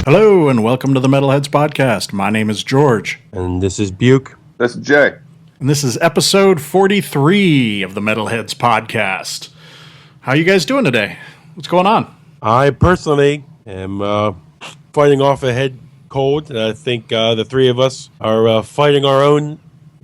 Hello and welcome to the Metalheads podcast. My name is George. And this is Buke. This is Jay. And this is episode 43 of the Metalheads podcast. How you guys doing today? What's going on? I personally am fighting off a head cold. And I think the three of us are fighting our own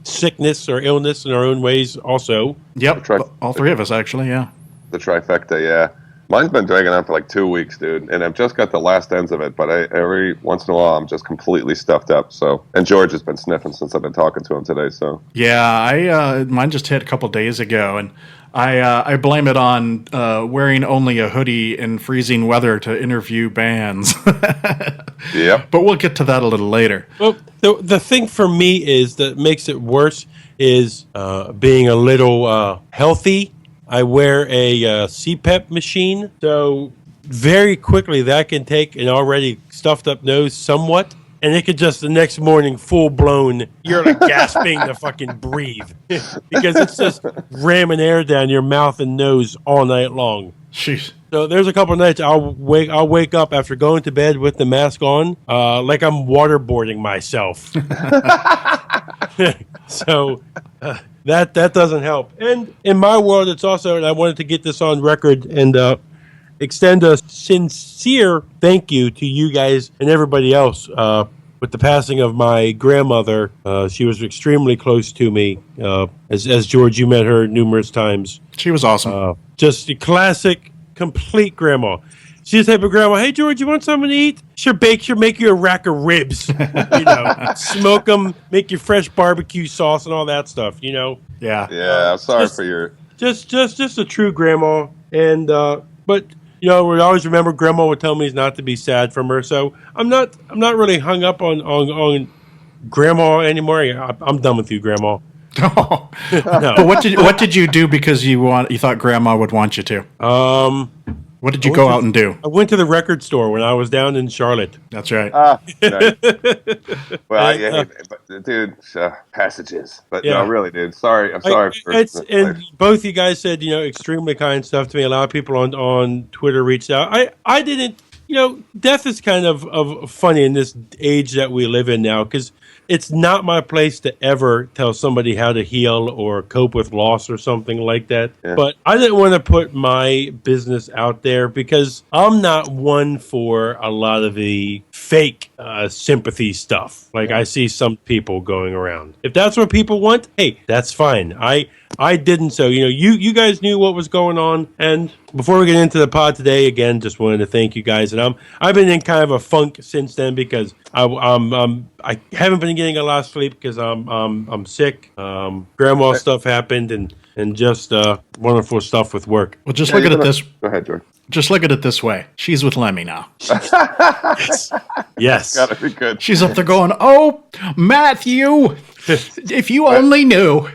sickness or illness in our own ways also. Yep, all three of us actually, yeah. The trifecta, yeah. Mine's been dragging on for like 2 weeks, dude, and I've just got the last ends of it, but every once in a while I'm just completely stuffed up, so. And George has been sniffing since I've been talking to him today, so. Yeah, mine just hit a couple days ago, and I blame it on wearing only a hoodie in freezing weather to interview bands. Yep. But we'll get to that a little later. Well, the thing for me is that makes it worse is being a little healthy. I wear a CPAP machine, so very quickly that can take an already stuffed up nose somewhat, and it could just the next morning full blown, you're like gasping to fucking breathe because it's just ramming air down your mouth and nose all night long. Jeez. So there's a couple of nights I'll wake up after going to bed with the mask on, like I'm waterboarding myself. So. That doesn't help. And in my world, it's also, and I wanted to get this on record and extend a sincere thank you to you guys and everybody else with the passing of my grandmother. She was extremely close to me. As George, you met her numerous times. She was awesome. Just a classic, complete grandma. She's the type of grandma, hey, George, you want something to eat? She'll make you a rack of ribs, smoke them, make you fresh barbecue sauce and all that stuff, Yeah. Yeah, I'm sorry for your... Just a true grandma. And, but, we always remember grandma would tell me not to be sad from her. So I'm not really hung up on grandma anymore. I'm done with you, grandma. No. But what did you do because you thought grandma would want you to? What did you go out and do? I went to the record store when I was down in Charlotte. That's right. Nice. Well, but, dude, passages. But no, really, dude. Sorry. I'm sorry. And both you guys said, extremely kind stuff to me. A lot of people on Twitter reached out. I didn't, death is kind of funny in this age that we live in now because it's not my place to ever tell somebody how to heal or cope with loss or something like that. Yeah. But I didn't want to put my business out there because I'm not one for a lot of the fake sympathy stuff. Like I see some people going around. If that's what people want, hey, that's fine. I didn't. So, you guys knew what was going on. And before we get into the pod today, again, just wanted to thank you guys. And I've been in kind of a funk since then because I haven't been getting a lot of sleep because I'm sick. Grandma stuff happened and just wonderful stuff with work. Well, just look at it this. Go ahead, George. Just look at it this way. She's with Lemmy now. Yes. Gotta be good. She's up there going, "Oh, Matthew, if you only knew."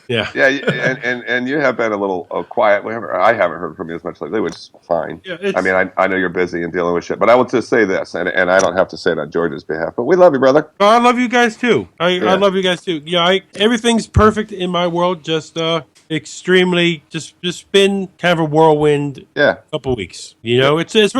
Yeah. Yeah, and you have been a little quiet. I haven't heard from you as much lately, which is fine. Yeah, I mean, I know you're busy and dealing with shit, but I will just say this, and I don't have to say it on George's behalf, but we love you, brother. Oh, I love you guys too. I love you guys too. Yeah, everything's perfect in my world. Just extremely, just been kind of a whirlwind. Yeah. Couple weeks. It's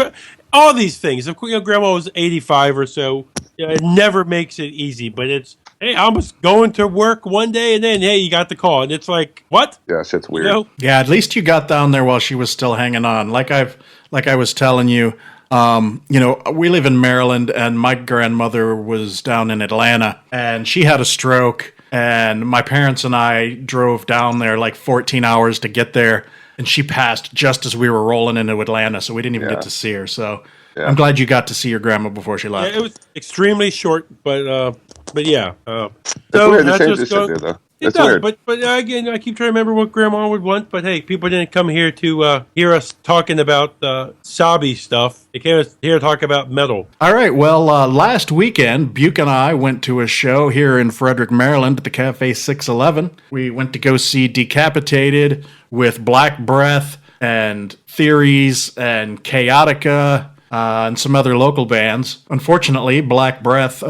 all these things. Of course, Grandma was 85 or so. It never makes it easy, but it's. Hey, I was going to work one day, and then, hey, you got the call. And it's like, what? Yeah, shit's weird. Yeah, at least you got down there while she was still hanging on. Like I was telling you, we live in Maryland, and my grandmother was down in Atlanta, and she had a stroke, and my parents and I drove down there like 14 hours to get there, and she passed just as we were rolling into Atlanta, so we didn't even get to see her. So yeah. I'm glad you got to see your grandma before she left. Yeah, it was extremely short, but yeah. It's weird to change this shit, dude, though. It does, weird. But again, I keep trying to remember what Grandma would want. But hey, people didn't come here to hear us talking about sobby stuff. They came here to talk about metal. All right. Well, last weekend, Buke and I went to a show here in Frederick, Maryland, at the Cafe 611. We went to go see Decapitated with Black Breath and Theories and Chaotica. And some other local bands. Unfortunately, Black Breath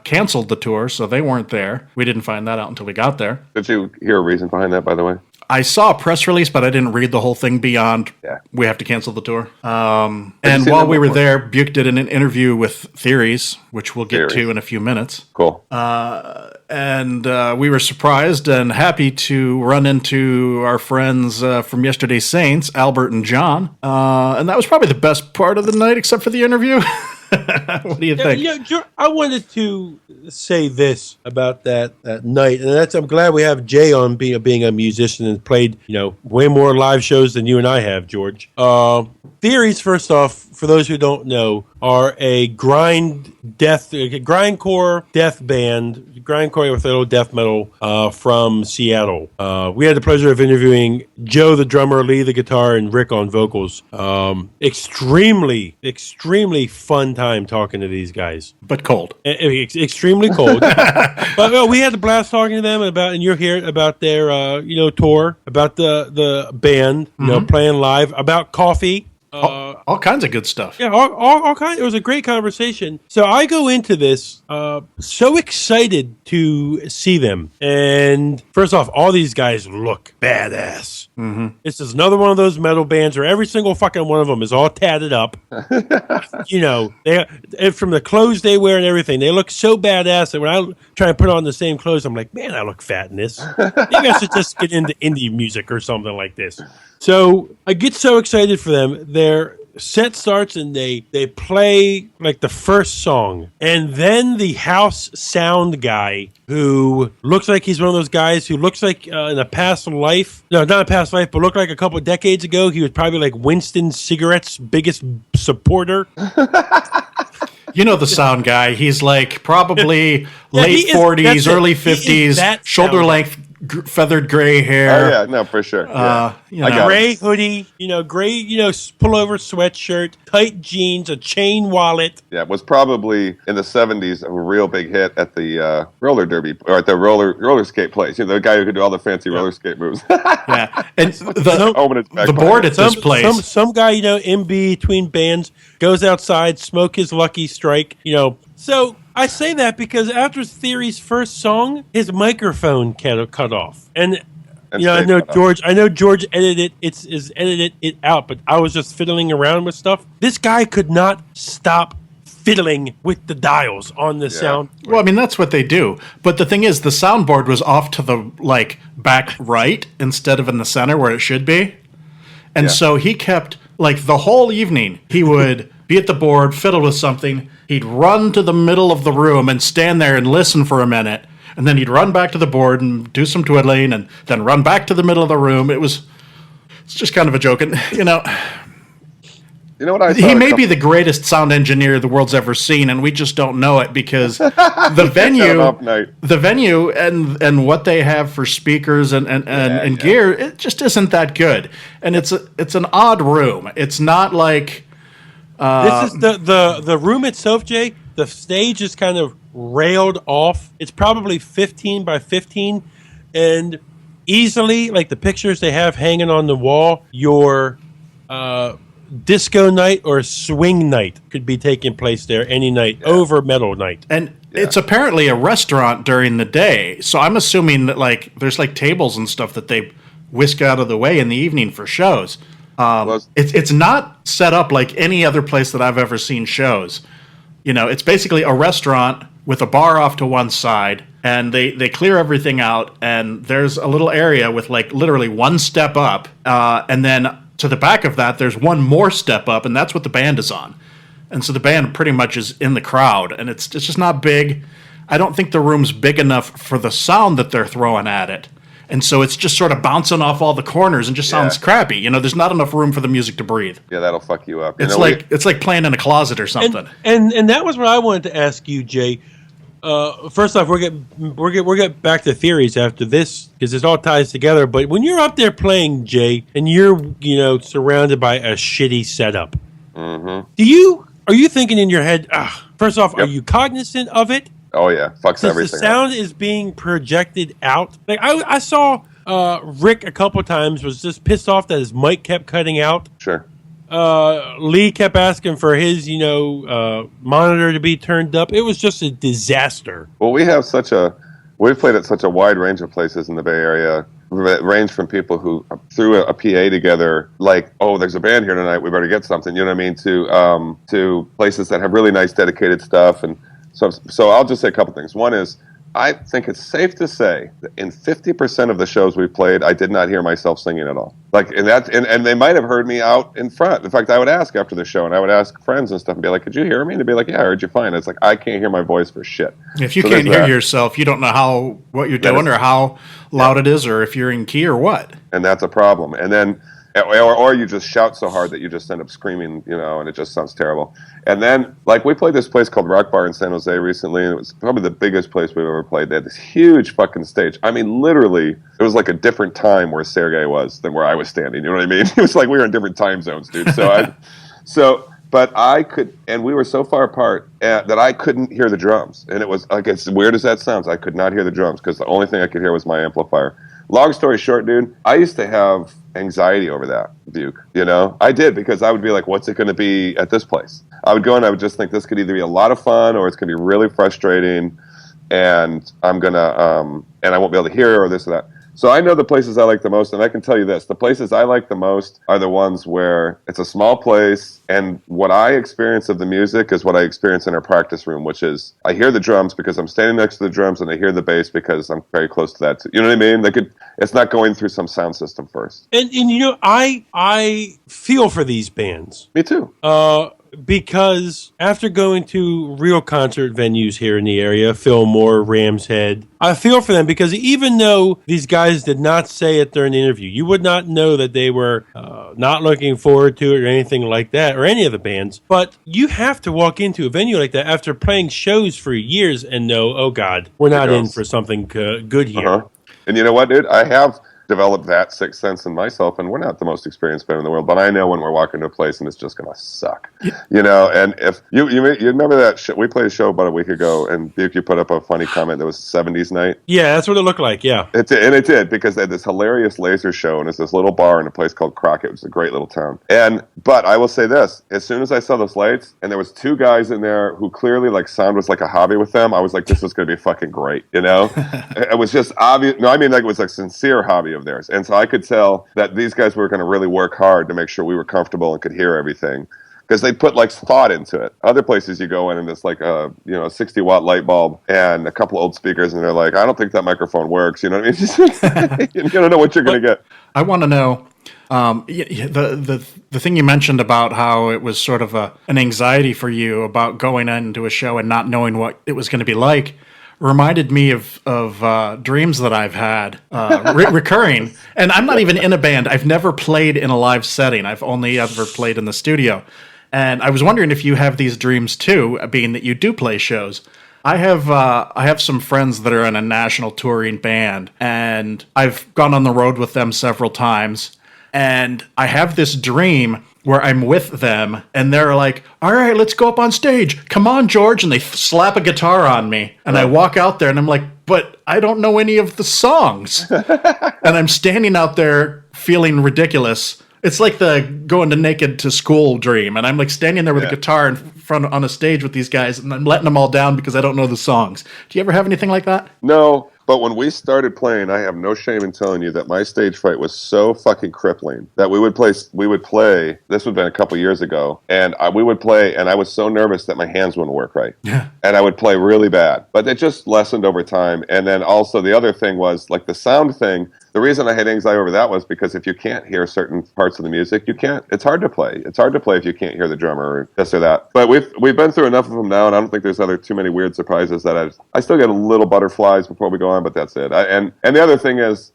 canceled the tour, so they weren't there. We didn't find that out until we got there. Did you hear a reason behind that, by the way? I saw a press release, but I didn't read the whole thing beyond. Yeah. We have to cancel the tour. And while we were there, Buke did an interview with Theories, which we'll get to in a few minutes. Cool. And we were surprised and happy to run into our friends from Yesterday's Saints, Albert and John. And that was probably the best part of the night, except for the interview. What do you think? Yeah, I wanted to say this about that night, and I'm glad we have Jay on being a musician and played way more live shows than you and I have, George. Theories, first off, for those who don't know, are a grindcore death band, grindcore with a little death metal from Seattle. We had the pleasure of interviewing Joe, the drummer, Lee, the guitar, and Rick on vocals. Extremely fun time talking to these guys. But cold. Extremely cold. But we had a blast talking to them and you're here about their tour, about the band, playing live, about coffee. All kinds of good stuff. Yeah, all kinds. It was a great conversation. So I go into this so excited to see them. And first off, all these guys look badass. Mm-hmm. This is another one of those metal bands where every single fucking one of them is all tatted up. They from the clothes they wear and everything, they look so badass that when I try to put on the same clothes, I'm like, man, I look fat in this. Maybe I should just get into indie music or something like this. So I get so excited for them. Their set starts and they play like the first song. And then the house sound guy, who looks like he's one of those guys who looks like in a past life, no, not a past life, but looked like a couple of decades ago, he was probably like Winston Cigarette's biggest supporter. The sound guy. He's like probably late 40s, early 50s, shoulder length, feathered gray hair. Oh yeah, no, for sure. Gray hoodie, gray, pullover sweatshirt, tight jeans, a chain wallet. Yeah, it was probably in the 70s a real big hit at the roller derby or at the roller skate place. The guy who could do all the fancy roller skate moves. Yeah, and the board at this place. Some guy, in between bands, goes outside, smoke his Lucky Strike. So I say that because after Theory's first song, his microphone cut off, and I know George edited it out, but I was just fiddling around with stuff. This guy could not stop fiddling with the dials on the sound. Well, I mean, that's what they do. But the thing is, the soundboard was off to the back right instead of in the center where it should be, and so he kept the whole evening he would be at the board, fiddle with something. He'd run to the middle of the room and stand there and listen for a minute. And then he'd run back to the board and do some twiddling and then run back to the middle of the room. It's just kind of a joke. And, You know what I thought? He may be the greatest sound engineer the world's ever seen, and we just don't know it because the venue and what they have for speakers and gear, it just isn't that good. And it's an odd room. It's not like this is the room itself, Jay. The stage is kind of railed off. It's probably 15 by 15, and easily, like the pictures they have hanging on the wall, your disco night or swing night could be taking place there any night over metal night. And it's apparently a restaurant during the day, so I'm assuming that there's tables and stuff that they whisk out of the way in the evening for shows. It's not set up like any other place that I've ever seen shows. It's basically a restaurant with a bar off to one side, and they clear everything out, and there's a little area with literally one step up, and then to the back of that, there's one more step up, and that's what the band is on. And so the band pretty much is in the crowd, and it's just not big. I don't think the room's big enough for the sound that they're throwing at it. And so it's just sort of bouncing off all the corners and just sounds crappy. There's not enough room for the music to breathe. Yeah, that'll fuck you up. It's like playing in a closet or something. And that was what I wanted to ask you, Jay. First off, we'll get back to theories after this because it all ties together. But when you're up there playing, Jay, and you're surrounded by a shitty setup, are you thinking in your head? First off, are you cognizant of it? Oh yeah, fucks everything. The sound is being projected out. I saw Rick a couple times was just pissed off that his mic kept cutting out. Sure. Lee kept asking for his, monitor to be turned up. It was just a disaster. Well, we've played at such a wide range of places in the Bay Area. range from people who threw a PA together, like, oh, there's a band here tonight, we better get something, you know what I mean, to places that have really nice dedicated stuff. And so I'll just say a couple things. One is, I think it's safe to say that in 50% of the shows we played, I did not hear myself singing at all. Like, and they might have heard me out in front. In fact, I would ask after the show, and I would ask friends and stuff, and be like, "Did you hear me?" And they'd be like, "Yeah, I heard you fine." It's like, I can't hear my voice for shit. If you can't hear yourself, you don't know what you're doing or how loud it is, or if you're in key or what. And that's a problem. And then, or you just shout so hard that you just end up screaming, and it just sounds terrible. And then, like, we played this place called Rock Bar in San Jose recently, and it was probably the biggest place we've ever played. They had this huge fucking stage. I mean, literally, it was like a different time where Sergei was than where I was standing. You know what I mean? It was like we were in different time zones, dude. But I could, and we were so far apart that I couldn't hear the drums. And it was, like, as weird as that sounds, I could not hear the drums because the only thing I could hear was my amplifier. Long story short, dude, I used to have anxiety over that, Buke. I did, because I would be like, what's it going to be at this place? I would go and I would just think this could either be a lot of fun or it's going to be really frustrating, and I'm going to, and I won't be able to hear or this or that. So I know the places I like the most, and I can tell you this. The places I like the most are the ones where it's a small place, and what I experience of the music is what I experience in our practice room, which is I hear the drums because I'm standing next to the drums, and I hear the bass because I'm very close to that too. You know what I mean? Like, it's not going through some sound system first. And I feel for these bands. Me too. Because after going to real concert venues here in the area, Fillmore, Ram's Head, I feel for them, because even though these guys did not say it during the interview, you would not know that they were not looking forward to it or anything like that, or any of the bands. But you have to walk into a venue like that after playing shows for years and know, oh God, we're not in for something good here. Uh-huh. And you know what, dude? I have developed that sixth sense in myself, and we're not the most experienced band in the world, but I know when we're walking to a place and it's just gonna suck, and if you remember that we played a show about a week ago, and Buke, you put up a funny comment that was 70s night. Yeah, that's what it looked like. Yeah, it did, because they had this hilarious laser show, and it's this little bar in a place called Crockett, which is a great little town. But I will say this, as soon as I saw those lights and there was two guys in there who clearly, like, sound was like a hobby with them, I was like, this is gonna be fucking great. It was just obvious. No, I mean, like, it was a sincere hobby of theirs. And so I could tell that these guys were going to really work hard to make sure we were comfortable and could hear everything, because they put, like, thought into it. Other places you go in and it's like a 60-watt light bulb and a couple of old speakers, and they're like, I don't think that microphone works. You know what I mean? You don't know what you're going to get. I want to know the thing you mentioned about how it was sort of an anxiety for you about going into a show and not knowing what it was going to be like. Reminded me of dreams that I've had recurring. And I'm not even in a band. I've never played in a live setting. I've only ever played in the studio. And I was wondering if you have these dreams too, being that you do play shows. I have some friends that are in a national touring band, and I've gone on the road with them several times. And I have this dream where I'm with them, and they're like, all right, let's go up on stage. Come on, George. And they slap a guitar on me. And I walk out there, and I'm like, but I don't know any of the songs. And I'm standing out there feeling ridiculous. It's like the going to naked to school dream. And I'm like standing there with a guitar in front on a stage with these guys, and I'm letting them all down because I don't know the songs. Do you ever have anything like that? No. But when we started playing, I have no shame in telling you that my stage fright was so fucking crippling that we would play, this would have been a couple years ago, and we would play, and I was so nervous that my hands wouldn't work right. Yeah. And I would play really bad. But it just lessened over time. And then also the other thing was, like, the sound thing. The reason I had anxiety over that was because if you can't hear certain parts of the music, it's hard to play. It's hard to play if you can't hear the drummer or this or that. But we've been through enough of them now, and I don't think there's too many weird surprises that I still get a little butterflies before we go on, but that's it. And the other thing is,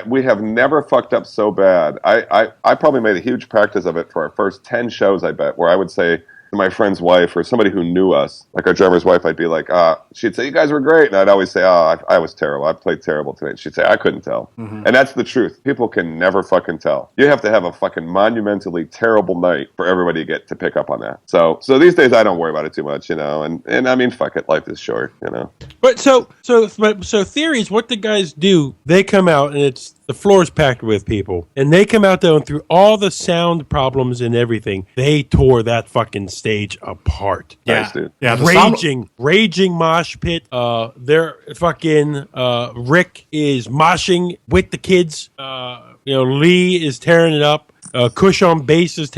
we have never fucked up so bad. I probably made a huge practice of it for our first 10 shows, I bet, where I would say to my friend's wife or somebody who knew us, like our drummer's wife, I'd be like, she'd say, you guys were great. And I'd always say, I was terrible. I played terrible tonight. She'd say, I couldn't tell. Mm-hmm. And that's the truth. People can never fucking tell. You have to have a fucking monumentally terrible night for everybody to get to pick up on that. So these days I don't worry about it too much, and I mean, fuck it. Life is short, But so Theories, what the guys do, they come out and it's the floor's packed with people, and they come out there and through all the sound problems and everything, they tore that fucking stage apart. Yeah, Nice, dude. yeah. Raging mosh pit. They're fucking Rick is moshing with the kids. Lee is tearing it up. Kush on bass is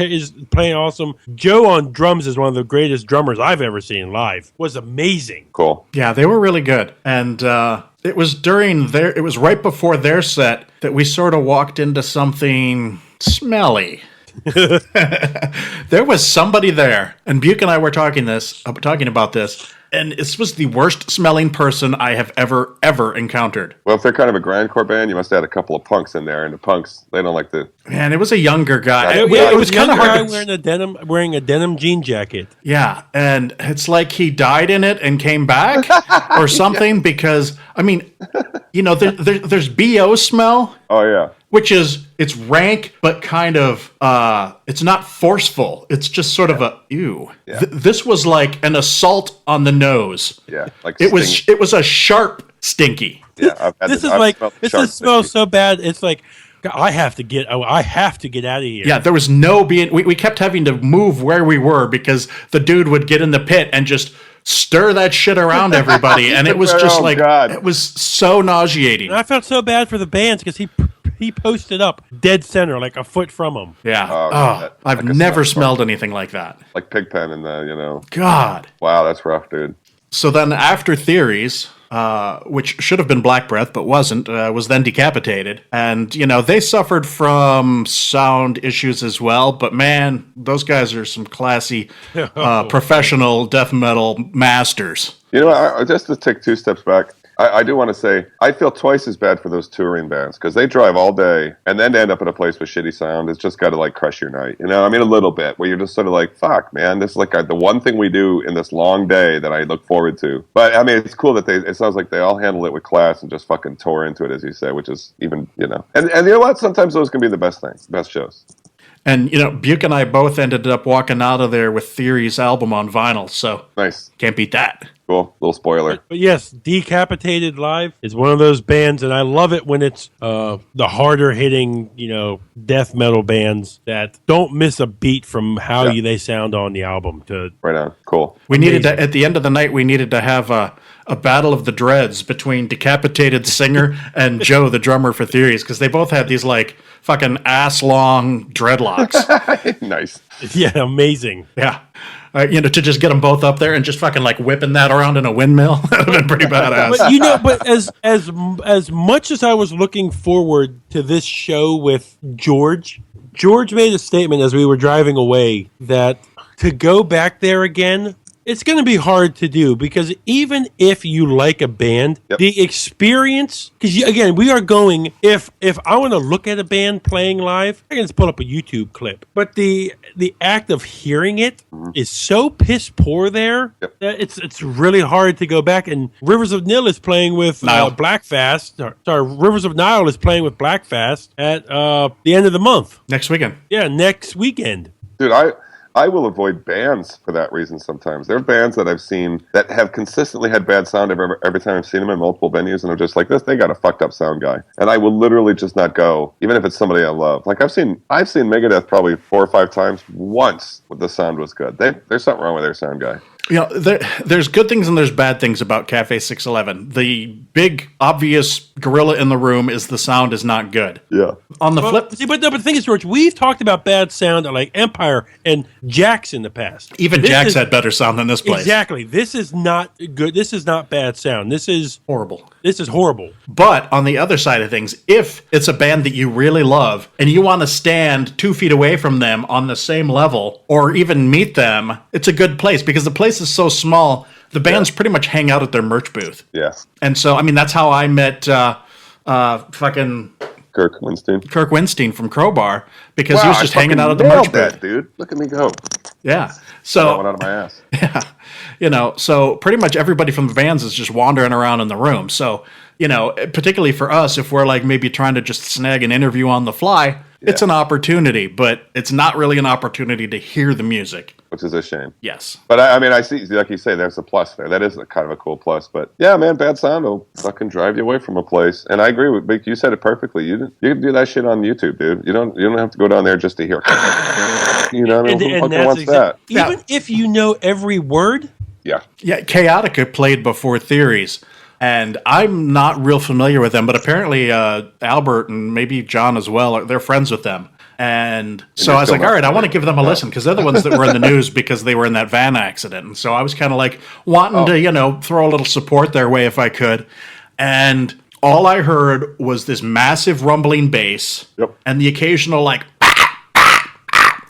playing awesome. Joe on drums is one of the greatest drummers I've ever seen live. Was amazing. Cool. Yeah, they were really good. And it was it was right before their set that we sort of walked into something smelly. There was somebody there, and Buke and I were talking about this, and this was the worst smelling person I have ever encountered. Well, if they're kind of a grindcore band, you must have had a couple of punks in there, and the punks, they don't like the... Man, it was a younger guy. Yeah, It was kind of hard to... wearing a denim jean jacket. Yeah, and it's like he died in it and came back or something, because, I mean, there's BO smell. Oh, yeah. Which is, it's rank, but kind of, it's not forceful. It's just sort of a, ew. Yeah. This was like an assault on the nose. Yeah. Like it was a sharp stinky. Yeah. This smells so bad. It's like, I have to get out of here. Yeah, there was we kept having to move where we were because the dude would get in the pit and just stir that shit around everybody. And it was just it was so nauseating. And I felt so bad for the bands because he posted up dead center, like a foot from him. Yeah. I've never smelled anything like that. Like Pigpen in the, God. Wow, that's rough, dude. So then after Theories, which should have been Black Breath but wasn't, was then Decapitated. And, they suffered from sound issues as well. But man, those guys are some classy professional death metal masters. Just to take two steps back, I do want to say, I feel twice as bad for those touring bands because they drive all day and then to end up at a place with shitty sound, it's just got to crush your night. A little bit where you're just sort of like, fuck, man, this is the one thing we do in this long day that I look forward to. But it's cool that it sounds like they all handle it with class and just fucking tore into it, as you say, which is even, and you know what? Sometimes those can be the best things, best shows. And, Buke and I both ended up walking out of there with Theory's album on vinyl, so nice. Can't beat that. Cool. Little spoiler. But yes, Decapitated live is one of those bands, and I love it when it's the harder hitting, death metal bands that don't miss a beat from how they sound on the album. Right on. Cool. We needed to, at the end of the night, we needed to have a battle of the dreads between Decapitated singer and Joe, the drummer for Theories, because they both had these fucking ass-long dreadlocks. Nice. Yeah, amazing. Yeah. To just get them both up there and just fucking whipping that around in a windmill. That would have been pretty badass. But as much as I was looking forward to this show with George made a statement as we were driving away that to go back there again, it's going to be hard to do because even if you like a band, the experience, because again, we are going, if I want to look at a band playing live, I can just pull up a YouTube clip. But the act of hearing it is so piss poor there that it's really hard to go back. And Rivers of Nile is playing with Blackfast. Rivers of Nile is playing with Blackfast at the end of the month. Next weekend. Yeah, next weekend. Dude, I will avoid bands for that reason sometimes. There are bands that I've seen that have consistently had bad sound every time I've seen them in multiple venues, and I'm just like, they got a fucked up sound guy. And I will literally just not go, even if it's somebody I love. I've seen Megadeth probably 4 or 5 times. Once the sound was good. There's something wrong with their sound guy. There's good things and there's bad things about Cafe 611. The big, obvious gorilla in the room is the sound is not good. Yeah. On the flip... But the thing is, George, we've talked about bad sound at Empire and Jack's in the past. Even Jack's had better sound than this place. Exactly. This is not good. This is not bad sound. This is... horrible. This is horrible. But on the other side of things, if it's a band that you really love and you want to stand 2 feet away from them on the same level or even meet them, it's a good place because the place is so small. The bands pretty much hang out at their merch booth. Yeah. And so, that's how I met fucking... Kirk Winstein from Crowbar because he was just hanging out at the merch booth. Dude. Look at me go. Yeah. So that went out of my ass. Yeah. So pretty much everybody from the bands is just wandering around in the room. So, particularly for us, if we're maybe trying to just snag an interview on the fly, it's an opportunity, but it's not really an opportunity to hear the music. which is a shame. Yes. But I mean, I see, like you say, there's a plus there. That is kind of a cool plus. But yeah, man, bad sound will fucking drive you away from a place. And I agree with Vic. You said it perfectly. You can do that shit on YouTube, dude. You don't have to go down there just to hear. You know what I mean? Who fucking wants that? Even if you know every word. Yeah. Yeah, Chaotica played before Theories, and I'm not real familiar with them, but apparently Albert and maybe John as well, they're friends with them. And so I was like, all right, I want to give them a listen, because they're the ones that were in the news because they were in that van accident. And so I was kind of like wanting to, throw a little support their way if I could. And all I heard was this massive rumbling bass and the occasional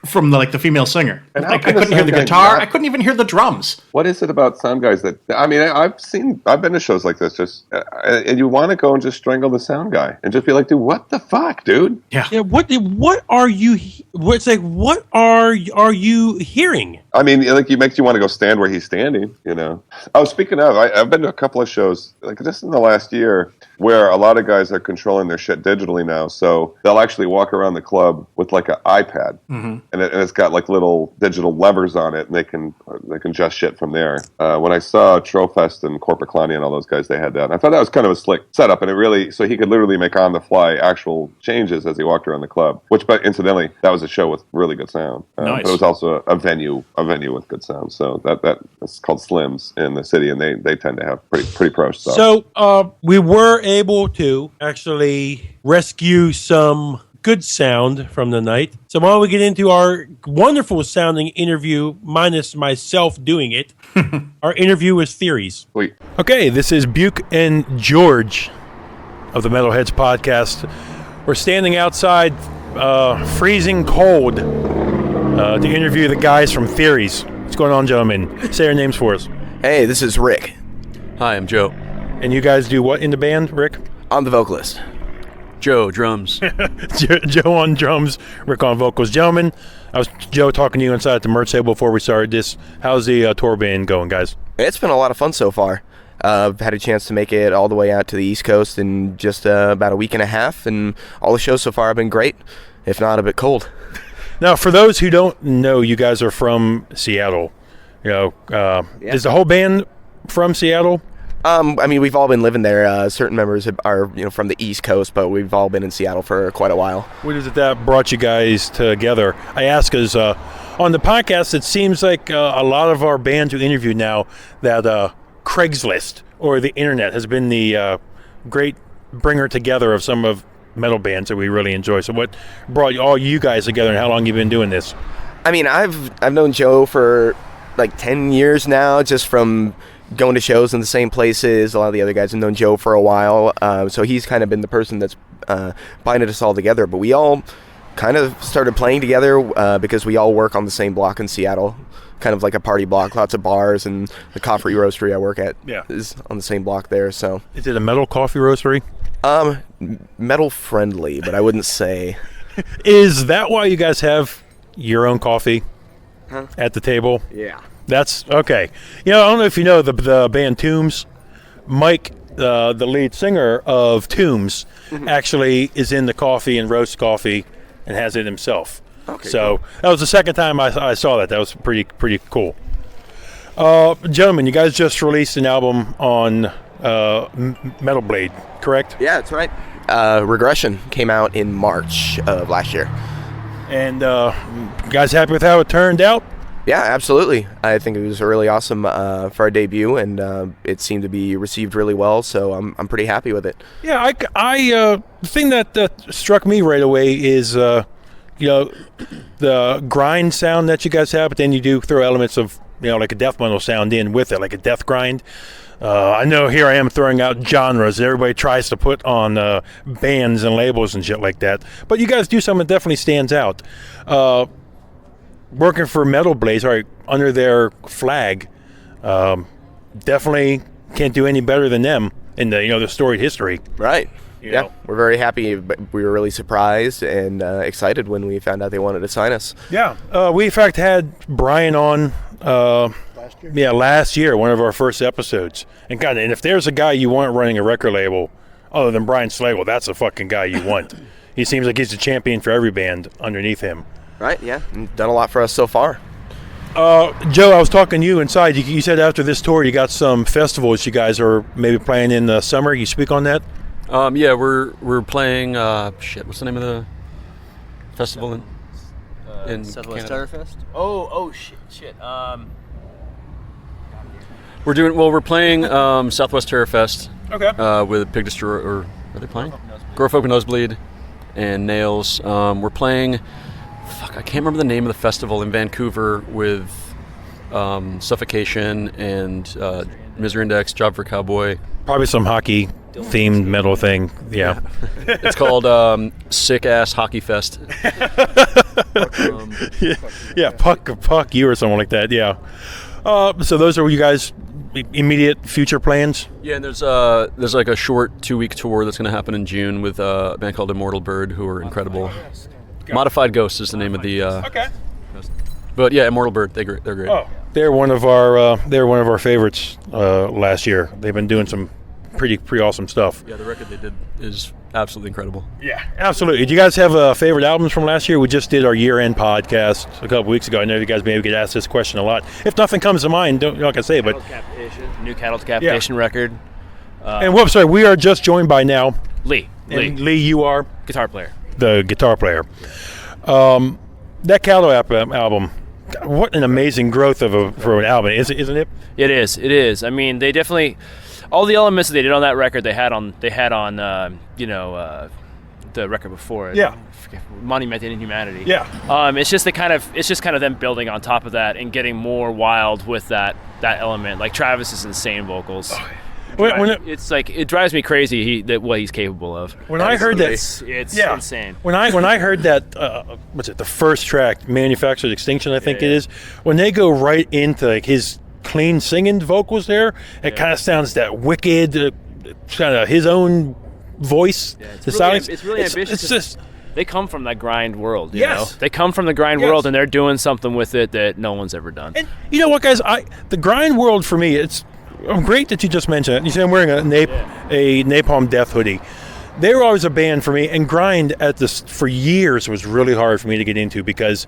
from the female singer. And I couldn't hear the guitar. I couldn't even hear the drums. What is it about sound guys that, I mean, I've been to shows like this, just and you want to go and just strangle the sound guy and just be like, dude, what the fuck, dude? Yeah. What are you? What are you hearing? I mean, it makes you want to go stand where he's standing, Oh, speaking of, I've been to a couple of shows, just in the last year, where a lot of guys are controlling their shit digitally now. So they'll actually walk around the club with an iPad, and it's got little digital levers on it, and they can adjust shit from there. When I saw Trofest and Corporate Clowny and all those guys, they had that. And I thought that was kind of a slick setup, and so he could literally make on the fly actual changes as he walked around the club. Which, but incidentally, that was a show with really good sound. Nice. But it was also a venue with good sound. So that's called Slims in the city, and they tend to have pretty pro stuff. So we were able to actually rescue some good sound from the night. So why don't we get into our wonderful sounding interview, minus myself doing it. Our interview with Theories. Sweet. Okay, this is Buke and George of the Metalheads podcast. We're standing outside, freezing cold, to interview the guys from Theories. What's going on, gentlemen? Say your names for us. Hey, this is Rick. Hi, I'm Joe. And you guys do what in the band, Rick? I'm the vocalist. Joe, drums. Joe on drums, Rick on vocals. Gentlemen, I was Joe talking to you inside the merch table before we started this. How's the tour band going, guys? It's been a lot of fun so far. I've had a chance to make it all the way out to the East Coast in just about a week and a half, and all the shows so far have been great, if not a bit cold. Now, for those who don't know, you guys are from Seattle. Is the whole band from Seattle? I mean, we've all been living there. Certain members are, from the East Coast, but we've all been in Seattle for quite a while. What is it that brought you guys together? I ask because on the podcast, it seems like a lot of our bands who interview now that Craigslist or the internet has been the great bringer together of some of metal bands that we really enjoy. So what brought all you guys together, and how long you been doing this? I mean, I've known Joe for 10 years now, just from going to shows in the same places. A lot of the other guys have known Joe for a while, so he's kind of been the person that's binding us all together. But we all kind of started playing together because we all work on the same block in Seattle, kind of like a party block, lots of bars, and the coffee roastery I work at is on the same block there. So is it a metal coffee roastery? Metal friendly, but I wouldn't say. Is that why you guys have your own coffee at the table? Yeah. That's okay. I don't know if you know the band Tombs. Mike, the lead singer of Tombs, actually is in the coffee and roasts coffee and has it himself. Okay. So that was the second time I saw that. That was pretty cool. Gentlemen, you guys just released an album on Metal Blade, correct? Yeah, that's right. Regression came out in March of last year. And you guys happy with how it turned out? Yeah, absolutely. I think it was really awesome for our debut, and it seemed to be received really well. So I'm pretty happy with it. Yeah, the thing that struck me right away is the grind sound that you guys have, but then you do throw elements of like a death metal sound in with it, like a death grind. I know here I am throwing out genres. Everybody tries to put on bands and labels and shit like that, but you guys do something that definitely stands out. Working for Metal Blades, under their flag, definitely can't do any better than them in the storied history. Right. Yeah, we're very happy. We were really surprised and excited when we found out they wanted to sign us. Yeah, we in fact had Brian on last year. Yeah, last year, one of our first episodes. And God, and if there's a guy you want running a record label other than Brian Slagle, that's the fucking guy you want. He seems like he's the champion for every band underneath him. Right, yeah. And done a lot for us so far. Joe, I was talking to you inside. You said after this tour, you got some festivals you guys are maybe playing in the summer. You speak on that? Yeah, we're playing. What's the name of the festival in Southwest Canada? Firefest. Oh, shit. We're playing Southwest Terror Fest. Okay. With Pig Destroyer, or are they playing? Grow Folk and Nosebleed and Nails. We're playing. I can't remember the name of the festival in Vancouver with Suffocation and Misery Index, Job for Cowboy. Probably some hockey themed metal thing. Yeah. It's called Sick Ass Hockey Fest. Yeah, Puck you or something like that. Yeah. So those are you guys' immediate future plans? Yeah, and there's like a short 2-week tour that's going to happen in June with a band called Immortal Bird, who are incredible. Modified Ghost is the name of the. Okay. But yeah, Immortal Bird, they're great. Oh, they're one of our favorites last year. They've been doing some pretty awesome stuff. Yeah, the record they did is absolutely incredible. Yeah, absolutely. Do you guys have favorite albums from last year? We just did our year-end podcast a couple weeks ago. I know you guys maybe get asked this question a lot. If nothing comes to mind, you're not gonna say it, but New Cattle Decapitation record. and whoops, sorry, we are just joined by now. Lee, Lee, you are guitar player. the guitar player. That Cattle album, what an amazing growth for an album, isn't it? It is. I mean, they definitely, all the elements that they did on that record, they had on the record before it. Yeah. Monument in Humanity. Yeah. It's just kind of them building on top of that and getting more wild with that element. Like Travis's insane vocals. It's like it drives me crazy what he's capable of. When I heard that, it's insane. When I heard that, what's it? The first track, "Manufactured Extinction," I think it is. When they go right into like his clean singing vocals there, it kind of sounds that wicked, kind of his own voice. Yeah, it's really ambitious. It's just. They come from that grind world, you Yes. know? They come from the grind world, and they're doing something with it that no one's ever done. And you know what, guys? The grind world for me, it's great that you just mentioned it. You see, I'm wearing a Napalm Death hoodie. They were always a band for me, and grind for years was really hard for me to get into because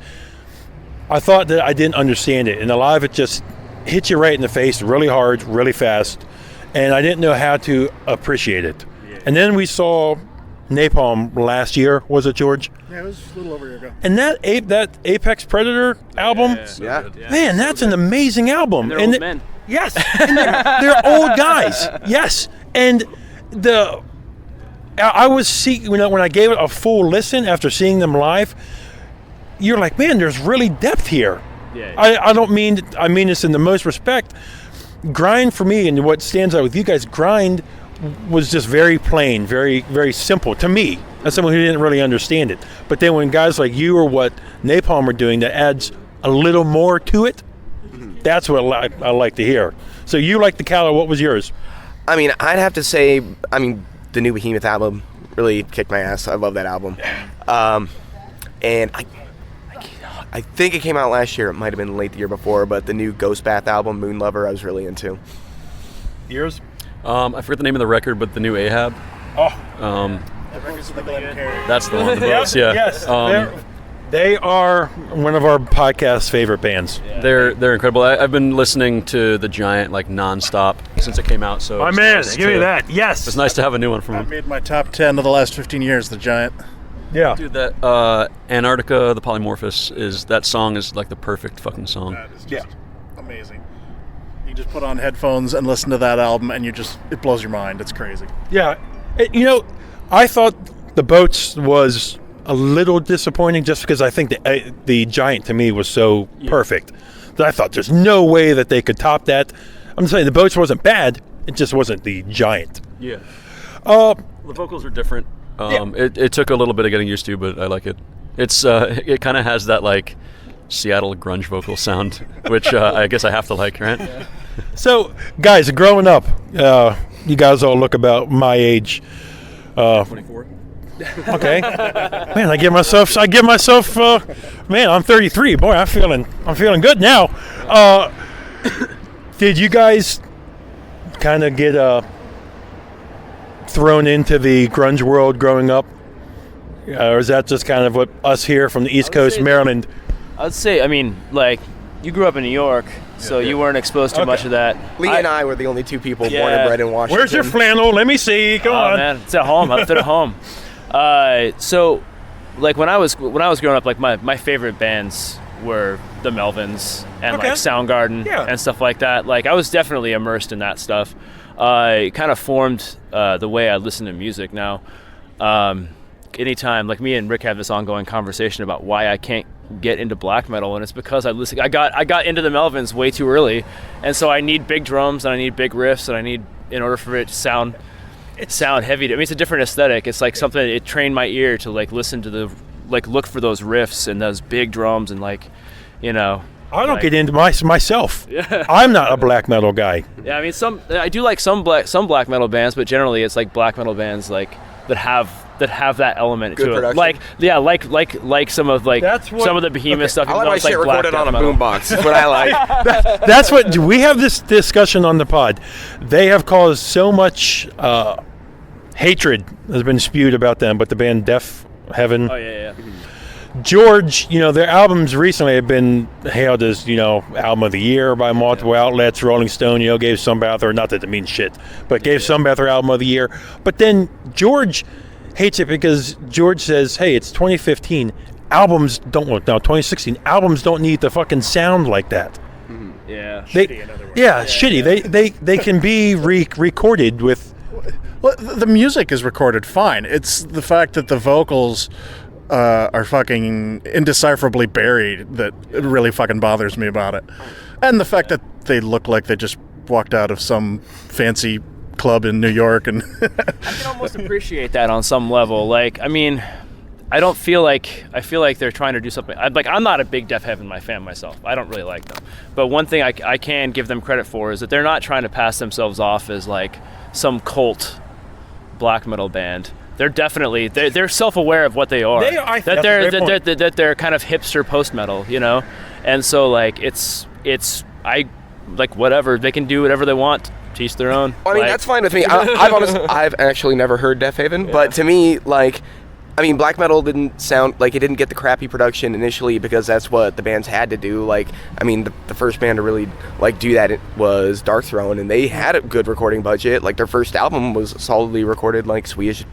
I thought that I didn't understand it, and a lot of it just hit you right in the face, really hard, really fast, and I didn't know how to appreciate it. Yeah. And then we saw Napalm last year, was it, George? Yeah, it was a little over a year ago. And that Apex Predator album, man, that's an amazing album. And they're old men. Yes, and they're old guys. Yes, and I was when I gave it a full listen after seeing them live, you're like, man, there's really depth here. Yeah. I mean this in the most respect. Grind for me, and what stands out with you guys, grind was just very plain, very, very simple to me as someone who didn't really understand it. But then when guys like you or what Napalm are doing that adds a little more to it, that's what I like to hear. So you like the Cattle, what was yours? I mean, I'd have to say, the new Behemoth album really kicked my ass. I love that album. And I think it came out last year. It might have been late the year before, but the new Ghost Bath album, Moon Lover, I was really into. Yours? I forget the name of the record, but the new Ahab. Oh. That's the one. The boats, yeah. Yes. They are one of our podcast's favorite bands. Yeah. They're incredible. I've been listening to The Giant like nonstop since it came out. So my man, give me that. Yes. It's nice to have a new one from I him. made my top 10 of the last 15 years, The Giant. Yeah. Dude, that Antarctica, the Polymorphous, that song is like the perfect fucking song. That is just amazing. You just put on headphones and listen to that album, and it blows your mind. It's crazy. Yeah. I thought The Boats was a little disappointing just because I think the Giant to me was so perfect that I thought there's no way that they could top that. I'm saying The Boats wasn't bad, it just wasn't the Giant. Yeah. The vocals are different. It took a little bit of getting used to, but I like it. It kind of has that like Seattle grunge vocal sound, which I guess I have to like, right? Yeah. So, guys, growing up, you guys all look about my age. 24. Okay. Man, I give myself. Man, I'm 33. Boy, I'm feeling good now. Did you guys kind of get thrown into the grunge world growing up, or is that just kind of what us here from the East Coast, Maryland? I'd say, I mean, like, you grew up in New York, so you weren't exposed to much of that. Lee and I were the only two people born and bred in Washington. Where's your flannel? Let me see. Come on. Man, it's at home. I left it at home. So, like when I was growing up, like my favorite bands were the Melvins and like Soundgarden and stuff like that. Like I was definitely immersed in that stuff. It kind of formed the way I listen to music now. Anytime, like me and Rick have this ongoing conversation about why I can't get into black metal, and it's because I got into the Melvins way too early, and so I need big drums and I need big riffs and I need, in order for it to sound heavy. I mean, it's a different aesthetic. It's like something, it trained my ear to like listen to look for those riffs and those big drums and like, you know. I don't get into myself. Yeah. I'm not a black metal guy. Yeah, I mean, I do like some black metal bands, but generally it's like black metal bands like that have that element good to production. it. Like some of some of the Behemoth stuff. I like my shit like recorded on a boombox. That's what I like. That's what we have this discussion on the pod. They have caused so much hatred has been spewed about them, but the band Deaf Heaven. Oh yeah. George, their albums recently have been hailed as, album of the year by multiple outlets. Rolling Stone, gave Sunbather, not that it means shit, but gave Sunbather album of the year. But then George hates it because George says, hey, it's 2015. 2016. Albums don't need to fucking sound like that. Yeah. Shitty, in other words. Shitty. They can be recorded with... Well, the music is recorded fine. It's the fact that the vocals... are fucking indecipherably buried that it really fucking bothers me about it. And the fact that they look like they just walked out of some fancy club in New York. And I can almost appreciate that on some level. Like, I mean, I feel like they're trying to do something. I'm not a big Deaf Heaven fan myself. I don't really like them. But one thing I can give them credit for is that they're not trying to pass themselves off as like some cult black metal band. They're definitely they're self-aware of what they are. That they're kind of hipster post-metal, and so like it's whatever, they can do whatever they want, teach their own. I mean, that's fine with me. I've actually never heard Deaf Haven, but to me, black metal didn't sound like it didn't get the crappy production initially because that's what the bands had to do. The first band to really do that was Darkthrone, and they had a good recording budget. Like their first album was solidly recorded Swedish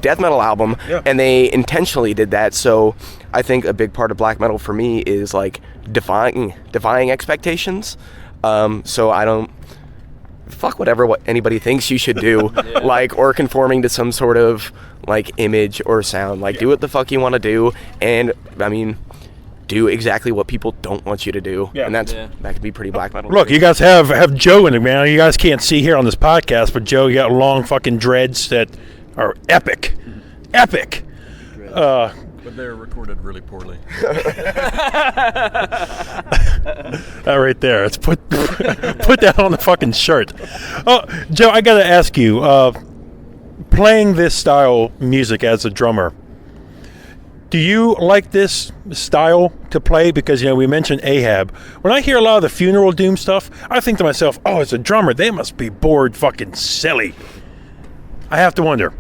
death metal album, and they intentionally did that. So I think a big part of black metal for me is defying expectations. So I don't fuck what anybody thinks you should do, or conforming to some sort of image or sound. Do what the fuck you want to do, and do exactly what people don't want you to do, and that could be pretty black metal. Look, you guys have Joe in it, man. You guys can't see here on this podcast, but Joe, you got long fucking dreads that are epic. But they're recorded really poorly. That right there. Let's put that on the fucking shirt. Oh, Joe, I gotta ask you, playing this style music as a drummer, do you like this style to play? Because, we mentioned Ahab. When I hear a lot of the funeral doom stuff, I think to myself, oh, as a drummer, they must be bored fucking silly. I have to wonder.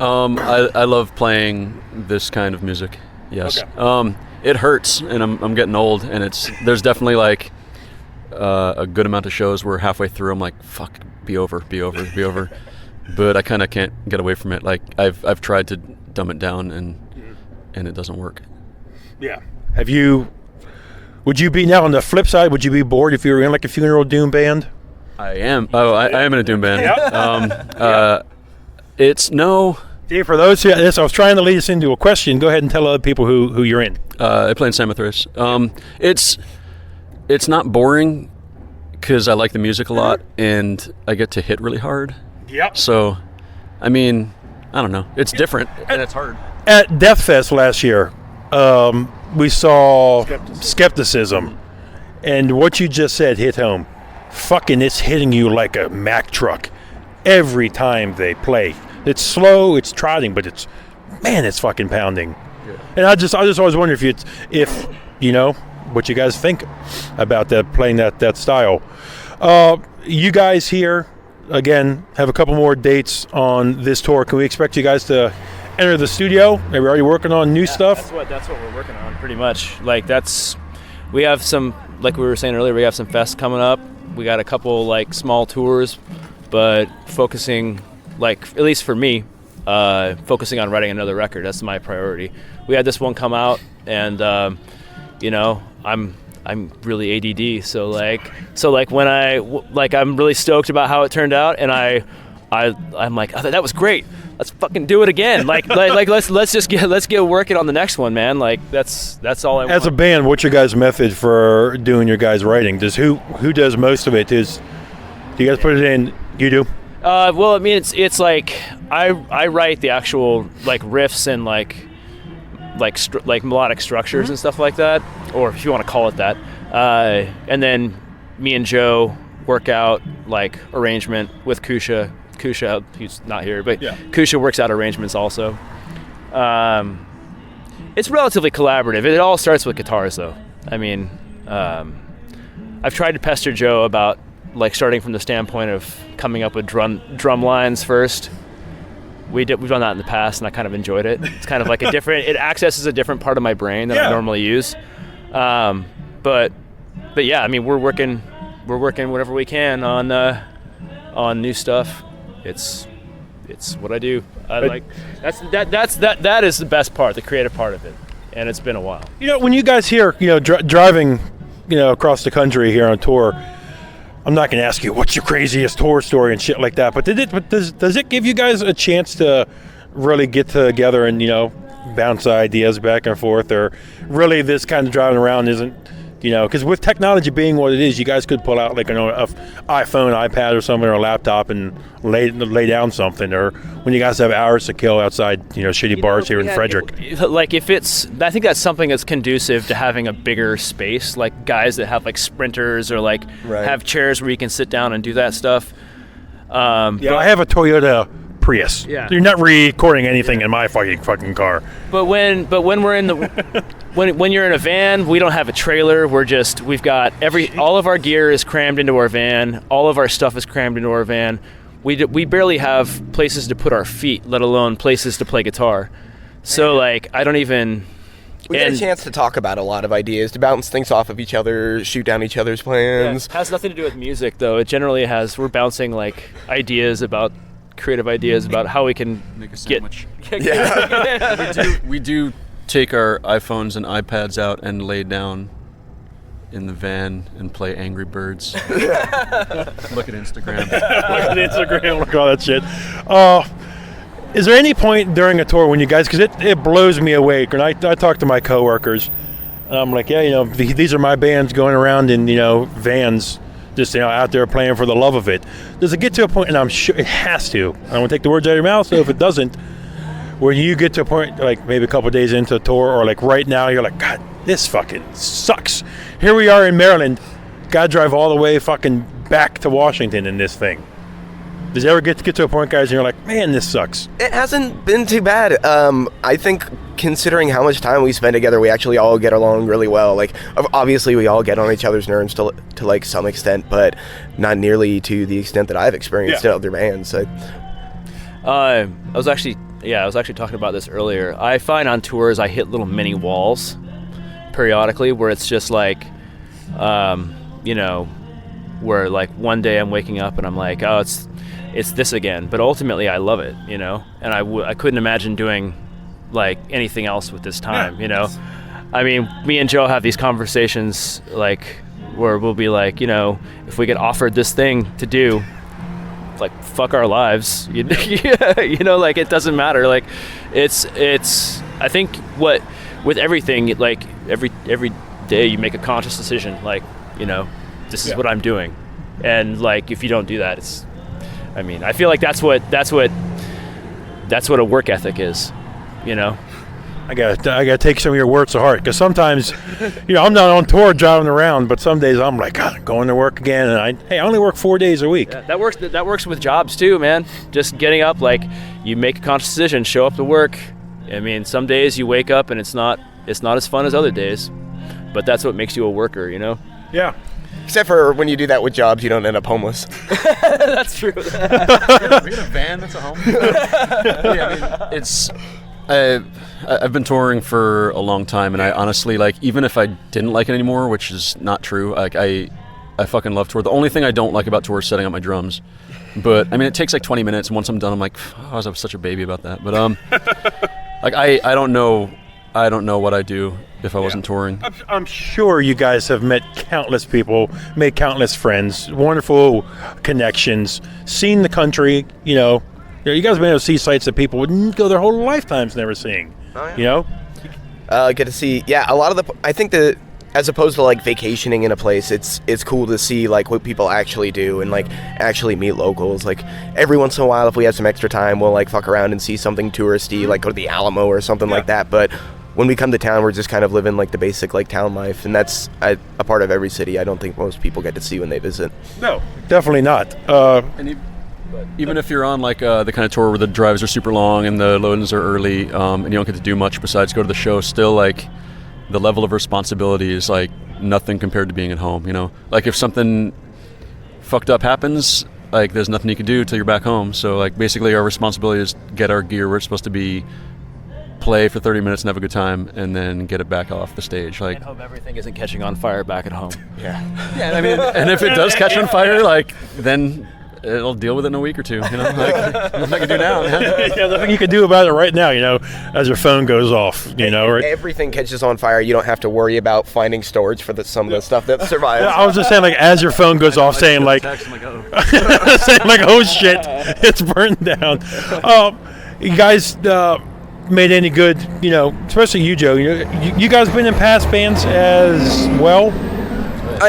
I love playing this kind of music. Yes. Okay. It hurts, and I'm getting old, and there's definitely a good amount of shows where halfway through I'm like, fuck, be over. But I kind of can't get away from it. I've tried to dumb it down, and it doesn't work. Yeah. Would you be, now on the flip side, would you be bored if you were in a funeral doom band? I am. Oh, I am in a doom band. It's no. See, for those who, I was trying to lead us into a question. Go ahead and tell other people who you're in. I play in Samothrace. It's not boring because I like the music a lot and I get to hit really hard. Yep. So, I don't know. It's different and it's hard. At Death Fest last year, we saw Skepticism, and what you just said hit home. Fucking, it's hitting you like a Mack truck every time they play. It's slow, it's trotting, but it's fucking pounding. Yeah. And I just always wonder if what you guys think about that, playing that style. You guys here again have a couple more dates on this tour. Can we expect you guys to enter the studio? Are we already working on new stuff? That's what we're working on, pretty much. We have some like we were saying earlier, we have some fests coming up. We got a couple like small tours, but focusing, like at least for me, focusing on writing another record. That's my priority. We had this one come out, and you know, I'm really ADD, so when I'm really stoked about how it turned out, and I'm like, oh, that was great. Let's fucking do it again. Like let's get working on the next one, man. Like that's all I want. As a band, what's your guys' method for doing your guys' writing? Who does most of it? Do you guys put it in? You do? Well, I mean, it's like I write the actual like riffs and like melodic structures and stuff like that, or if you want to call it that. And then me and Joe work out like arrangement with Kusha. Kusha, he's not here, but Kusha works out arrangements also. It's relatively collaborative. It all starts with guitars, though. I mean, I've tried to pester Joe about like starting from the standpoint of coming up with drum lines first. We've done that in the past, and I kind of enjoyed it. It's kind of like it accesses a different part of my brain than I normally use. But yeah, I mean, we're working whatever we can on new stuff. It's what I do. That is the best part, the creative part of it, and it's been a while. You know, when you guys hear, driving, across the country here on tour, I'm not going to ask you what's your craziest tour story and shit like that, but does it give you guys a chance to really get together and bounce ideas back and forth, or really this kind of driving around isn't? Because with technology being what it is, you guys could pull out like an iPhone, iPad, or something, or a laptop and lay down something. Or when you guys have hours to kill outside, shitty bars here in Frederick. Like I think that's something that's conducive to having a bigger space. Like guys that have like sprinters or like have chairs where you can sit down and do that stuff. I have a Toyota Prius. Yeah. You're not recording anything in my fucking car. But when we're in the when you're in a van, we don't have a trailer. We've got all of our gear is crammed into our van. All of our stuff is crammed into our van. We barely have places to put our feet, let alone places to play guitar. So like I don't even. We get a chance to talk about a lot of ideas, to bounce things off of each other, shoot down each other's plans. It has nothing to do with music, though. It generally has. We're bouncing like creative ideas about how we can make a sandwich. We we do take our iPhones and iPads out and lay down in the van and play Angry Birds. Look at Instagram. Look at all that shit. Is there any point during a tour when you guys, because it blows me away, and I talk to my coworkers, and I'm like, these are my bands going around in vans, just out there playing for the love of it. Does it get to a point, and I'm sure it has to, I don't want to take the words out of your mouth, so if it doesn't, where you get to a point like maybe a couple of days into a tour, or like right now you're like, God, this fucking sucks. Here we are in Maryland, gotta drive all the way fucking back to Washington in this thing. Does it ever get to a point, guys, and you're like, man, this sucks? It hasn't been too bad. I think considering how much time we spend together, we actually all get along really well. Like, obviously, we all get on each other's nerves to like some extent, but not nearly to the extent that I've experienced in other bands. I was actually talking about this earlier. I find on tours I hit little mini walls periodically where it's just like, where like one day I'm waking up and I'm like, oh, it's this again, but ultimately I love it, and I couldn't imagine doing like anything else with this time. I mean, me and Joe have these conversations like where we'll be like, if we get offered this thing to do, like fuck our lives, like it doesn't matter. Like it's I think with everything, like every day you make a conscious decision, like this is what I'm doing, and like if you don't do that, I feel like that's what a work ethic is, I gotta take some of your words to heart, because sometimes, I'm not on tour driving around, but some days I'm like, God, I'm going to work again, and I only work 4 days a week. Yeah, that works with jobs too, man. Just getting up, like you make a conscious decision, show up to work. I mean, some days you wake up and it's not as fun as other days, but that's what makes you a worker, Yeah. Except for when you do that with jobs, you don't end up homeless. That's true. We got a van that's a home. Yeah, I mean, I've been touring for a long time, and I honestly, like, even if I didn't like it anymore, which is not true, like I fucking love tour. The only thing I don't like about tour is setting up my drums. But I mean, it takes like 20 minutes, and once I'm done, I'm like, oh, I was such a baby about that. But like I don't know what I'd do if I wasn't touring. I'm sure you guys have met countless people, made countless friends, wonderful connections, seen the country. You guys have been able to see sites that people would go their whole lifetimes never seeing. Oh, yeah. Get to see, a lot of I think that as opposed to like vacationing in a place, it's cool to see like what people actually do and like actually meet locals. Like every once in a while, if we have some extra time, we'll like fuck around and see something touristy, like go to the Alamo or something like that. But when we come to town, we're just kind of living like the basic like town life, and that's a part of every city I don't think most people get to see when they visit. No, definitely not. Even if you're on like the kind of tour where the drives are super long and the load-ins are early, and you don't get to do much besides go to the show, still like the level of responsibility is like nothing compared to being at home. Like if something fucked up happens, like there's nothing you can do till you're back home. So like basically our responsibility is get our gear where it's supposed to be, play for 30 minutes and have a good time, and then get it back off the stage. Like, and hope everything isn't catching on fire back at home. Yeah, I mean, and if it does catch on fire, like then it'll deal with it in a week or two. Like nothing I can do now. Nothing you can do about it right now. As your phone goes off. Right? Everything catches on fire. You don't have to worry about finding storage for some of the stuff that survives. I was just saying, like, as your phone goes off, saying like, saying like, oh shit, it's burned down. You guys made any good? Especially you, Joe. You guys been in past bands as well?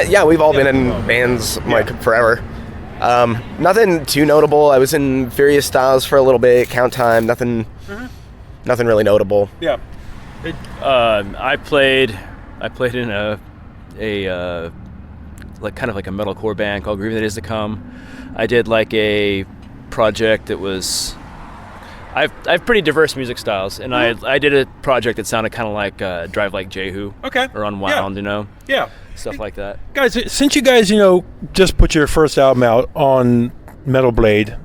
Yeah, we've all been in bands like forever. Nothing too notable. I was in Furious Styles for a little bit. Count Time. Nothing really notable. Yeah. I played in a like kind of like a metalcore band called Grieving the Days to Come. I did like a project that was. I have pretty diverse music styles, and I did a project that sounded kind of like Drive Like Jehu. Okay. Or Unwound, Yeah. Stuff like that. Guys, since you guys, just put your first album out on Metal Blade,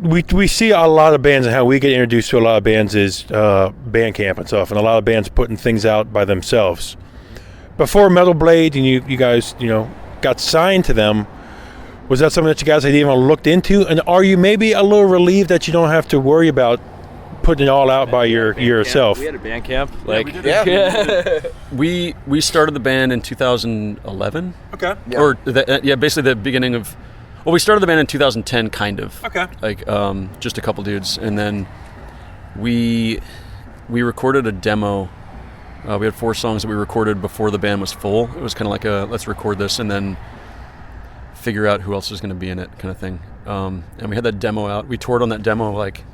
we see a lot of bands, and how we get introduced to a lot of bands is Bandcamp and stuff, and a lot of bands putting things out by themselves. Before Metal Blade, and you guys, got signed to them, was that something that you guys had even looked into? And are you maybe a little relieved that you don't have to worry about putting it all out by yourself? We had a Bandcamp. We started the band in 2011. Okay. Yeah. Or basically the beginning of. Well, we started the band in 2010, kind of. Okay. Like just a couple dudes, and then we recorded a demo. We had 4 songs that we recorded before the band was full. It was kind of like let's record this and then figure out who else is going to be in it kind of thing. And we had that demo out. We toured on that demo like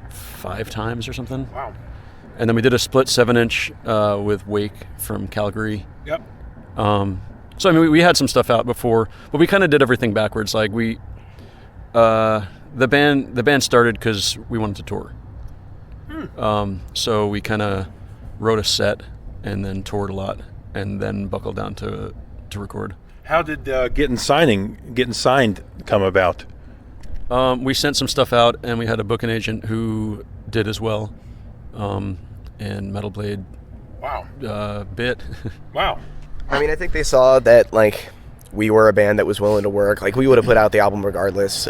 5 times or something. Wow. And then we did a split 7-inch with Wake from Calgary. Yep. So I mean, we had some stuff out before, but we kind of did everything backwards. Like the band started because we wanted to tour. So we kind of wrote a set and then toured a lot, and then buckled down to record. How did getting signed come about? We sent some stuff out, and we had a booking agent who did as well. And Metal Blade. Wow. Bit. Wow. I mean, I think they saw that like we were a band that was willing to work. Like we would have put out the album regardless.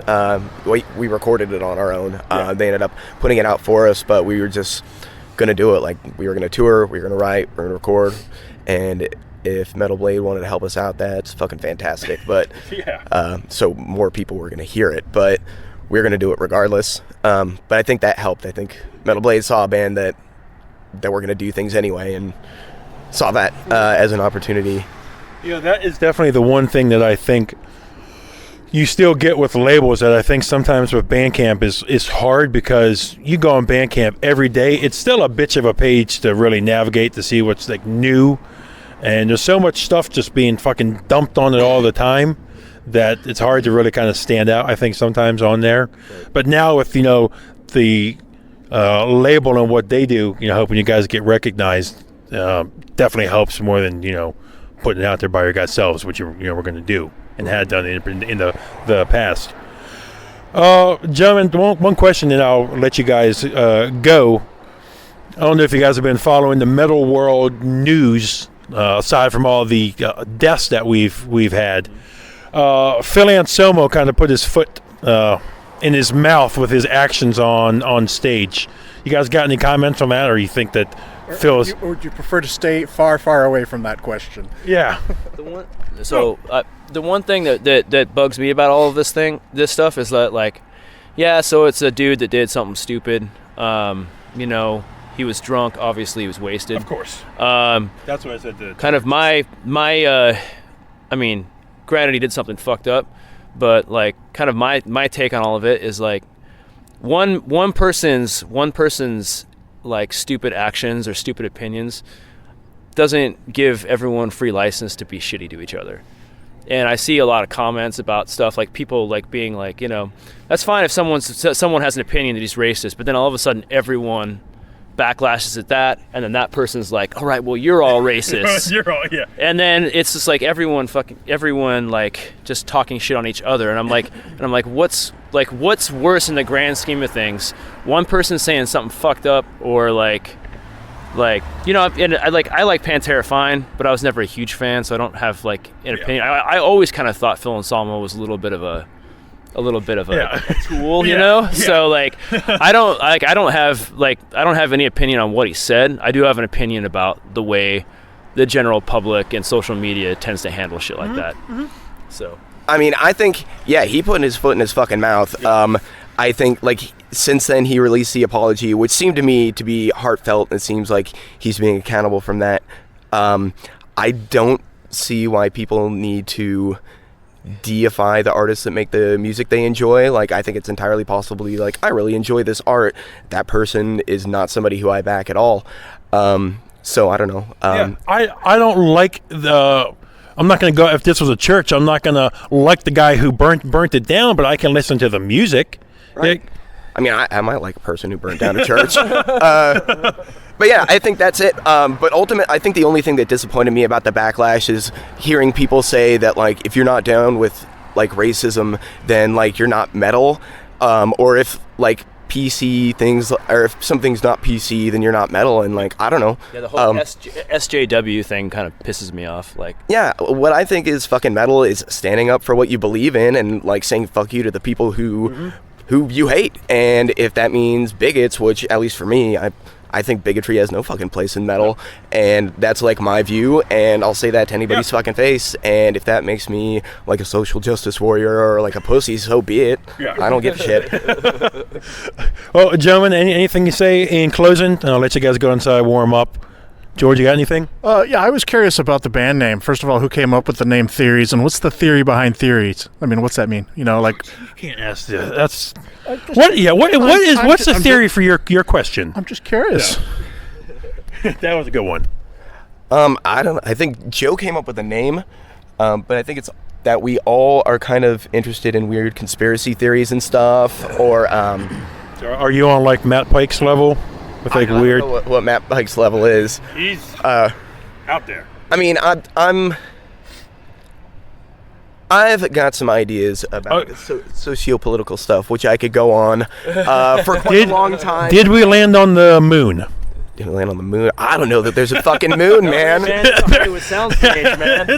We recorded it on our own. They ended up putting it out for us, but we were just gonna do it. Like we were gonna tour, we were gonna write, we were gonna record, and if Metal Blade wanted to help us out, that's fucking fantastic. But so more people were gonna hear it, but we were gonna do it regardless. But I think that helped. I think Metal Blade saw a band that were gonna do things anyway, and saw that as an opportunity. Yeah, that is definitely the one thing that I think you still get with labels that I think sometimes with Bandcamp is hard, because you go on Bandcamp every day. It's still a bitch of a page to really navigate to see what's like new, and there's so much stuff just being fucking dumped on it all the time that it's hard to really kind of stand out, I think, sometimes on there. But now with the label and what they do, helping you guys get recognized, definitely helps more than putting it out there by your guys selves, which you were going to do and had done in the past. Gentlemen, one question, and I'll let you guys go. I don't know if you guys have been following the metal world news, aside from all the deaths that we've had. Phil Anselmo kind of put his foot in his mouth with his actions on stage. You guys got any comments on that, or you think that Phil's... Or would you prefer to stay far, far away from that question? Yeah. The one thing that bugs me about all of this stuff is that, like, yeah, so it's a dude that did something stupid. You know, he was drunk. Obviously, he was wasted. Of course. That's what I said. Kind of my I mean, granted, he did something fucked up, but like, kind of my take on all of it is like, one person's like stupid actions or stupid opinions doesn't give everyone free license to be shitty to each other. And I see a lot of comments about stuff like people like being like, you know, that's fine if someone has an opinion that he's racist, but then all of a sudden everyone backlashes at that, and then that person's like, all right, well, you're all racist. You're all, yeah. And then it's just like everyone like just talking shit on each other, and I'm like what's worse in the grand scheme of things? One person saying something fucked up, or like you know, and I like Pantera fine, but I was never a huge fan, so I don't have like an opinion. I always kind of thought Phil Anselmo was a little bit of a tool, you know. Yeah. So like, I don't have any opinion on what he said. I do have an opinion about the way the general public and social media tends to handle shit like that. Mm-hmm. So, I mean, I think, yeah, he put his foot in his fucking mouth. Yeah. I think, like, since then he released the apology, which seemed to me to be heartfelt, and it seems like he's being accountable from that. I don't see why people need to deify the artists that make the music they enjoy. Like, I think it's entirely possible to be like, I really enjoy this art. That person is not somebody who I back at all. So I don't know. I don't like the... I'm not going to go, if this was a church, I'm not going to like the guy who burnt it down, but I can listen to the music. Right. I mean, I might like a person who burnt down a church. But yeah, I think that's it. But ultimately, I think the only thing that disappointed me about the backlash is hearing people say that, like, if you're not down with, like, racism, then, like, you're not metal. Or if, like, PC things, or if something's not PC, then you're not metal. And, like, I don't know. Yeah, the whole SJW thing kind of pisses me off. Like, yeah, what I think is fucking metal is standing up for what you believe in and, like, saying fuck you to the people who you hate. And if that means bigots, which, at least for me, I think bigotry has no fucking place in metal, and that's like my view, and I'll say that to anybody's fucking face. And if that makes me like a social justice warrior or like a pussy, so be it. Yeah. I don't give a shit. Well, gentlemen, anything you say in closing? And I'll let you guys go inside, warm up. George, you got anything? Yeah, I was curious about the band name. First of all, who came up with the name Theories, and what's the theory behind Theories? I mean, what's that mean? You know, like, you can't ask that. That's what? Yeah, what's the theory for your question? I'm just curious. Yeah. That was a good one. I don't know. I think Joe came up with the name, but I think it's that we all are kind of interested in weird conspiracy theories and stuff. Or are you on like Matt Pike's level? With like weird. I don't know what Matt Pike's level is. He's out there. I mean, I've got some ideas about socio-political stuff, which I could go on for quite a long time. Did we land on the moon? Did we land on the moon? I don't know that there's a fucking moon, man. It sounds strange, man.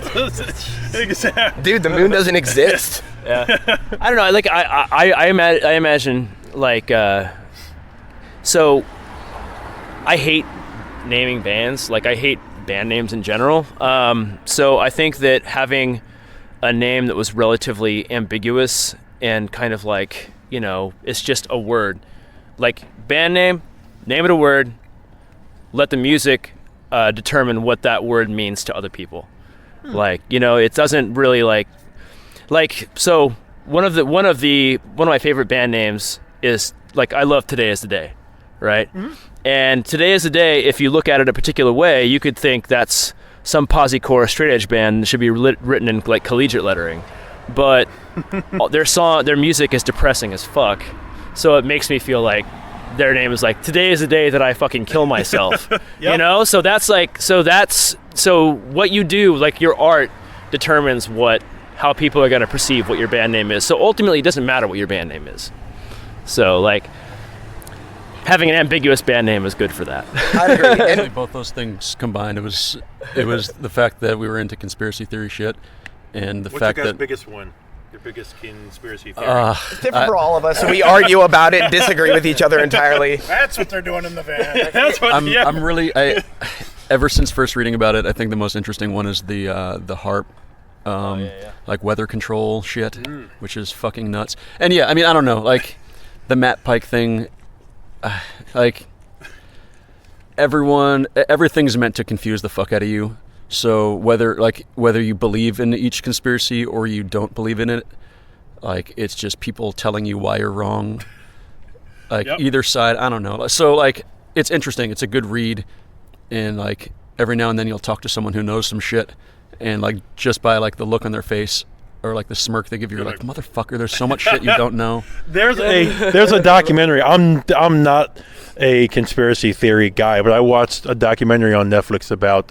Dude, the moon doesn't exist. Yeah. I don't know. Like I imagine like so. I hate naming bands. Like, I hate band names in general. So I think that having a name that was relatively ambiguous and kind of like, you know, it's just a word. Like, band name it a word, let the music determine what that word means to other people. Like, you know, it doesn't really like so one of my favorite band names is, like, I love Today Is the Day, right? Mm-hmm. And Today Is the Day, if you look at it a particular way, you could think that's some posi-core straight edge band that should be written in like collegiate lettering. But their music is depressing as fuck. So it makes me feel like their name is like, today is the day that I fucking kill myself. Yep. You know? So what you do, like, your art determines what how people are going to perceive what your band name is. So ultimately, it doesn't matter what your band name is. So, like, having an ambiguous band name is good for that. I'd agree. And both those things combined, it was the fact that we were into conspiracy theory shit, and the What's fact your guys' that biggest one? Your biggest conspiracy theory? It's different for all of us, so we argue about it, disagree with each other entirely. That's what they're doing in the van. That's what. I'm really ever since first reading about it, I think the most interesting one is the harp, like weather control shit, which is fucking nuts. And yeah, I mean, I don't know, like the Matt Pike thing, like everything's meant to confuse the fuck out of you. So whether you believe in each conspiracy or you don't believe in it, like it's just people telling you why you're wrong. Like either side, I don't know. So like it's interesting. It's a good read, and like every now and then you'll talk to someone who knows some shit, and like just by like the look on their face or like the smirk they give you, you're like, motherfucker, there's so much shit you don't know. There's a documentary. I'm not a conspiracy theory guy, but I watched a documentary on Netflix about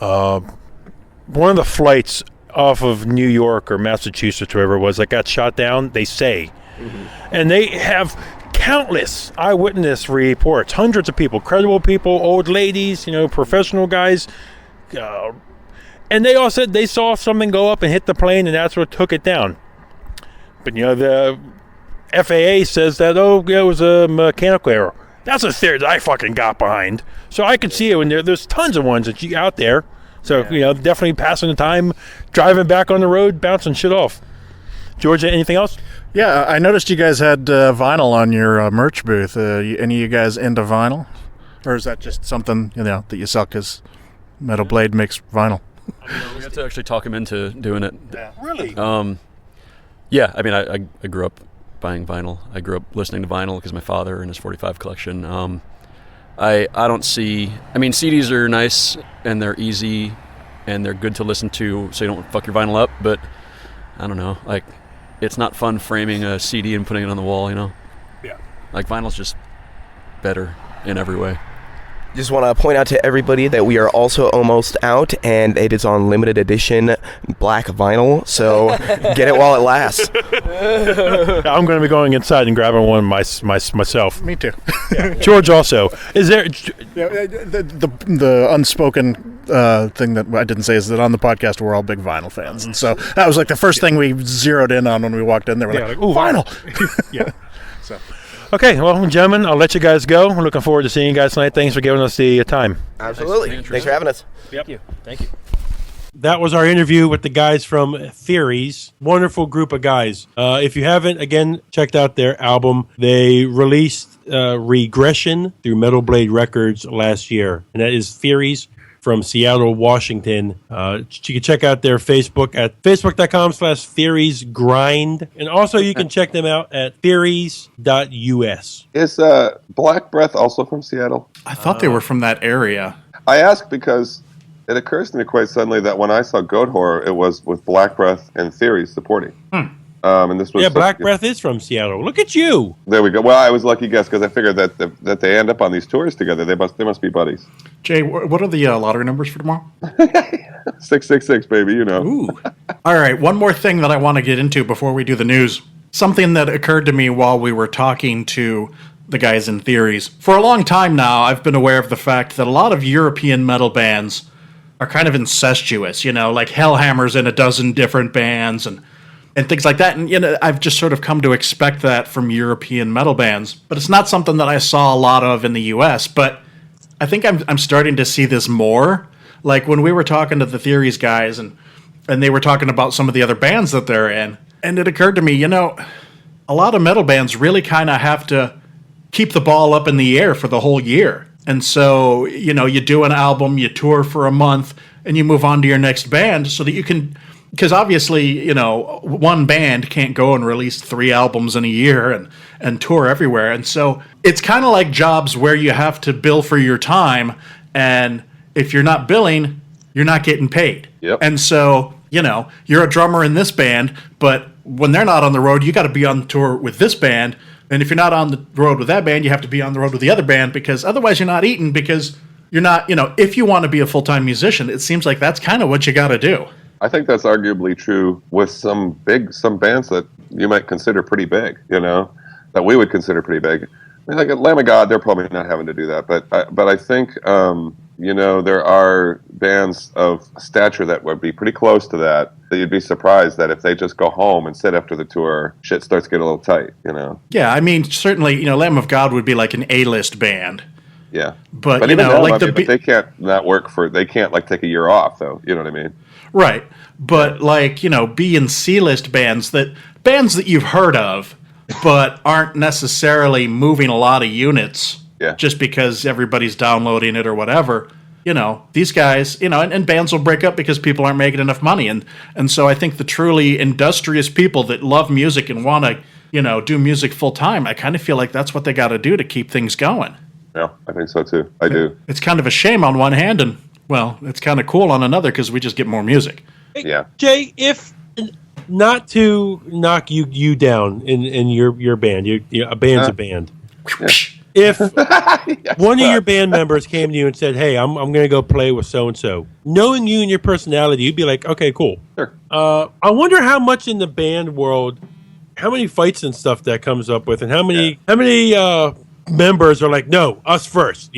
one of the flights off of New York or Massachusetts, wherever it was, that got shot down. They say, and they have countless eyewitness reports, hundreds of people, credible people, old ladies, professional guys. And they all said they saw something go up and hit the plane, and that's what took it down. But, the FAA says that, it was a mechanical error. That's a theory that I fucking got behind. So I could see it when there's tons of ones that you out there. So, definitely passing the time, driving back on the road, bouncing shit off. Georgia, anything else? Yeah, I noticed you guys had vinyl on your merch booth. Any of you guys into vinyl? Or is that just something, that you sell because Metal Blade makes vinyl? We had to actually talk him into doing it. Yeah. Really? Yeah, I mean, I grew up buying vinyl. I grew up listening to vinyl because my father and his 45 collection. I don't see... I mean, CDs are nice, and they're easy, and they're good to listen to so you don't fuck your vinyl up, but I don't know. Like, it's not fun framing a CD and putting it on the wall, Yeah. Like, vinyl's just better in every way. Just want to point out to everybody that we are also almost out, and it is on limited edition black vinyl, so get it while it lasts. I'm going to be going inside and grabbing one myself. Me too. George also. Is there... The unspoken thing that I didn't say is that on the podcast we're all big vinyl fans, and so that was like the first thing we zeroed in on when we walked in there. We're like, ooh, vinyl. Yeah. Okay, well, gentlemen, I'll let you guys go. We're looking forward to seeing you guys tonight. Thanks for giving us the time. Absolutely. Thanks for having us. Thank you. That was our interview with the guys from Theories. Wonderful group of guys. If you haven't, again, checked out their album, they released Regression through Metal Blade Records last year. And that is Theories from Seattle, Washington. You can check out their Facebook at facebook.com/theoriesgrind. And also you can check them out at theories.us. Is Black Breath also from Seattle? I thought they were from that area. I ask because it occurs to me quite suddenly that when I saw Goat Horror, it was with Black Breath and Theories supporting. And this was Black Breath is from Seattle. Look at you. There we go. Well, I was lucky guess because I figured that they end up on these tours together. They must be buddies. Jay, what are the lottery numbers for tomorrow? 666, baby. Ooh. All right. One more thing that I want to get into before we do the news. Something that occurred to me while we were talking to the guys in Theories. For a long time now, I've been aware of the fact that a lot of European metal bands are kind of incestuous. Like Hellhammer's in a dozen different bands and things like that. And, I've just sort of come to expect that from European metal bands. But it's not something that I saw a lot of in the U.S., but I think I'm starting to see this more. Like when we were talking to the Theories guys and they were talking about some of the other bands that they're in, and it occurred to me, a lot of metal bands really kind of have to keep the ball up in the air for the whole year. And so, you do an album, you tour for a month, and you move on to your next band so that you can... Because obviously, one band can't go and release 3 albums in a year and tour everywhere. And so it's kind of like jobs where you have to bill for your time. And if you're not billing, you're not getting paid. Yep. And so, you're a drummer in this band, but when they're not on the road, you got to be on tour with this band. And if you're not on the road with that band, you have to be on the road with the other band because otherwise you're not eating because you're not, if you want to be a full-time musician, it seems like that's kind of what you got to do. I think that's arguably true with some bands that you might consider pretty big, that we would consider pretty big. I mean, like Lamb of God, they're probably not having to do that, but I think there are bands of stature that would be pretty close to that you'd be surprised that if they just go home and sit after the tour, shit starts getting a little tight, Yeah, I mean, certainly, Lamb of God would be like an A-list band. Yeah, but even them, but they can't not work they can't like take a year off though. You know what I mean? Right, but like B and C-list bands that you've heard of, but aren't necessarily moving a lot of units. Yeah. Just because everybody's downloading it or whatever. These guys, and bands will break up because people aren't making enough money, and so I think the truly industrious people that love music and want to do music full time, I kind of feel like that's what they got to do to keep things going. Yeah, I think so too. I do. It's kind of a shame on one hand, and well, it's kind of cool on another because we just get more music. Yeah, Jay, if not to knock you down in your band, a band's a band. Yeah. If one of your band members came to you and said, "Hey, I'm going to go play with so and so," knowing you and your personality, you'd be like, "Okay, cool." Sure. I wonder how much in the band world, how many fights and stuff that comes up with, and how many members are like, "No, us first,"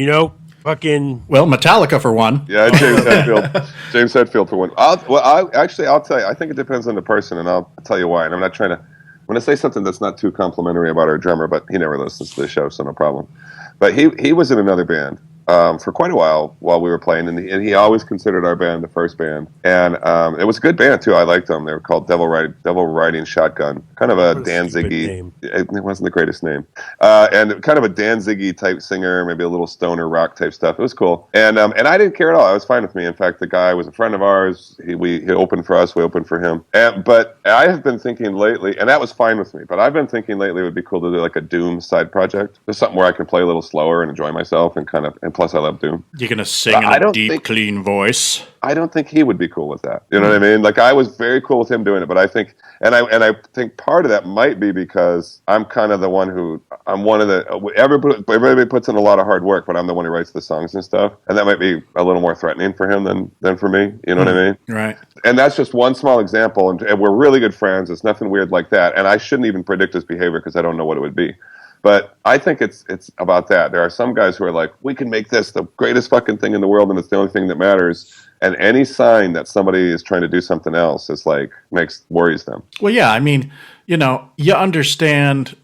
fucking. Well, Metallica for one. Yeah, James Hetfield for one. I'll tell you. I think it depends on the person, and I'll tell you why. And I'm not trying to. I'm going to say something that's not too complimentary about our drummer, but he never listens to the show, so no problem. But he was in another band for quite a while we were playing, and he always considered our band the first band. And it was a good band, too. I liked them. They were called Devil Riding Shotgun. Kind of a Danziggy. It wasn't the greatest name. And kind of a Danziggy type singer, maybe a little stoner rock type stuff. It was cool. And I didn't care at all. It was fine with me. In fact, the guy was a friend of ours. He opened for us. We opened for him. But I have been thinking lately, and that was fine with me, but I've been thinking lately it would be cool to do like a Doom side project. Just something where I can play a little slower and enjoy myself and plus I love Doom. You're going to sing in a deep, clean voice. I don't think he would be cool with that. You know what I mean? Like I was very cool with him doing it, but I think, and I think part of that might be because I'm kind of the one I'm one of the, everybody puts in a lot of hard work, but I'm the one who writes the songs and stuff. And that might be a little more threatening for him than for me. You know what I mean? Right. And that's just one small example. And we're really good friends. It's nothing weird like that. And I shouldn't even predict his behavior because I don't know what it would be. But I think it's about that. There are some guys who are like, we can make this the greatest fucking thing in the world, and it's the only thing that matters. And any sign that somebody is trying to do something else is like worries them. Well, yeah, I mean, you understand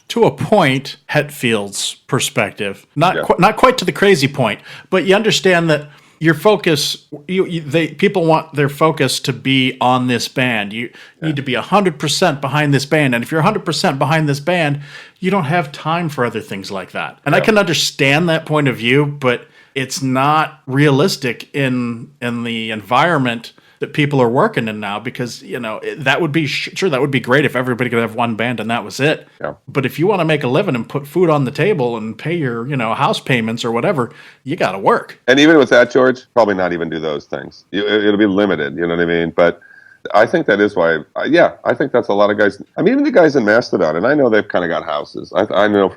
to a point Hetfield's perspective, not quite to the crazy point, but you understand that your focus, people want their focus to be on this band. You need to be 100% behind this band. And if you're 100% behind this band, you don't have time for other things like that. And I can understand that point of view, but it's not realistic in the environment that people are working in now, because that would be that would be great if everybody could have one band and that was it. Yeah. But if you want to make a living and put food on the table and pay your house payments or whatever, you got to work. And even with that, George, probably not even do those things. It'll be limited. You know what I mean? But I think that is why, I think that's a lot of guys. I mean, even the guys in Mastodon, and I know they've kind of got houses. I know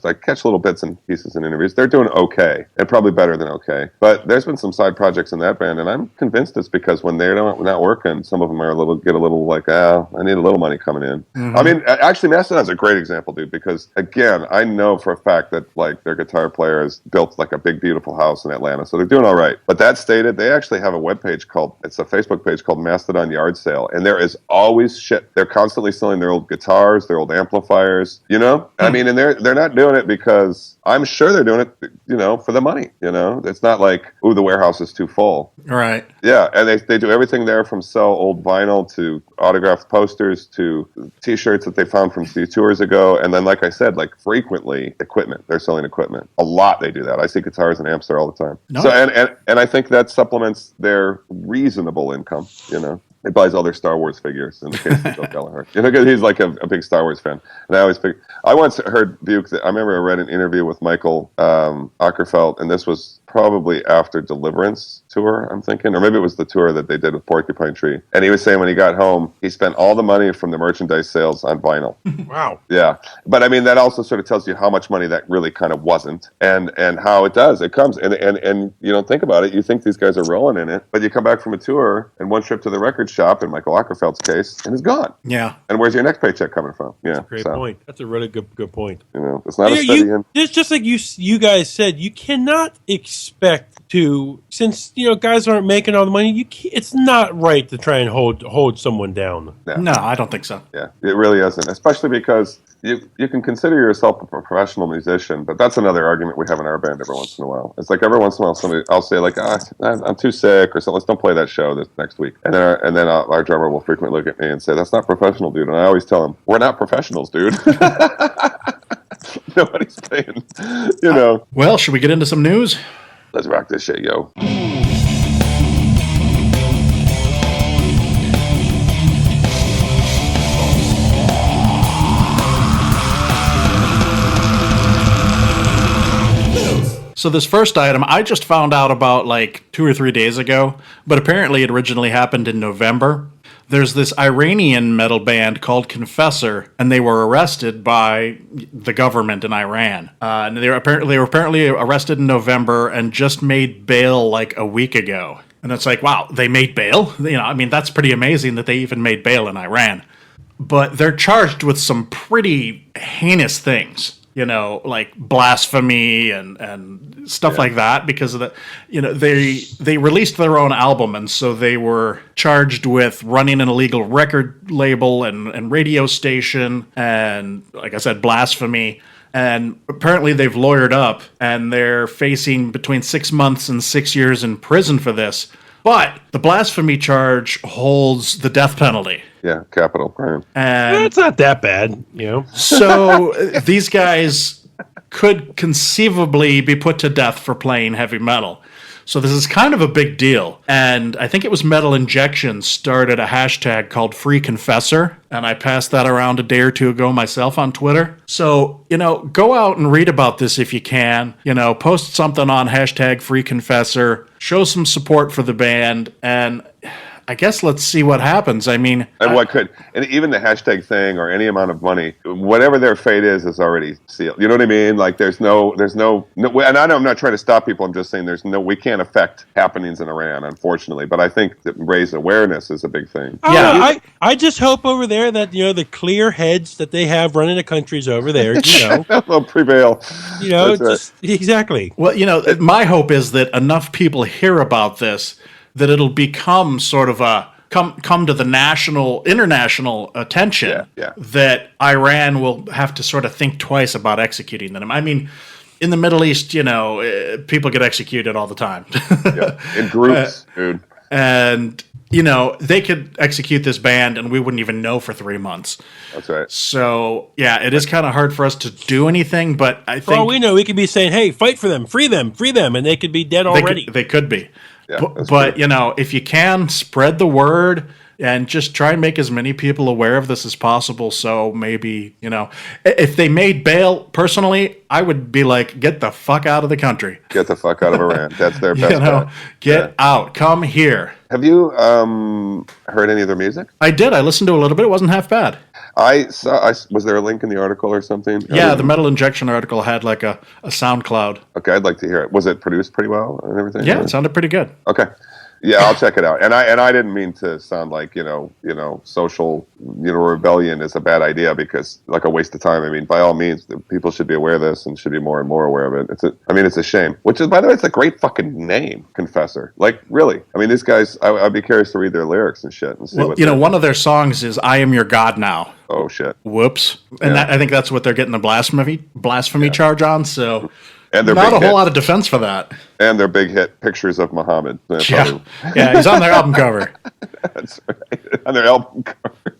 I catch little bits and pieces in interviews. They're doing okay, and probably better than okay. But there's been some side projects in that band, and I'm convinced it's because when they're not working, some of them are get a little like, I need a little money coming in. Mm-hmm. I mean, actually, Mastodon's a great example, dude, because again, I know for a fact that like their guitar player has built like a big, beautiful house in Atlanta, so they're doing all right. But that stated, they actually have a webpage it's a Facebook page called Mastodon Yard Sale, and there is always shit. They're constantly selling their old guitars, their old amplifiers, I mean, and they're not doing it because I'm sure they're doing it, for the money, It's not like, ooh, the warehouse is too full. Right. Yeah, and they do everything there from sell old vinyl to autographed posters to T-shirts that they found from 2 tours ago, and then, like I said, like frequently equipment. They're selling equipment. A lot they do that. I see guitars and amps there all the time. No. So and I think that supplements their reasonable income, He buys all their Star Wars figures in the case of Bill Gallagher. Because he's like a big Star Wars fan. And I once heard Buke, I remember I read an interview with Michael Ockerfeldt, and this was probably after Deliverance tour, I'm thinking, or maybe it was the tour that they did with Porcupine Tree. And he was saying when he got home, he spent all the money from the merchandise sales on vinyl. Wow. Yeah, but I mean that also sort of tells you how much money that really kind of wasn't, and how it does. It comes and you don't think about it. You think these guys are rolling in it, but you come back from a tour and one trip to the record shop in Michael Ockerfeld's case, and it's gone. Yeah. And where's your next paycheck coming from? Yeah, Great point. That's a really good point. You know, it's not a steady in. It's just like you guys said. You cannot expect to, since guys aren't making all the money. It's not right to try and hold someone down. No, I don't think so. Yeah, it really isn't, especially because you can consider yourself a professional musician, but that's another argument we have in our band every once in a while. It's like every once in a while I'll say like, I'm too sick or something. Let's don't play that show this next week. And then our drummer will frequently look at me and say, that's not professional, dude. And I always tell him, we're not professionals, dude. Nobody's paying, Well, should we get into some news? Let's rock this shit, yo. So this first item, I just found out about like 2 or 3 days ago, but apparently it originally happened in November. There's this Iranian metal band called Confessor, and they were arrested by the government in Iran. And they were apparently arrested in November and just made bail like a week ago. And it's like, wow, they made bail? That's pretty amazing that they even made bail in Iran. But they're charged with some pretty heinous things. Like blasphemy and stuff like that, because of they released their own album, and so they were charged with running an illegal record label and radio station, and like I said, blasphemy. And apparently they've lawyered up, and they're facing between 6 months and 6 years in prison for this. But the blasphemy charge holds the death penalty. Yeah, capital crime. And it's not that bad, So these guys could conceivably be put to death for playing heavy metal. So this is kind of a big deal. And I think it was Metal Injection started a hashtag called Free Confessor. And I passed that around a day or two ago myself on Twitter. So, go out and read about this if you can. Post something on hashtag Free Confessor. Show some support for the band. And I guess let's see what happens. And even the hashtag thing or any amount of money, whatever their fate is already sealed. You know what I mean? Like there's no, and I'm not trying to stop people. I'm just saying we can't affect happenings in Iran, unfortunately. But I think that raise awareness is a big thing. I just hope over there that, the clear heads that they have running the countries over there, will prevail. Exactly. Well, my hope is that enough people hear about this that it'll become sort of a come to the international attention that Iran will have to sort of think twice about executing them. I mean, in the Middle East, people get executed all the time. In groups, dude. And, they could execute this band and we wouldn't even know for 3 months. That's right. So, yeah, it is kind of hard for us to do anything, but I think... For all we know, we could be saying, hey, fight for them, free them, and they could be dead already. They could be. Yeah, but if you can, spread the word and just try and make as many people aware of this as possible. So maybe, if they made bail, personally, I would be like, get the fuck out of the country. Get the fuck out of Iran. That's their best bet. Get out. Come here. Have you heard any of their music? I did. I listened to a little bit. It wasn't half bad. Was there a link in the article or something? Yeah, the Metal Injection article had like a SoundCloud. Okay, I'd like to hear it. Was it produced pretty well and everything? Yeah, it sounded pretty good. Okay. Yeah, I'll check it out. And I didn't mean to sound like, social, rebellion is a bad idea because like a waste of time. I mean, by all means, people should be aware of this and should be more and more aware of it. It's a shame. Which is, by the way, it's a great fucking name, Confessor. Like, really. I mean, these guys, I'd be curious to read their lyrics and shit and see one of their songs is "I Am Your God Now." Oh shit! Whoops! And I think that's what they're getting the blasphemy charge on. So. And not a whole lot of defense for that. And their big hit, Pictures of Muhammad. Yeah, he's on their album cover. That's right. On their album cover.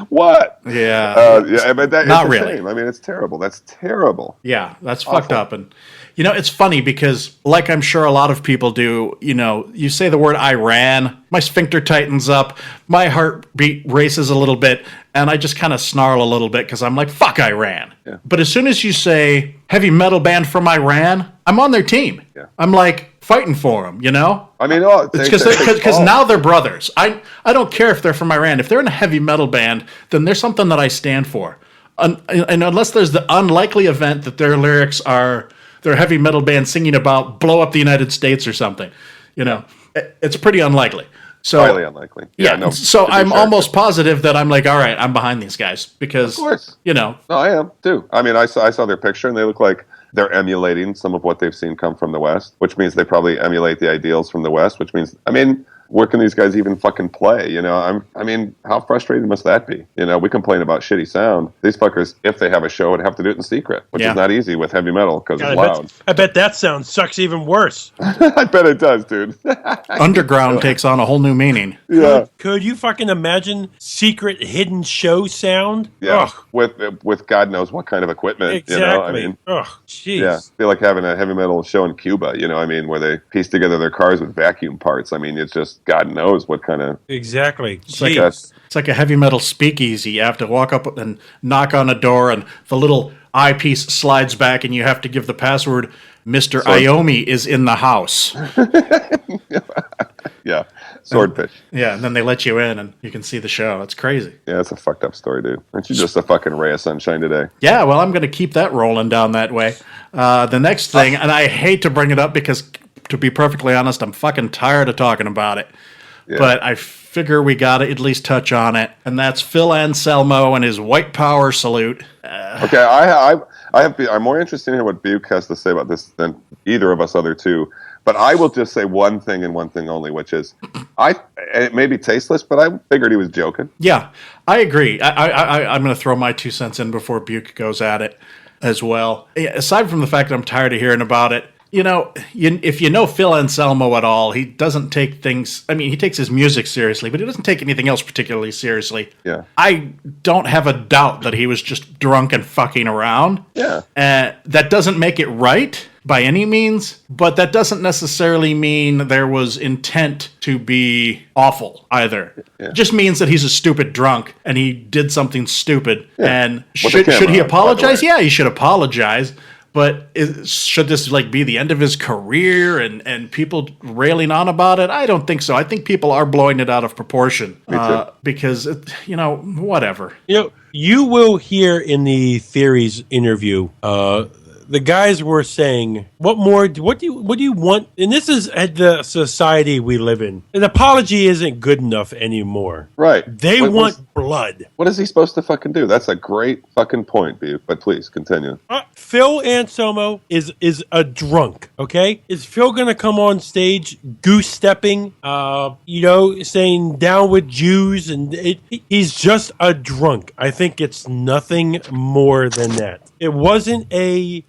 What? Yeah. But that not is a really. shame. I mean, it's terrible. That's terrible. Yeah, that's fucked up. And, it's funny because, like I'm sure a lot of people do, you say the word Iran, my sphincter tightens up, my heartbeat races a little bit, and I just kind of snarl a little bit because I'm like, fuck Iran. Yeah. But as soon as you say heavy metal band from Iran, I'm on their team. Yeah. I'm like fighting for them, you know? I mean, It's because now they're brothers. I don't care if they're from Iran. If they're in a heavy metal band, then there's something that I stand for. And unless there's the unlikely event that their lyrics are their heavy metal band singing about blow up the United States or something, you know, it's pretty unlikely. So highly unlikely. Yeah. No, so I'm almost positive that I'm like, all right, I'm behind these guys because, of course, you know. No, I am too. I mean, I saw their picture and they look like they're emulating some of what they've seen come from the West, which means they probably emulate the ideals from the West, which means, I mean, where can these guys even fucking play? You know, I mean, how frustrating must that be? You know, we complain about shitty sound. These fuckers, if they have a show, would have to do it in secret, which is not easy with heavy metal because it's loud. I bet that sound sucks even worse. I bet it does, dude. Underground takes on a whole new meaning. Yeah. Could you fucking imagine secret hidden show sound? Yeah. Ugh. With God knows what kind of equipment. Exactly. You know, I mean, ugh, jeez. yeah, I feel like having a heavy metal show in Cuba, you know, I mean, where they piece together their cars with vacuum parts. I mean, it's just God knows what kind of. Exactly. It's like a heavy metal speakeasy. You have to walk up and knock on a door, and the little eyepiece slides back, and you have to give the password. Mr. Iommi is in the house. Yeah, swordfish. Yeah, and then they let you in, and you can see the show. It's crazy. Yeah, it's a fucked up story, dude. Aren't you just a fucking ray of sunshine today? Yeah, well, I'm going to keep that rolling down that way. The next thing, and I hate to bring it up because, to be perfectly honest, I'm fucking tired of talking about it. Yeah. But I figure we got to at least touch on it, and that's Phil Anselmo and his white power salute. Okay, I'm more interested in hear what Buke has to say about this than either of us other two. But I will just say one thing and one thing only, which is, and it may be tasteless, but I figured he was joking. Yeah, I agree. I'm going to throw my 2 cents in before Buke goes at it as well. Aside from the fact that I'm tired of hearing about it, you know, if you know Phil Anselmo at all, he doesn't take things. I mean, he takes his music seriously, but he doesn't take anything else particularly seriously. Yeah. I don't have a doubt that he was just drunk and fucking around. Yeah. That doesn't make it right by any means, but that doesn't necessarily mean there was intent to be awful either. Yeah. It just means that he's a stupid drunk and he did something stupid. Yeah. And should he apologize? Yeah, he should apologize. But should this like be the end of his career and people railing on about it? I don't think so. I think people are blowing it out of proportion because, whatever. You know, you will hear in the Theories interview, the guys were saying, what do you want? And this is the society we live in. An apology isn't good enough anymore. Right. They want blood. What is he supposed to fucking do? That's a great fucking point, Buke. But please continue. Phil Anselmo is a drunk. Okay, is Phil gonna come on stage goose stepping? Saying down with Jews, and he's just a drunk. I think it's nothing more than that. It wasn't it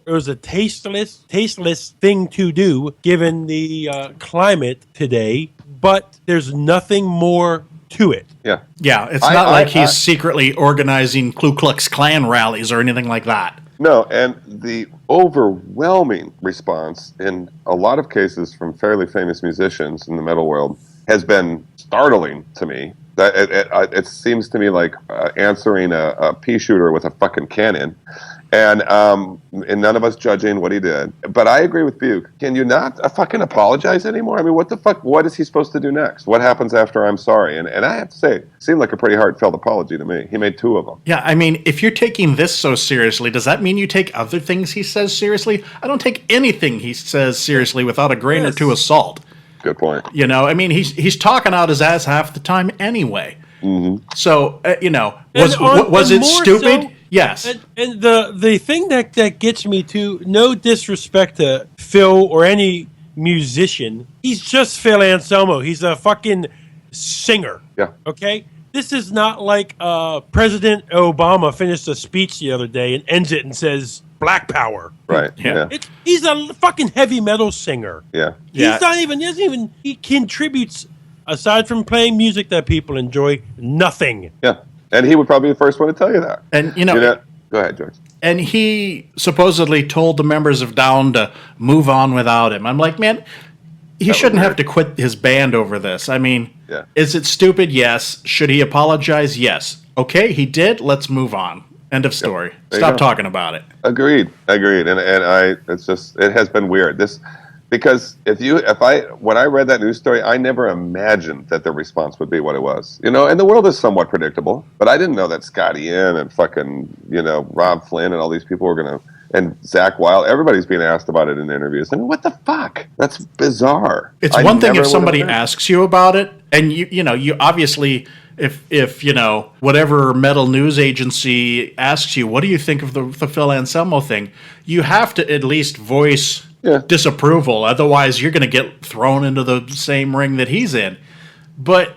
was a tasteless thing to do given the climate today, but there's nothing more to it. Yeah. Yeah, it's not like he's secretly organizing Ku Klux Klan rallies or anything like that. No, and the overwhelming response in a lot of cases from fairly famous musicians in the metal world has been startling to me. That it seems to me like answering a pea shooter with a fucking cannon. And none of us judging what he did. But I agree with Buke. Can you not fucking apologize anymore? I mean, what the fuck? What is he supposed to do next? What happens after I'm sorry? And I have to say, it seemed like a pretty heartfelt apology to me. He made 2 of them. Yeah, I mean, if you're taking this so seriously, does that mean you take other things he says seriously? I don't take anything he says seriously without a grain or 2 of salt. Good point. You know, I mean, he's talking out his ass half the time anyway. Mm-hmm. So, was it stupid? So, yes. And the thing that gets me to, no disrespect to Phil or any musician, he's just Phil Anselmo. He's a fucking singer. Yeah. Okay? This is not like President Obama finished a speech the other day and ends it and says, Black Power. Right. Yeah. He's a fucking heavy metal singer. Yeah. He contributes, aside from playing music that people enjoy, nothing. Yeah. And he would probably be the first one to tell you that. And, go ahead, George. And he supposedly told the members of Down to move on without him. I'm like, man, he shouldn't have to quit his band over this. I mean, Is it stupid? Yes. Should he apologize? Yes. Okay, he did. Let's move on. End of story. There you Stop go. talking about it. Agreed. It has been weird. Because when I read that news story, I never imagined that the response would be what it was. And the world is somewhat predictable, but I didn't know that Scotty Ian and fucking, Rob Flynn and all these people were going to, and Zach Wilde, everybody's being asked about it in interviews. I mean, what the fuck? That's bizarre. It's one thing if somebody asks you about it, and you obviously, if whatever metal news agency asks you, what do you think of the Phil Anselmo thing? You have to at least voice disapproval. Otherwise, you're going to get thrown into the same ring that he's in. But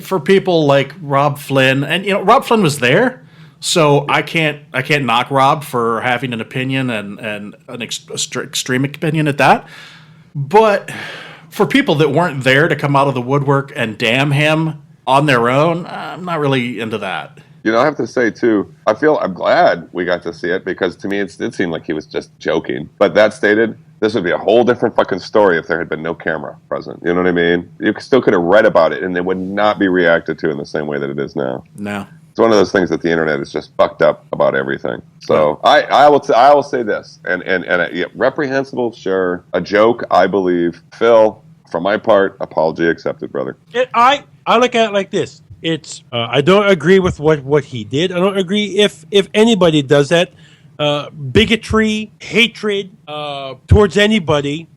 for people like Rob Flynn, and Rob Flynn was there. So I can't knock Rob for having an opinion and an extreme opinion at that. But for people that weren't there to come out of the woodwork and damn him on their own, I'm not really into that. I have to say, too, I'm glad we got to see it because to me it seemed like he was just joking. But that stated, this would be a whole different fucking story if there had been no camera present. You know what I mean? You still could have read about it and it would not be reacted to in the same way that it is now. No. It's one of those things that the internet is just fucked up about everything. So I will say this, and reprehensible, sure, a joke, I believe. Phil, from my part, apology accepted, brother. I look at it like this. It's I don't agree with what he did. I don't agree if anybody does that. Bigotry, hatred towards anybody,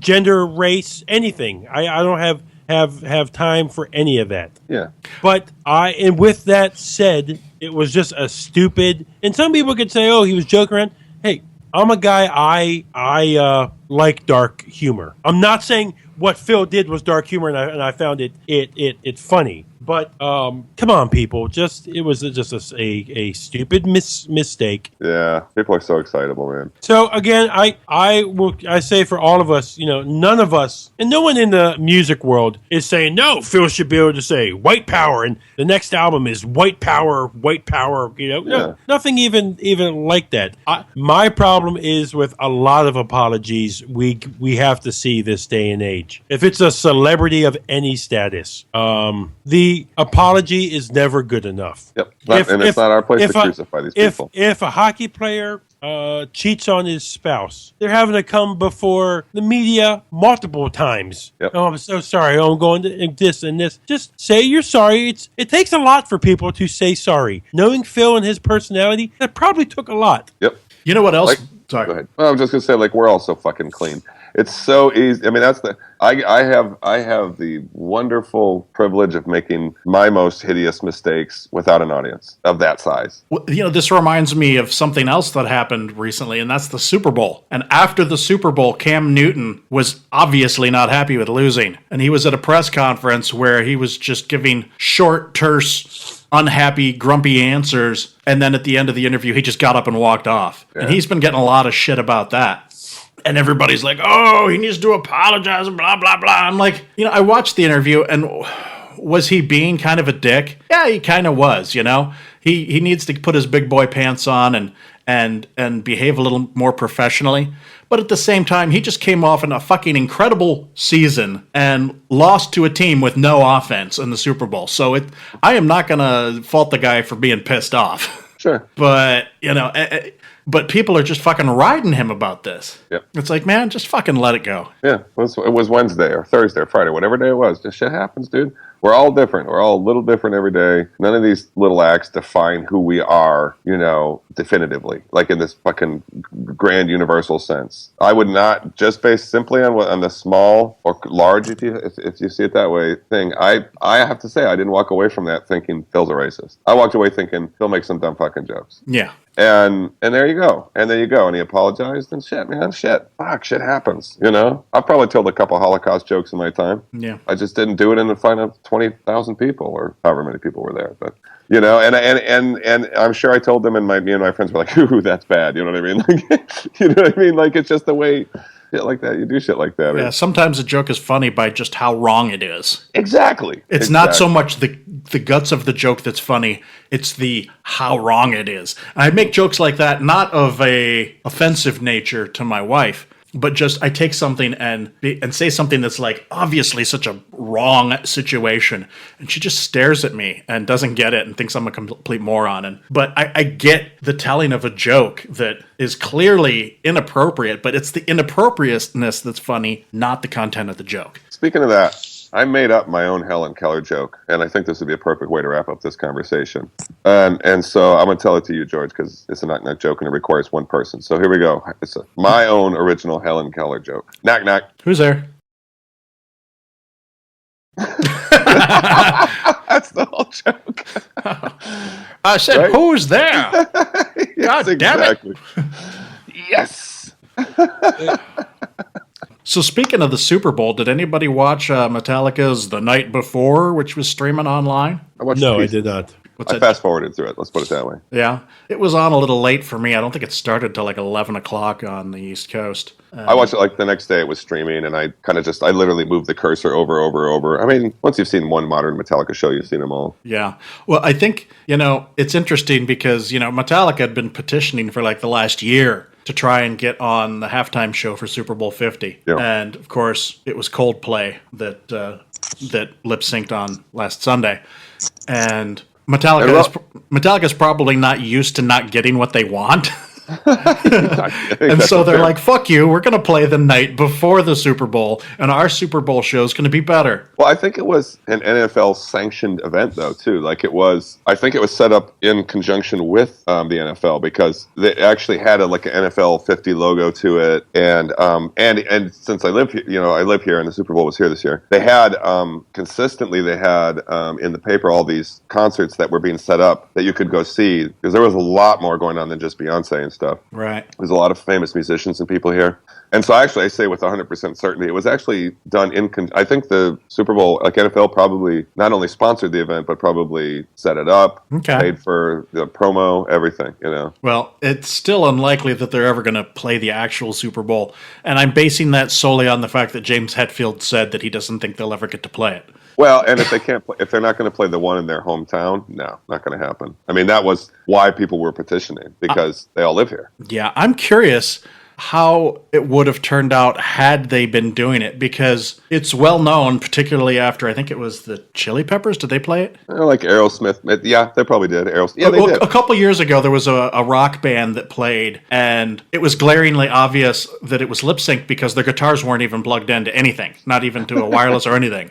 gender, race, anything. I don't have time for any of that. Yeah. But and with that said, it was just a stupid. And some people could say, "Oh, he was joking around." Hey, I'm a guy. I like dark humor. I'm not saying what Phil did was dark humor, and I found it funny. But come on, people! It was just a stupid mistake. Yeah, people are so excitable, man. So again, I say for all of us, none of us, and no one in the music world is saying no. Phil should be able to say white power, and the next album is white power. No, nothing even like that. My problem is with a lot of apologies we have to see this day and age. If it's a celebrity of any status, the apology is never good enough. Yep. It's not our place to crucify these people. If a hockey player cheats on his spouse, they're having to come before the media multiple times. Yep. Oh, I'm so sorry. Oh, I'm going to this and this. Just say you're sorry. It takes a lot for people to say sorry. Knowing Phil and his personality, that probably took a lot. Yep. You know what else? Sorry. Go ahead. Well, I'm just gonna say, we're all so fucking clean. It's so easy. I mean, I have the wonderful privilege of making my most hideous mistakes without an audience of that size. Well, this reminds me of something else that happened recently, and that's the Super Bowl. And after the Super Bowl, Cam Newton was obviously not happy with losing. And he was at a press conference where he was just giving short, terse, unhappy, grumpy answers. And then at the end of the interview, he just got up and walked off. Yeah. And he's been getting a lot of shit about that. And everybody's like, oh, he needs to apologize and blah, blah, blah. I'm like, I watched the interview, and was he being kind of a dick? Yeah, he kind of was, He needs to put his big boy pants on and behave a little more professionally. But at the same time, he just came off in a fucking incredible season and lost to a team with no offense in the Super Bowl. So I am not going to fault the guy for being pissed off. Sure. But, but people are just fucking riding him about this. Yep. It's like, man, just fucking let it go. Yeah, it was Wednesday or Thursday or Friday, whatever day it was. Just shit happens, dude. We're all different. We're all a little different every day. None of these little acts define who we are, definitively, like in this fucking grand universal sense. I would not, just based simply on the small or large, if you see it that way, thing. I have to say, I didn't walk away from that thinking Phil's a racist. I walked away thinking Phil makes some dumb fucking jokes. Yeah. And there you go. And there you go. And he apologized, and shit, man, shit. Fuck, shit happens, I've probably told a couple Holocaust jokes in my time. Yeah. I just didn't do it in front of 20,000 people or however many people were there. But, and I'm sure I told them, and me and my friends were like, ooh, that's bad. You know what I mean? Like, it's just the way... Shit like that. You do shit like that. Yeah, sometimes a joke is funny by just how wrong it is. Exactly. It's not so much the guts of the joke that's funny, it's the how wrong it is. And I make jokes like that not of a offensive nature to my wife, but just I take something and say something that's like obviously such a wrong situation, and she just stares at me and doesn't get it and thinks I'm a complete moron. But I get the telling of a joke that is clearly inappropriate, but it's the inappropriateness that's funny, not the content of the joke. Speaking of that, I made up my own Helen Keller joke, and I think this would be a perfect way to wrap up this conversation. And so I'm going to tell it to you, George, because it's a knock-knock joke, and it requires one person. So here we go. It's my own original Helen Keller joke. Knock, knock. Who's there? That's the whole joke. I said, Right? who's there? Yes, God damn it. exactly. Yes. So speaking of the Super Bowl, did anybody watch Metallica's The Night Before, which was streaming online? No, I did not. What's I that? fast forwarded through it. Let's put it that way. Yeah, it was on a little late for me. I don't think it started till like 11 o'clock on the East Coast. I watched it like the next day. It was streaming, and I kind of I literally moved the cursor over. I mean, once you've seen one modern Metallica show, you've seen them all. Yeah. Well, I think, it's interesting because, Metallica had been petitioning for like the last year to try and get on the halftime show for Super Bowl 50. Yeah. And of course, it was Coldplay that lip synced on last Sunday. And Metallica's probably not used to not getting what they want. And so they're like, fuck you, we're going to play the night before the Super Bowl, and our Super Bowl show is going to be better. Well, I think it was an NFL sanctioned event, though, too. I think it was set up in conjunction with the NFL, because they actually had an NFL 50 logo to it. And since I live here, I live here, and the Super Bowl was here this year, they had consistently, in the paper all these concerts that were being set up that you could go see, because there was a lot more going on than just Beyonce and stuff. Right. There's a lot of famous musicians and people here. And so actually, I say with 100% certainty, it was actually done I think the Super Bowl, NFL probably not only sponsored the event, but probably set it up, paid for the promo, everything, Well, it's still unlikely that they're ever going to play the actual Super Bowl. And I'm basing that solely on the fact that James Hetfield said that he doesn't think they'll ever get to play it. Well, and if they're not going to play the one in their hometown, no, not going to happen. I mean, that was why people were petitioning, because they all live here. Yeah, I'm curious how it would have turned out had they been doing it, because it's well known, particularly after, I think it was the Chili Peppers. Did they play it? Like Aerosmith. Yeah, they probably did. Aerosmith. Yeah, they did. A couple years ago, there was a rock band that played, and it was glaringly obvious that it was lip synced because their guitars weren't even plugged into anything, not even to a wireless or anything.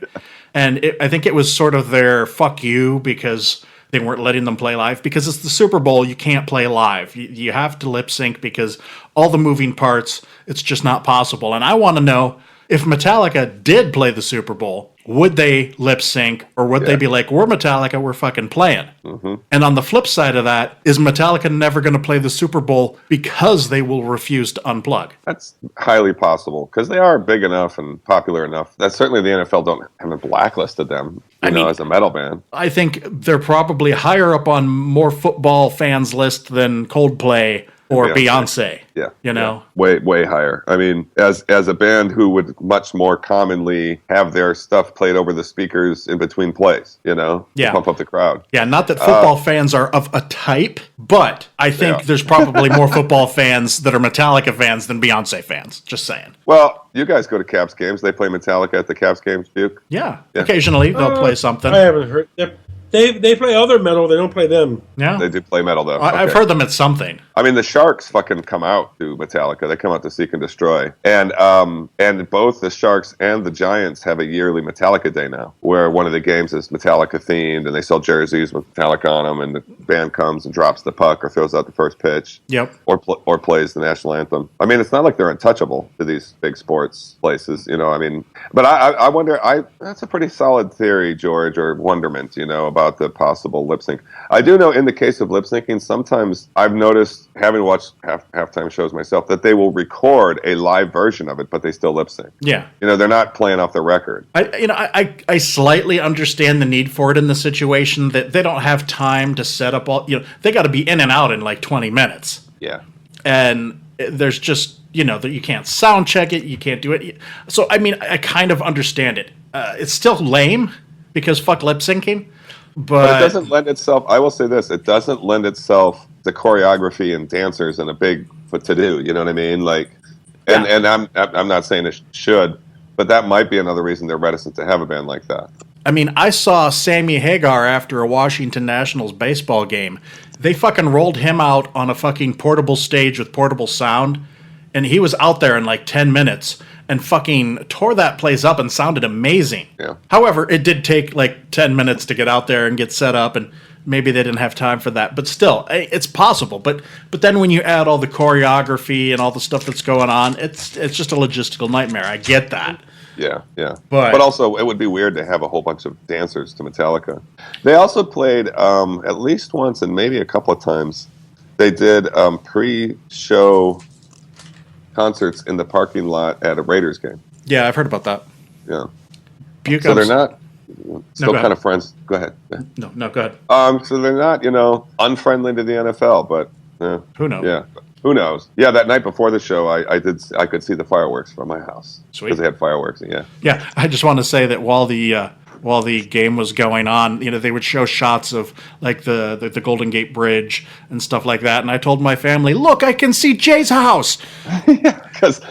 And I think it was sort of their fuck you, because they weren't letting them play live, because it's the Super Bowl. You can't play live. You have to lip sync because all the moving parts, it's just not possible. And I want to know, if Metallica did play the Super Bowl, would they lip sync, or would they be like, we're Metallica, we're fucking playing? Mm-hmm. And on the flip side of that, is Metallica never going to play the Super Bowl because they will refuse to unplug? That's highly possible, because they are big enough and popular enough that certainly the NFL haven't blacklisted them, as a metal band. I think they're probably higher up on more football fans' list than Coldplay or Beyonce. Yeah. Yeah. Way higher. I mean, as a band who would much more commonly have their stuff played over the speakers in between plays, to pump up the crowd. Yeah, not that football fans are of a type, but I think there's probably more football fans that are Metallica fans than Beyonce fans. Just saying. Well, you guys go to Caps games. They play Metallica at the Caps games, Buke? Yeah. Occasionally they'll play something. I haven't heard. They play other metal. They don't play them. Yeah. They do play metal, though. I've heard them at something. I mean, the Sharks fucking come out to Metallica. They come out to Seek and Destroy. And both the Sharks and the Giants have a yearly Metallica Day now, where one of the games is Metallica themed, and they sell jerseys with Metallica on them, and the band comes and drops the puck or throws out the first pitch. Yep. Or plays the national anthem. I mean, it's not like they're untouchable to these big sports places, But I wonder, that's a pretty solid theory, George, or wonderment, about the possible lip sync. I do know in the case of lip syncing, sometimes I've noticed, having watched halftime shows myself, that they will record a live version of it, but they still lip sync. Yeah. They're not playing off the record. I slightly understand the need for it in the situation that they don't have time to set up all, they got to be in and out in like 20 minutes. Yeah. And there's just, that you can't sound check it, you can't do it. So, I kind of understand it. It's still lame because fuck lip syncing. But it doesn't lend itself, I will say this, it doesn't lend itself to choreography and dancers and a big to-do, you know what I mean? Like, And I'm not saying it should, but that might be another reason they're reticent to have a band like that. I mean, I saw Sammy Hagar after a Washington Nationals baseball game. They fucking rolled him out on a fucking portable stage with portable sound, and he was out there in like 10 minutes and fucking tore that place up and sounded amazing. Yeah. However, it did take like 10 minutes to get out there and get set up, and maybe they didn't have time for that. But still, it's possible. But then when you add all the choreography and all the stuff that's going on, it's just a logistical nightmare. I get that. Yeah. But also, it would be weird to have a whole bunch of dancers to Metallica. They also played at least once and maybe a couple of times. They did pre-show concerts in the parking lot at a Raiders game. Yeah, I've heard about that. Yeah. Buke So they're not go still kind ahead. of friends. Go ahead. No, go ahead. So they're not, unfriendly to the NFL, but Who knows? yeah. Who knows? Yeah, that night before the show, I could see the fireworks from my house. Sweet. Because they had fireworks, yeah. Yeah, I just want to say that while the game was going on, they would show shots of like the Golden Gate Bridge and stuff like that, and I told my family, "Look, I can see Jay's house." Because,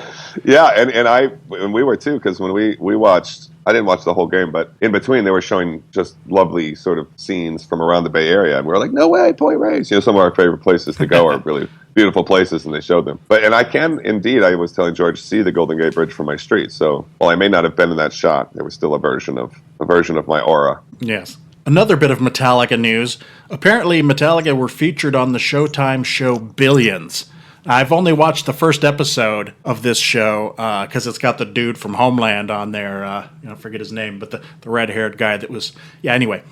and we were too, because when we watched, I didn't watch the whole game, but in between they were showing just lovely sort of scenes from around the Bay Area, and we were like, no way, Point Reyes. Some of our favorite places to go are really beautiful places, and they showed them. And I can indeed, I was telling George, see the Golden Gate Bridge from my street. So while I may not have been in that shot, there was still a version of my aura. Yes. Another bit of Metallica news. Apparently, Metallica were featured on the Showtime show Billions. I've only watched the first episode of this show because it's got the dude from Homeland on there. I forget his name, but the red-haired guy that was... Yeah, anyway.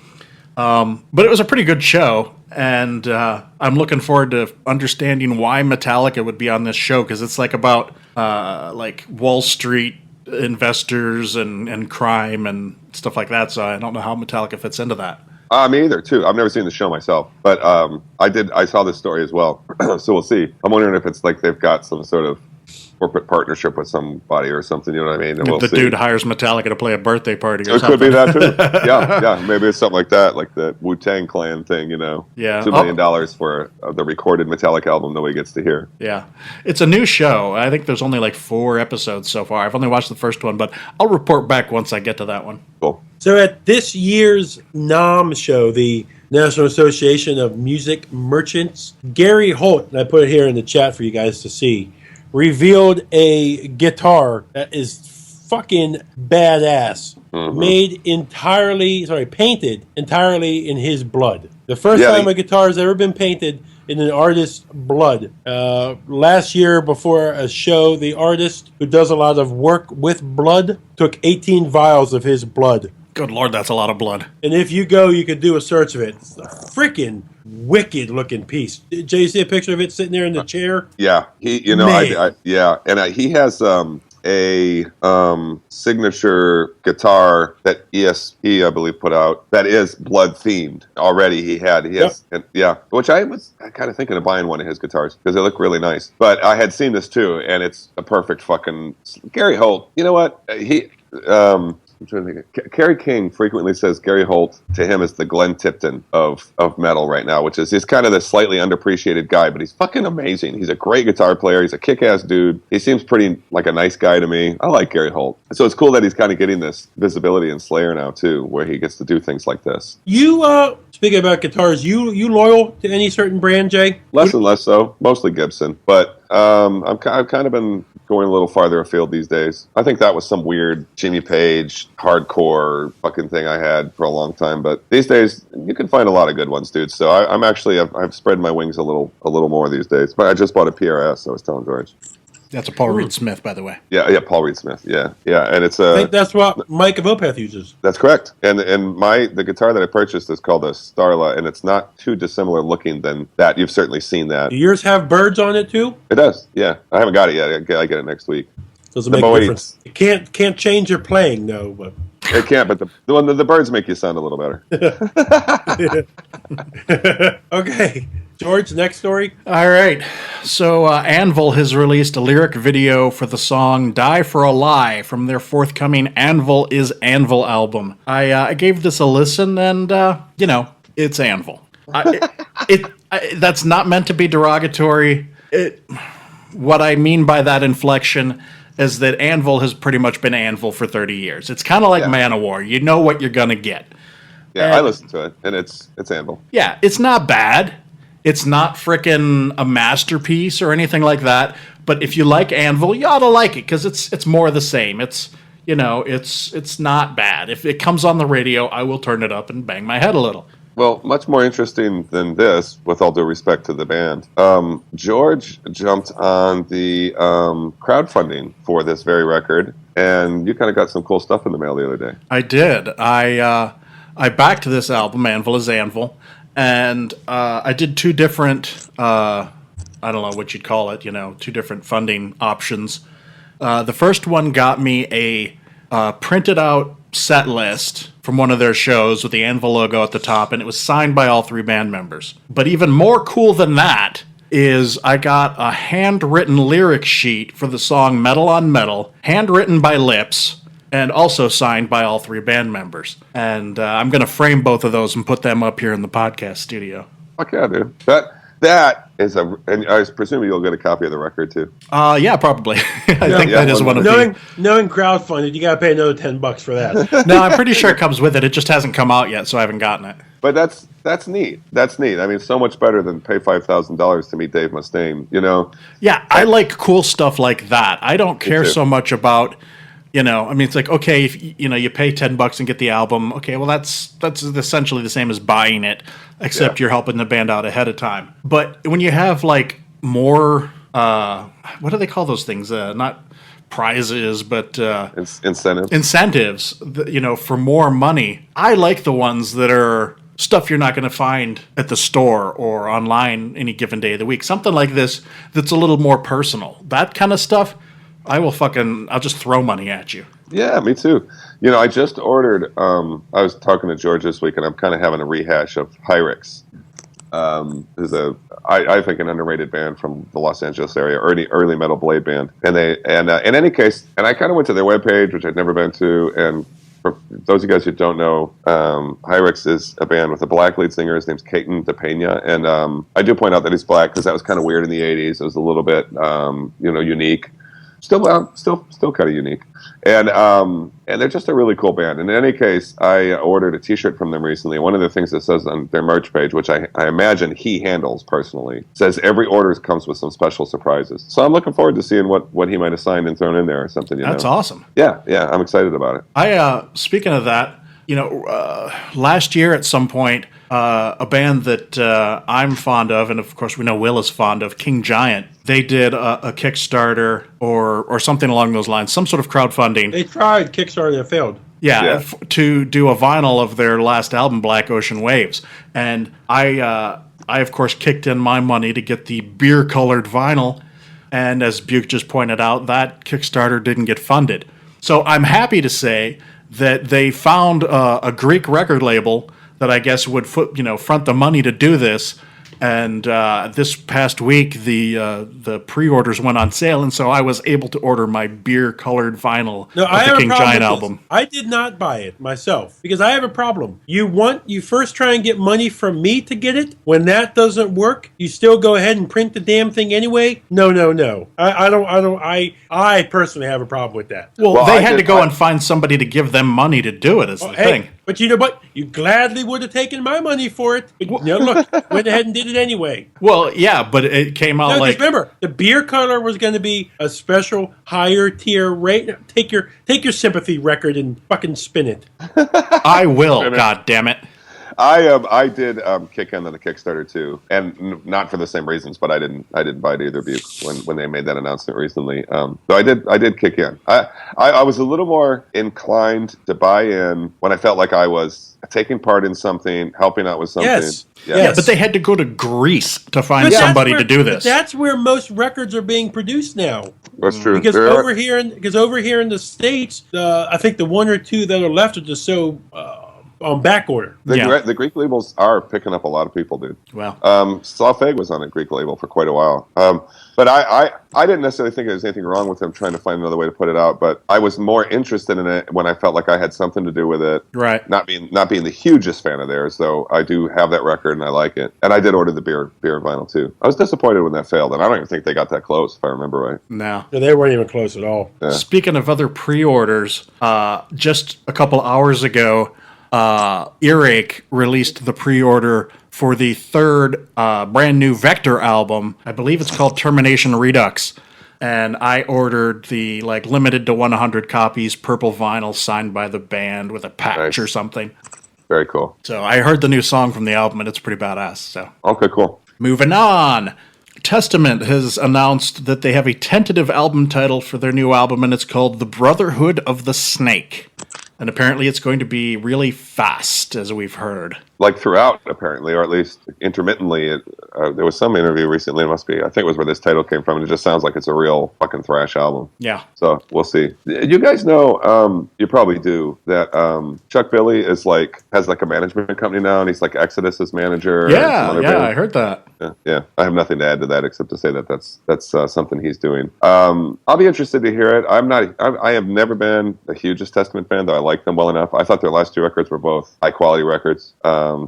But it was a pretty good show, and I'm looking forward to understanding why Metallica would be on this show, because it's like about like Wall Street investors and crime and stuff like that, so I don't know how Metallica fits into that. Me either, too. I've never seen the show myself, but I saw this story as well, so we'll see. I'm wondering if it's like they've got some sort of corporate partnership with somebody or something, you know what I mean? And If the dude hires Metallica to play a birthday party or it something. could be that, too. Yeah, maybe it's something like that, like the Wu-Tang Clan thing, Yeah. $2 million for the recorded Metallica album nobody gets to hear. Yeah. It's a new show. I think there's only like 4 episodes so far. I've only watched the first one, but I'll report back once I get to that one. Cool. So at this year's NAMM show, the National Association of Music Merchants, Gary Holt, and I put it here in the chat for you guys to see, revealed a guitar that is fucking badass. Mm-hmm. Painted entirely in his blood. The first time a guitar has ever been painted in an artist's blood. Last year, before a show, the artist, who does a lot of work with blood, took 18 vials of his blood. Good Lord, that's a lot of blood. And if you go, you could do a search of it. It's a freaking wicked-looking piece. Jay, you see a picture of it sitting there in the chair? Yeah, he has a signature guitar that ESP, I believe, put out that is blood themed already. He has, which I was kind of thinking of buying one of his guitars because they look really nice. But I had seen this too, and it's a perfect fucking Gary Holt. You know what? I'm trying to think. Kerry King frequently says Gary Holt to him is the Glenn Tipton of metal right now, which is he's kind of this slightly underappreciated guy, but he's fucking amazing. He's a great guitar player. He's a kick-ass dude. He seems pretty like a nice guy to me. I like Gary Holt. So it's cool that he's kind of getting this visibility in Slayer now too, where he gets to do things like this. You speaking about guitars, you loyal to any certain brand, Jay? Less and less so. Mostly Gibson, but I've kind of been going a little farther afield these days. I think that was some weird Jimmy Page hardcore fucking thing I had for a long time, but these days you can find a lot of good ones, dude. So I've spread my wings a little more these days. But I just bought a PRS. I was telling George. That's a Paul Reed Smith, by the way. Yeah, Paul Reed Smith. Yeah, and it's I think that's what Mike of Opeth uses. That's correct. And the guitar that I purchased is called a Starla, and it's not too dissimilar looking than that. You've certainly seen that. Do yours have birds on it too? It does. Yeah, I haven't got it yet. I get it next week. Doesn't make a difference. It can't change your playing, though. But it can't. But the birds make you sound a little better. Okay. George, next story. All right. So Anvil has released a lyric video for the song Die for a Lie from their forthcoming Anvil is Anvil album. I gave this a listen, and, it's Anvil. That's not meant to be derogatory. what I mean by that inflection is that Anvil has pretty much been Anvil for 30 years. It's kind of like Manowar. You know what you're going to get. Yeah, And I listen to it, and it's Anvil. yeah, it's not bad. It's not frickin' a masterpiece or anything like that. But if you like Anvil, you ought to like it because it's more of the same. It's it's not bad. If it comes on the radio, I will turn it up and bang my head a little. Well, much more interesting than this, with all due respect to the band, George jumped on the crowdfunding for this very record, and you kind of got some cool stuff in the mail the other day. I did. I backed this album, Anvil is Anvil, and I did two different, I don't know what you'd call it, two different funding options. The first one got me a printed out set list from one of their shows with the Anvil logo at the top, and it was signed by all three band members. But even more cool than that is I got a handwritten lyric sheet for the song Metal on Metal, handwritten by Lips, and also signed by all three band members. And I'm going to frame both of those and put them up here in the podcast studio. Fuck yeah, dude. That is and I presume you'll get a copy of the record too. Yeah, probably. I think that is one of knowing crowdfunded, you got to pay another $10 for that. No, I'm pretty sure it comes with it. It just hasn't come out yet, so I haven't gotten it. But that's neat. That's neat. I mean, so much better than pay $5,000 to meet Dave Mustaine. Yeah, I like cool stuff like that. I don't care so much about. I mean, it's like, okay, if you pay $10 and get the album, okay, well, that's essentially the same as buying it, except you're helping the band out ahead of time. But when you have like more, what do they call those things? Not prizes, but incentives. For more money. I like the ones that are stuff you're not going to find at the store or online any given day of the week. Something like this that's a little more personal. That kind of stuff. I'll just throw money at you. Yeah, me too. I just ordered, I was talking to George this week, and I'm kind of having a rehash of Hyrix. Who's I think an underrated band from the Los Angeles area, early metal blade band. And in any case, and I kind of went to their webpage, which I'd never been to, and for those of you guys who don't know, Hyrix is a band with a black lead singer. His name's Caton DePena, and I do point out that he's black because that was kind of weird in the 80s. It was a little bit, unique. Still kind of unique, and they're just a really cool band. And in any case, I ordered a T-shirt from them recently. One of the things that says on their merch page, which I imagine he handles personally, says every order comes with some special surprises. So I'm looking forward to seeing what he might have signed and thrown in there or something. That's awesome. Yeah, I'm excited about it. Speaking of that, last year at some point, a band that I'm fond of, and of course we know Will is fond of, King Giant. They did a Kickstarter or something along those lines, some sort of crowdfunding. They tried Kickstarter and it failed. Yeah. To do a vinyl of their last album, Black Ocean Waves. And I of course kicked in my money to get the beer-colored vinyl. And as Buke just pointed out, that Kickstarter didn't get funded. So I'm happy to say that they found a Greek record label that I guess would front the money to do this. And this past week, the pre-orders went on sale, and so I was able to order my beer-colored vinyl of the King Giant album. I did not buy it myself because I have a problem. You first try and get money from me to get it. When that doesn't work, you still go ahead and print the damn thing anyway. No. I personally have a problem with that. Well, they had to go and find somebody to give them money to do it. Is the thing. But you know what? You gladly would have taken my money for it. But, look, went ahead and did it anyway. Well, yeah, but it came out like... Remember, the beer color was going to be a special higher tier rate. Take your sympathy record and fucking spin it. I will, God damn it. I did kick in on the Kickstarter too, and not for the same reasons, but I didn't buy it either, Buke, when they made that announcement recently. So I did kick in. I was a little more inclined to buy in when I felt like I was taking part in something, helping out with something. Yes. Yeah, but they had to go to Greece to find somebody to do this. That's where most records are being produced now. That's true. Because over here in the States, I think the one or two that are left are just so on back order. The Greek labels are picking up a lot of people, dude. Well, Slavfeg was on a Greek label for quite a while. But I didn't necessarily think there was anything wrong with them trying to find another way to put it out. But I was more interested in it when I felt like I had something to do with it. right. Not being the hugest fan of theirs, though I do have that record and I like it. And I did order the beer and vinyl too. I was disappointed when that failed, and I don't even think they got that close, if I remember right. No. No, they weren't even close at all. Yeah. Speaking of other pre-orders, just a couple hours ago, Earache released the pre-order for the third brand new Vector album. I believe it's called Termination Redux. And I ordered the limited to 100 copies purple vinyl signed by the band with a patch Nice. or something. Very cool. So I heard the new song from the album and it's pretty badass. So Okay, cool. moving on. Testament has announced that they have a tentative album title for their new album, and it's called The Brotherhood of the Snake. And apparently it's going to be really fast, as we've heard. Like throughout, apparently, or at least intermittently. There was some interview recently, I think it was where this title came from, and it just sounds like it's a real fucking thrash album. Yeah. So we'll see. You guys know, you probably do, that Chuck Billy has a management company now, and he's like Exodus's manager. Yeah, I heard that. Yeah. I have nothing to add to that except to say that that's something he's doing. I'll be interested to hear it. I have never been the hugest Testament fan, though I like them well enough. I thought their last two records were both high quality records.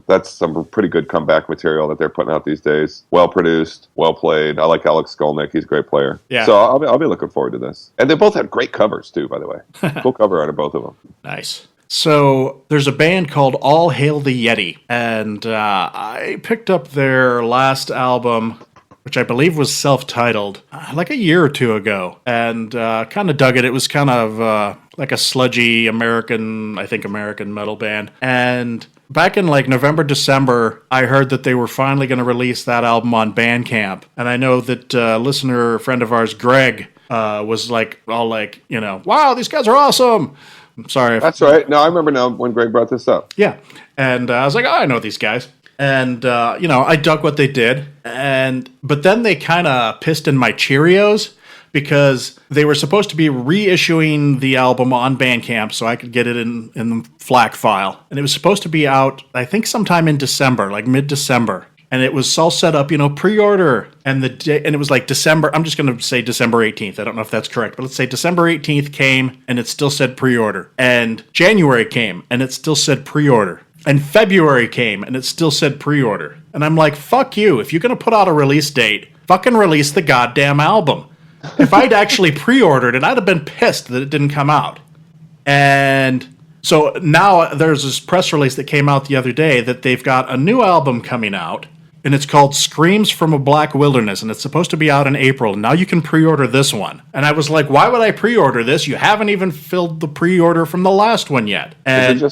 That's some pretty good comeback material that they're putting out these days. Well produced, well played. I like Alex Skolnick. He's a great player. Yeah. So I'll be looking forward to this. And they both have great covers too, by the way. Cool cover art of both of them. Nice. So there's a band called All Hail the Yeti, and I picked up their last album, which I believe was self-titled, like a year or two ago, and kind of dug it. It was kind of like a sludgy American metal band. And back in November, December, I heard that they were finally going to release that album on Bandcamp. And I know that friend of ours, Greg, was wow, these guys are awesome. I'm sorry. That's right. No, I remember now when Greg brought this up. Yeah. And I was like, oh, I know these guys. And, I dug what they did. But then they kind of pissed in my Cheerios because they were supposed to be reissuing the album on Bandcamp so I could get it in the FLAC file. And it was supposed to be out, I think, sometime in December, mid-December. And it was all set up, pre-order. And it was December, I'm just going to say December 18th. I don't know if that's correct, but let's say December 18th came and it still said pre-order. And January came and it still said pre-order. And February came and it still said pre-order. And I'm like, fuck you. If you're going to put out a release date, fucking release the goddamn album. If I'd actually pre-ordered it, I'd have been pissed that it didn't come out. And so now there's this press release that came out the other day that they've got a new album coming out. And it's called Screams from a Black Wilderness, and it's supposed to be out in April. Now you can pre-order this one. And I was like, why would I pre-order this? You haven't even filled the pre-order from the last one yet. And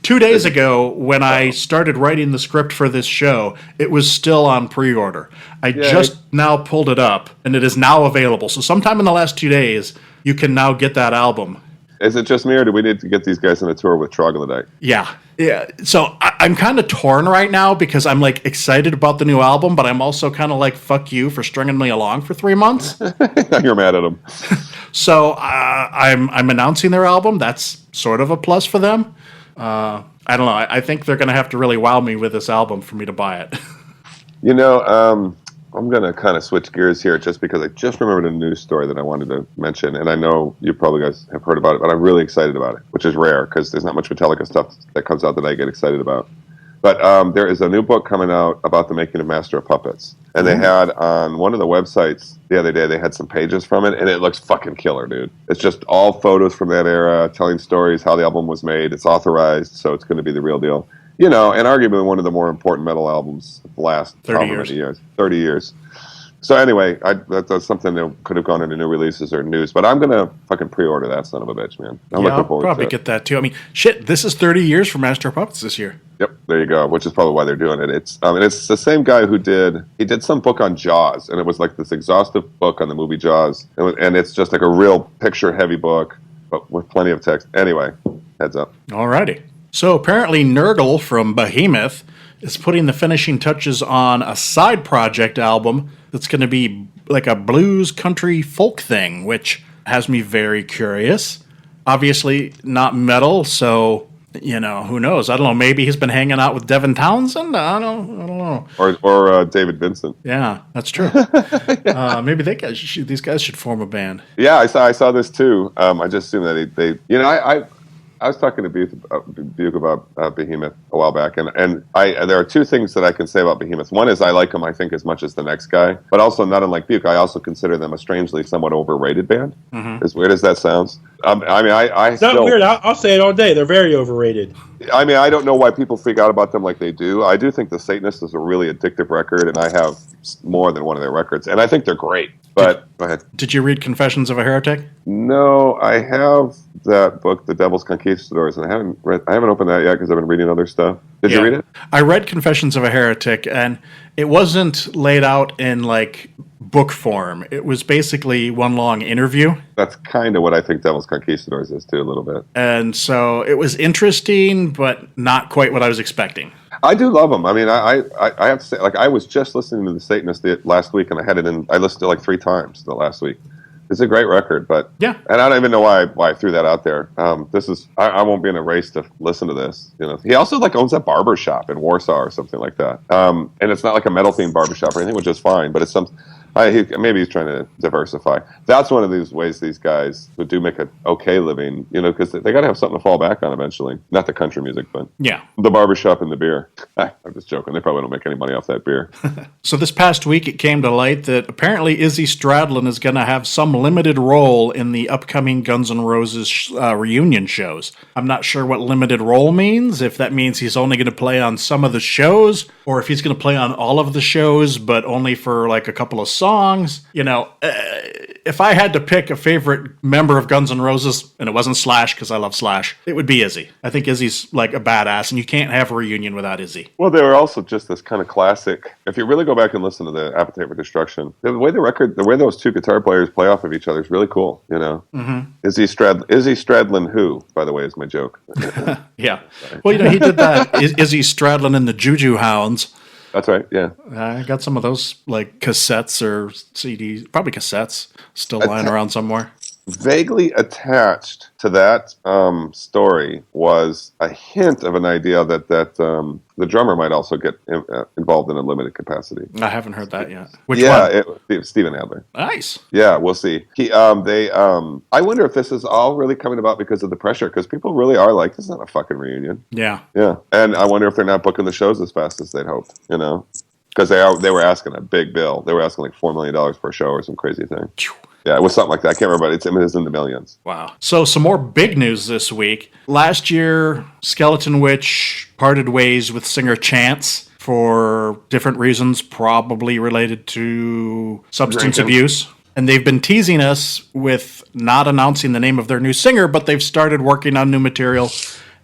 2 days ago, when I started writing the script for this show, it was still on pre-order. I just now pulled it up, and it is now available. So sometime in the last 2 days, you can now get that album. Is it just me, or do we need to get these guys on a tour with Troglodyte? Yeah. So I'm kind of torn right now because I'm excited about the new album, but I'm also kind of fuck you for stringing me along for 3 months. You're mad at them. So I'm announcing their album. That's sort of a plus for them. I don't know. I think they're going to have to really wow me with this album for me to buy it. I'm going to kind of switch gears here just because I just remembered a news story that I wanted to mention, and I know you probably guys have heard about it, but I'm really excited about it, which is rare because there's not much Metallica stuff that comes out that I get excited about. But there is a new book coming out about the making of Master of Puppets, and they had on one of the websites the other day, they had some pages from it, and it looks fucking killer, dude. It's just all photos from that era, telling stories, how the album was made. It's authorized, so it's going to be the real deal. And arguably one of the more important metal albums of the last 30 years. 30 years. So anyway, that's something that could have gone into new releases or news, but I'm going to fucking pre-order that son of a bitch, man. I'm looking forward to it. I'll probably get that too. I mean, shit, this is 30 years for Master of Puppets this year. Yep, there you go, which is probably why they're doing it. It's the same guy who did some book on Jaws, and it was this exhaustive book on the movie Jaws, and it's just a real picture-heavy book, but with plenty of text. Anyway, heads up. Alrighty. So apparently Nurgle from Behemoth is putting the finishing touches on a side project album that's going to be like a blues country folk thing, which has me very curious. Obviously not metal, so who knows? I don't know. Maybe he's been hanging out with Devin Townsend. I don't know. Or David Vincent. Yeah, that's true. Maybe these guys should form a band. Yeah, I saw this too. I just assume that they I was talking to Buke about Behemoth a while back, and there are two things that I can say about Behemoth. One is I like them, I think, as much as the next guy, but also not unlike Buke, I also consider them a strangely somewhat overrated band. As weird as that sounds. It's not weird. I'll say it all day. They're very overrated. I mean, I don't know why people freak out about them like they do. I do think The Satanist is a really addictive record, and I have more than one of their records, and I think they're great. But go ahead. Did you read Confessions of a Heretic? No, I have that book, The Devil's Conquistadors, and I haven't opened that yet because I've been reading other stuff. Did you read it? I read Confessions of a Heretic, and it wasn't laid out in like book form. It was basically one long interview. That's kind of what I think Devil's Conquistadors is too, a little bit. And so it was interesting, but not quite what I was expecting. I do love them. I mean, I have to say, like, I was just listening to The Satanist last week, and I listened to it like 3 times the last week. It's a great record, but yeah, and I don't even know why I threw that out there. I won't be in a race to listen to this. He also owns that barber shop in Warsaw or something like that. And it's not like a metal themed barbershop or anything, which is fine, but it's maybe he's trying to diversify. That's one of these ways these guys who do make an okay living, because they got to have something to fall back on eventually. Not the country music, but the barbershop and the beer. I'm just joking. They probably don't make any money off that beer. So this past week, it came to light that apparently Izzy Stradlin is going to have some limited role in the upcoming Guns N' Roses reunion shows. I'm not sure what limited role means, if that means he's only going to play on some of the shows, or if he's going to play on all of the shows, but only for like a couple of songs. If I had to pick a favorite member of Guns N' Roses, and it wasn't Slash because I love Slash, it would be Izzy. I think Izzy's like a badass, and you can't have a reunion without Izzy. Well, they were also just this kind of classic. If you really go back and listen to the Appetite for Destruction, the way those two guitar players play off of each other is really cool. Izzy Stradlin, who, by the way, is my joke. Yeah. Well, he did that. Izzy Stradlin and the Juju Hounds. That's right, yeah. I got some of those, like, cassettes or CDs, probably cassettes, still lying around somewhere. Vaguely attached to that story was a hint of an idea that the drummer might also get involved in a limited capacity. I haven't heard that yet. Which one? Stephen Adler. Nice. Yeah, we'll see. I wonder if this is all really coming about because of the pressure, because people really are like, this is not a fucking reunion. Yeah. Yeah, and I wonder if they're not booking the shows as fast as they'd hoped, because they were asking a big bill. They were asking like $4 million per show or some crazy thing. Yeah, it was something like that. I can't remember, but it was in the millions. Wow. So some more big news this week. Last year, Skeleton Witch parted ways with singer Chance for different reasons, probably related to substance abuse. And they've been teasing us with not announcing the name of their new singer, but they've started working on new material.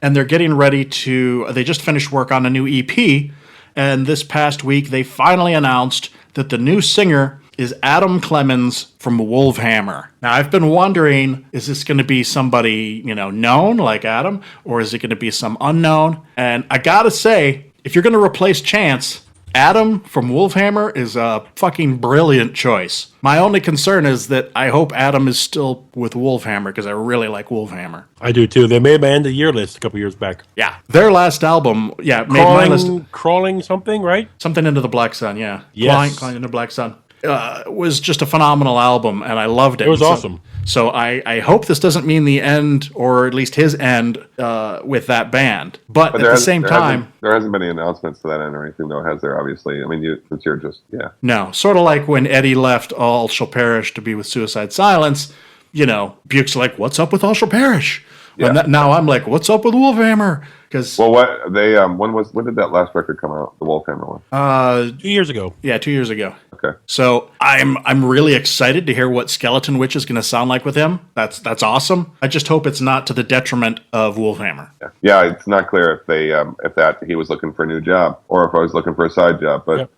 And they're getting ready they just finished work on a new EP. And this past week, they finally announced that the new singer is Adam Clemens from Wolfhammer. Now, I've been wondering, is this going to be somebody, known like Adam, or is it going to be some unknown? And I gotta say, if you're going to replace Chance, Adam from Wolfhammer is a fucking brilliant choice. My only concern is that I hope Adam is still with Wolfhammer, because I really like Wolfhammer. I do too. They made my end of year list a couple years back. Yeah. Their last album, made my list. Crawling something, right? Something into the Black Sun, yeah. Yes. Crawling into Black Sun. Was just a phenomenal album, and I loved it. It was awesome. So I hope this doesn't mean the end, or at least his end, with that band. But at the same time... There hasn't been any announcements to that end or anything, though, has there, obviously? I mean, since you're just... Yeah. No. Sort of like when Eddie left All Shall Perish to be with Suicide Silence, Buke's like, what's up with All Shall Perish? Yeah. And now I'm like, what's up with Wolfhammer? Because when did that last record come out? The Wolfhammer one? 2 years ago. Yeah, 2 years ago. Okay. So I'm really excited to hear what Skeleton Witch is going to sound like with him. That's awesome. I just hope it's not to the detriment of Wolfhammer. Yeah, it's not clear if he was looking for a new job or if I was looking for a side job. But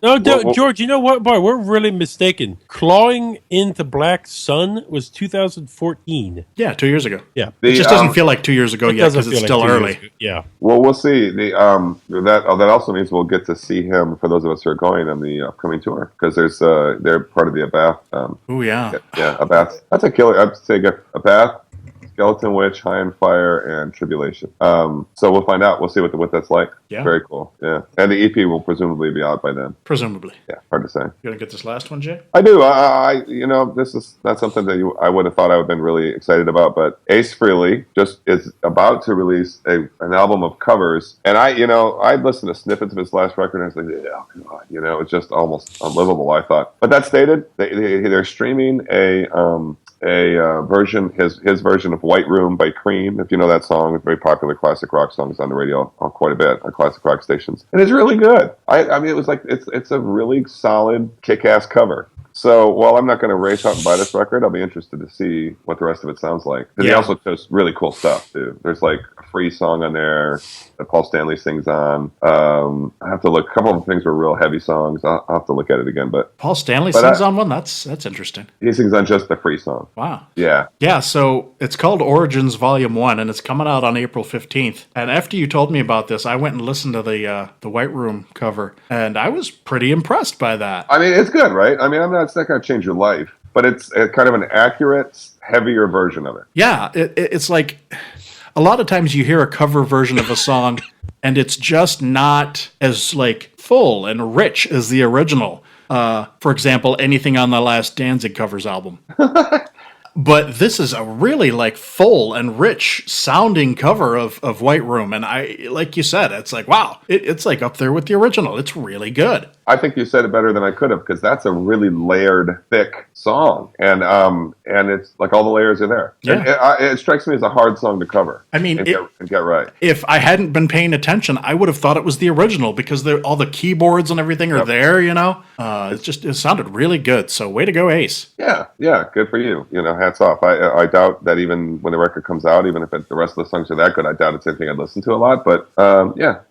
George, you know what, boy, we're really mistaken. Clawing into Black Sun was 2014. Yeah, 2 years ago. Yeah, it just doesn't feel like 2 years ago yet because it's still early. Yeah. Well, we'll see. That also means we'll get to see him, for those of us who are going on the upcoming tour, because they're part of the Abath. Oh yeah. Yeah, Abath. That's a killer. I'd say Abath, Skeleton Witch, High on Fire, and Tribulation. So we'll find out. We'll see what that's like. Yeah. Very cool. Yeah. And the EP will presumably be out by then. Presumably. Yeah, hard to say. You gonna get this last one, Jay? I do. This is not something that I would have thought I would have been really excited about, but Ace Frehley just is about to release an album of covers, and I'd listened to snippets of his last record, and I was like, oh god, it's just almost unlivable. I thought, but that stated, they're streaming a version, his version of White Room by Cream. If you know that song, it's a very popular classic rock song. It's on the radio quite a bit on classic rock stations, and it's really good. I mean, it was like it's a really solid, kick-ass cover. So while I'm not going to race out and buy this record, I'll be interested to see what the rest of it sounds like. Because he also does really cool stuff too. There's like a free song on there that Paul Stanley sings on. I have to look. A couple of things were real heavy songs. I'll have to look at it again. But Paul Stanley sings on one. That's interesting. He sings on just the free song. Wow. Yeah. Yeah. So it's called Origins Volume 1, and it's coming out on April 15th. And after you told me about this, I went and listened to the White Room cover, and I was pretty impressed by that. I mean, it's good, right? I mean, it's not going to change your life, but it's kind of an accurate, heavier version of it. Yeah, it's like a lot of times you hear a cover version of a song, and it's just not as like full and rich as the original. For example, anything on the last Danzig covers album. But this is a really like full and rich sounding cover of White Room. And like you said, it's like, wow, it's like up there with the original. It's really good. I think you said it better than I could have, because that's a really layered, thick song. And it's like all the layers are there. Yeah. It strikes me as a hard song to cover. I mean, and get right. If I hadn't been paying attention, I would have thought it was the original, because all the keyboards and everything are there, it sounded really good. So way to go, Ace. Yeah, good for you. Hats off. I doubt that even when the record comes out, even if the rest of the songs are that good, I doubt it's anything I'd listen to a lot. But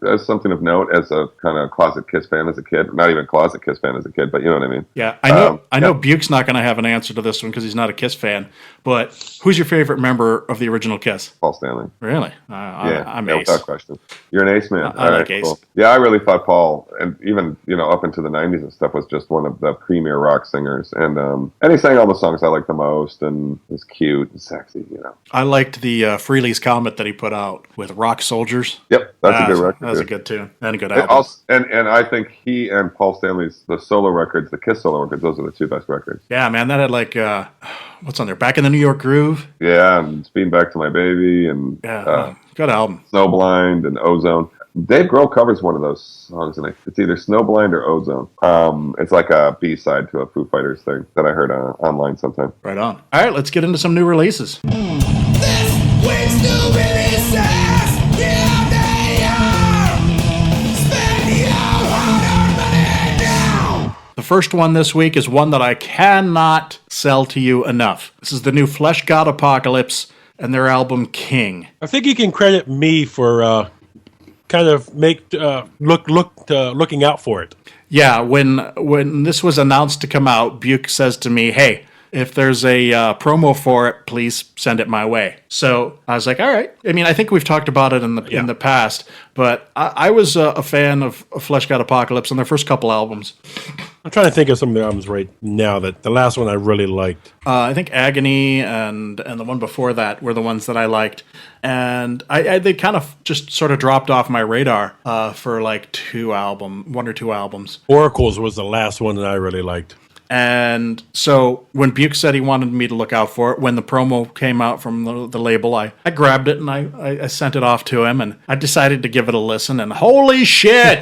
that's something of note as a kind of closet Kiss fan as a kid. Not even closet Kiss fan as a kid, but you know what I mean. Yeah, I know Buke's not going to have an answer to this one because he's not a Kiss fan. But who's your favorite member of the original Kiss? Paul Stanley. Really? I'm Ace. Without question. You're an Ace man. I like Ace. Cool. Yeah, I really thought Paul, and even up into the '90s and stuff, was just one of the premier rock singers. And he sang all the songs I liked the most, and was cute and sexy. I liked the Frehley's Comet that he put out with Rock Soldiers. Yep, that's a good record. That was a good tune and a good album. And I think he and Paul Stanley's the solo records, the Kiss solo records, those are the two best records. Yeah, man, that had like what's on there? Back in the New York Groove. Yeah, and Speeding Back to My Baby, and good album. Snowblind and Ozone. Dave Grohl covers one of those songs, and it's either Snowblind or Ozone. It's like a B-side to a Foo Fighters thing that I heard online sometime. Right on. All right, let's get into some new releases. This week's new releases, here they are. Spend your hard-earned money now. The first one this week is one that I cannot sell to you enough. This is the new Flesh God Apocalypse and their album King. I think you can credit me for kind of looking out for it. Yeah, when this was announced to come out, Buke says to me, hey, if there's a promo for it, please send it my way. So I was like, all right. I mean, I think we've talked about it in the past, but I was a fan of Flesh God Apocalypse on their first couple albums. I'm trying to think of some of the albums right now that the last one I really liked. I think Agony and the one before that were the ones that I liked. And they kind of just sort of dropped off my radar for like one or two albums. Oracles was the last one that I really liked. And so when Buke said he wanted me to look out for it, when the promo came out from the label, I grabbed it and I sent it off to him, and I decided to give it a listen, and holy shit!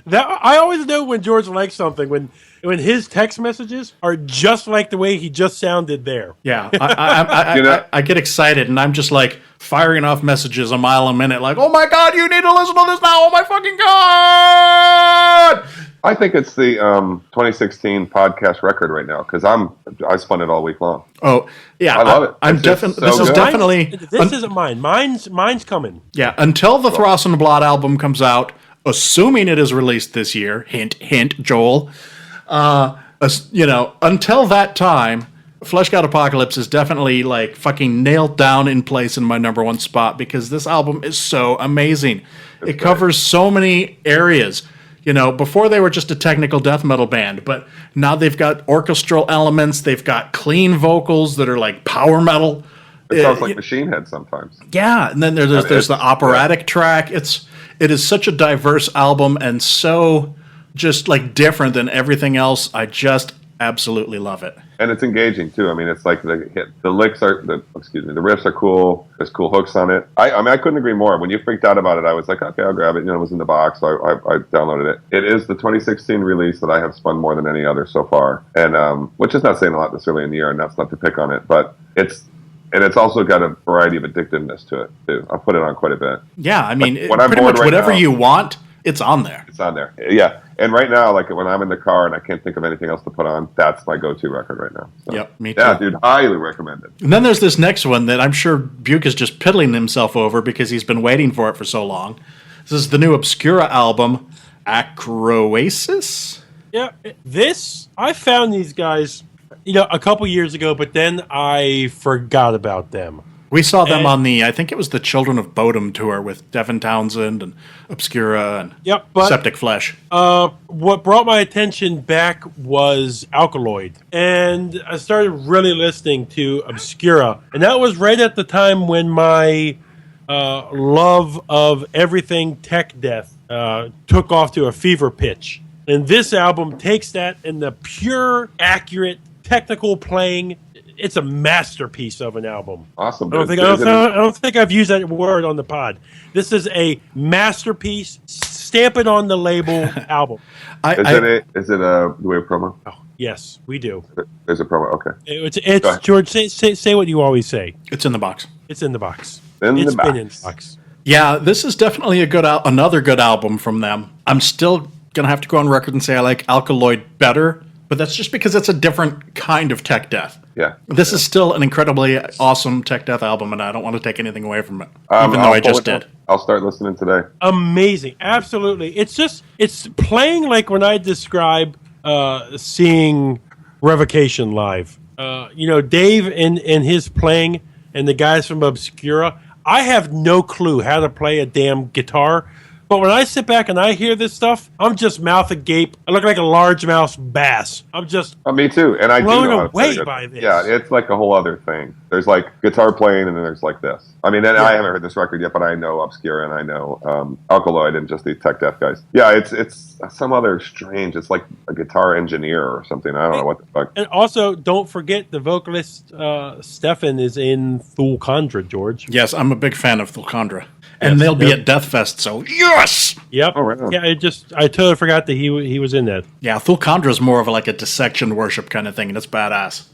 That I always know when George likes something, when his text messages are just like the way he just sounded there. Yeah, I get excited, and I'm just like firing off messages a mile a minute, like, oh my god, you need to listen to this now, oh my fucking god! I think it's the 2016 podcast record right now, because I spun it all week long. Oh yeah, I love it. This isn't mine. Mine's coming. Yeah, until the Thross and Blood album comes out, assuming it is released this year. Hint, hint, Joel. Until that time, Flesh God Apocalypse is definitely like fucking nailed down in place in my number one spot, because this album is so amazing. It covers so many areas. Before they were just a technical death metal band, but now they've got orchestral elements. They've got clean vocals that are like power metal. It sounds like Machine Head sometimes. Yeah, and then there's the operatic track. It is such a diverse album and so just like different than everything else. I just absolutely love it. And it's engaging too. I mean, it's like the riffs are cool. There's cool hooks on it. I mean, I couldn't agree more. When you freaked out about it, I was like, okay, I'll grab it. You know, it was in the box, so I downloaded it. It is the 2016 release that I have spun more than any other so far, and which is not saying a lot this early in the year, and that's not to pick on it, but it's also got a variety of addictiveness to it too. I'll put it on quite a bit. Yeah, I mean, when I'm pretty bored much right whatever now, you want, it's on there. It's on there. Yeah. And right now, like when I'm in the car and I can't think of anything else to put on, that's my go-to record right now. So, yep, me too. Yeah, dude, highly recommended. And then there's this next one that I'm sure Buke is just piddling himself over because he's been waiting for it for so long. This is the new Obscura album, Acroasis. Yeah, I found these guys, a couple years ago, but then I forgot about them. We saw them on I think it was the Children of Bodom tour with Devin Townsend and Obscura and Septic Flesh. What brought my attention back was Alkaloid. And I started really listening to Obscura. And that was right at the time when my love of everything tech death took off to a fever pitch. And this album takes that in the pure, accurate, technical playing. It's a masterpiece of an album. Awesome. I don't think I've used that word on the pod. This is a masterpiece. Stamp it on the label album. Do we have a promo? Oh, yes, we do. There's a promo. Okay. It's George. Say what you always say. It's in the box. It's in the box. Been in the box. Yeah, this is definitely another good album from them. I'm still gonna have to go on record and say I like Alkaloid better, but that's just because it's a different kind of tech death. Yeah. This is still an incredibly awesome tech death album, and I don't want to take anything away from it, even though I just did. I'll start listening today. Amazing. Absolutely. It's playing like when I describe seeing Revocation live. Dave and his playing and the guys from Obscura, I have no clue how to play a damn guitar. But when I sit back and I hear this stuff, I'm just mouth agape. I look like a largemouth bass. I'm just me too, and I blown do know away by this. Yeah, it's like a whole other thing. There's like guitar playing, and then there's like this. I mean, and I haven't heard this record yet, but I know Obscura and I know Alkaloid and just these tech death guys. Yeah, it's some other strange. It's like a guitar engineer or something. I don't know what the fuck. And also, don't forget the vocalist Stefan is in Thulkandra, George. Yes, I'm a big fan of Thulkandra. And they'll be at Deathfest, so yes! Yep. Oh, right on. Yeah, I totally forgot that he was in that. Yeah, Thulkandra is more of like a dissection worship kind of thing, and it's badass.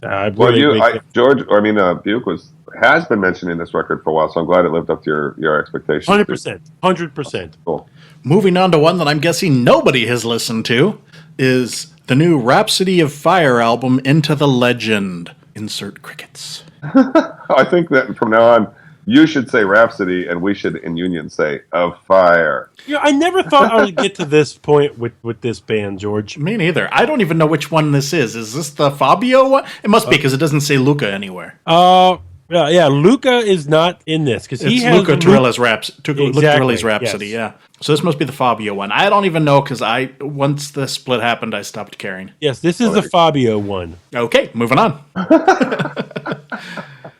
Buke has been mentioning this record for a while, so I'm glad it lived up to your expectations. 100%. Cool. Moving on to one that I'm guessing nobody has listened to is the new Rhapsody of Fire album, Into the Legend. Insert crickets. I think that from now on, you should say Rhapsody, and we should, in union, say Of Fire. I never thought I would get to this point with this band, George. Me neither. I don't even know which one this is. Is this the Fabio one? It must be, because it doesn't say Luca anywhere. Yeah, Luca is not in this because he has Luca Turilli's Rhapsody. Yes. Yeah, so this must be the Fabio one. I don't even know because once the split happened, I stopped caring. Yes, this is the Fabio one. Okay, moving on.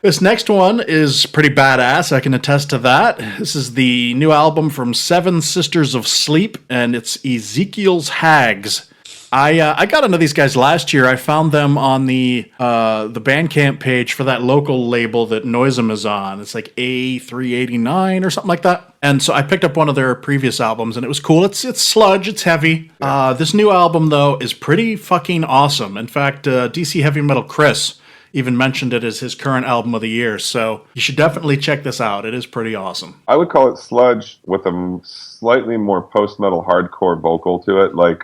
This next one is pretty badass. I can attest to that. This is the new album from Seven Sisters of Sleep, and it's Ezekiel's Hags. I got into these guys last year. I found them on the Bandcamp page for that local label that Noisem is on. It's like A389 or something like that. And so I picked up one of their previous albums, and it was cool. It's sludge. It's heavy. This new album, though, is pretty fucking awesome. In fact, DC Heavy Metal Chris even mentioned it as his current album of the year. So you should definitely check this out. It is pretty awesome. I would call it sludge with a slightly more post-metal hardcore vocal to it, like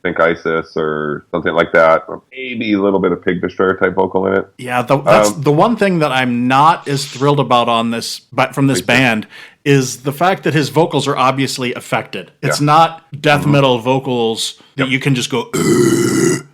Think ISIS or something like that. Or maybe a little bit of Pig Destroyer type vocal in it. Yeah, that's the one thing that I'm not as thrilled about on this, but from this band, is the fact that his vocals are obviously affected. It's not death metal vocals that you can just go.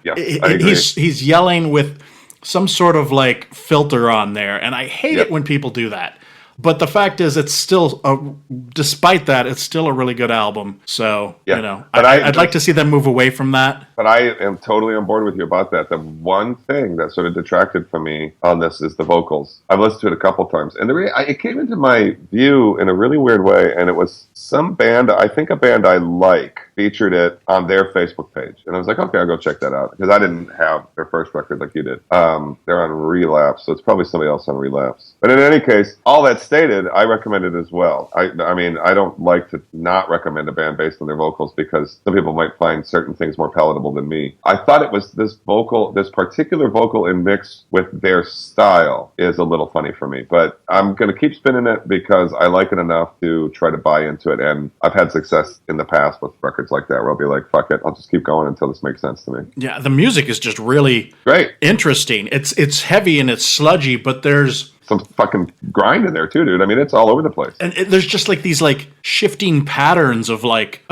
Yeah, I agree. He's yelling with some sort of like filter on there, and I hate it when people do that. But the fact is, it's still, despite that, it's still a really good album. So, I'd like to see them move away from that. But I am totally on board with you about that. The one thing that sort of detracted from me on this is the vocals. I've listened to it a couple times, and it came into my view in a really weird way, and it was some band, I think a band I like, featured it on their Facebook page. And I was like, okay, I'll go check that out, because I didn't have their first record like you did. They're on Relapse, so it's probably somebody else on Relapse. But in any case, all that stated, I recommend it as well. I mean, I don't like to not recommend a band based on their vocals, because some people might find certain things more palatable than me. I thought it was this particular vocal in mix with their style is a little funny for me, but I'm going to keep spinning it because I like it enough to try to buy into it. And I've had success in the past with records like that where I'll be like, fuck it, I'll just keep going until this makes sense to me. Yeah, the music is just really great, interesting. It's heavy and it's sludgy, but there's some fucking grind in there too, dude. I mean, it's all over the place. And there's just like these like shifting patterns of like,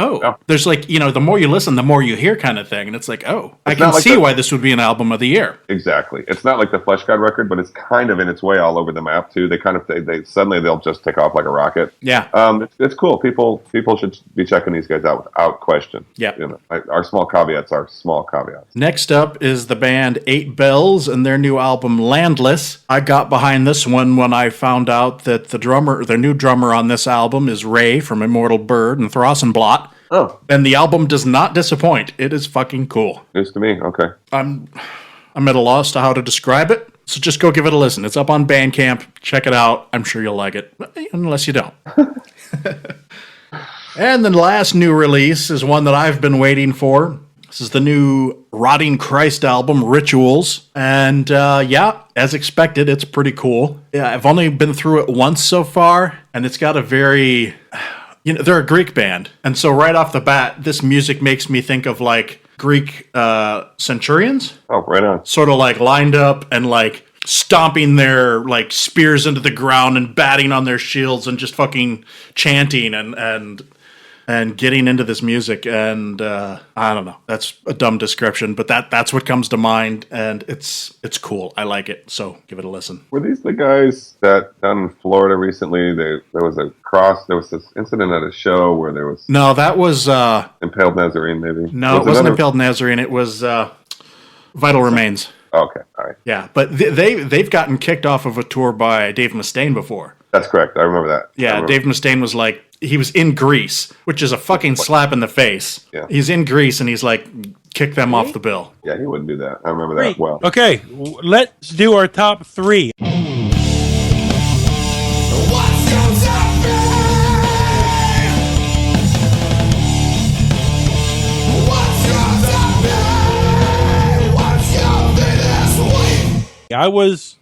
there's like, you know, the more you listen, the more you hear kind of thing. And it's like, I can see why this would be an album of the year. Exactly. It's not like the Flesh God record, but it's kind of in its way all over the map too. They kind of, they suddenly they'll just take off like a rocket. Yeah. It's cool. People should be checking these guys out without question. Yeah. You know, our small caveats are small caveats. Next up is the band Eight Bells and their new album Landless. I got behind this one when I found out that their new drummer on this album is Ray from Immortal Bird and Throssenblot. Oh. And the album does not disappoint. It is fucking cool. News to me. Okay. I'm at a loss to how to describe it. So just go give it a listen. It's up on Bandcamp. Check it out. I'm sure you'll like it. Unless you don't. And the last new release is one that I've been waiting for. This is the new Rotting Christ album, Rituals. And as expected, it's pretty cool. Yeah, I've only been through it once so far, and it's got a very, they're a Greek band. And so right off the bat, this music makes me think of like Greek centurions. Oh, right on. Sort of like lined up and like stomping their like spears into the ground and batting on their shields and just fucking chanting and getting into this music. And I don't know, that's a dumb description, but that's what comes to mind, and it's cool. I like it, so give it a listen. Were these the guys that down in Florida recently, there was this incident at a show where there was... No, that was... Impaled Nazarene, maybe? No, it wasn't Impaled Nazarene, it was Vital Remains. Okay, all right. Yeah, but they've gotten kicked off of a tour by Dave Mustaine before. That's correct, I remember that. Yeah, Dave Mustaine was like, he was in Greece, which is a fucking slap in the face. Yeah. He's in Greece, and he's like, kick them off the bill. Yeah, he wouldn't do that. I remember that well. Okay, let's do our top three. What's your top three? What's your top three? What's your three this week? I was,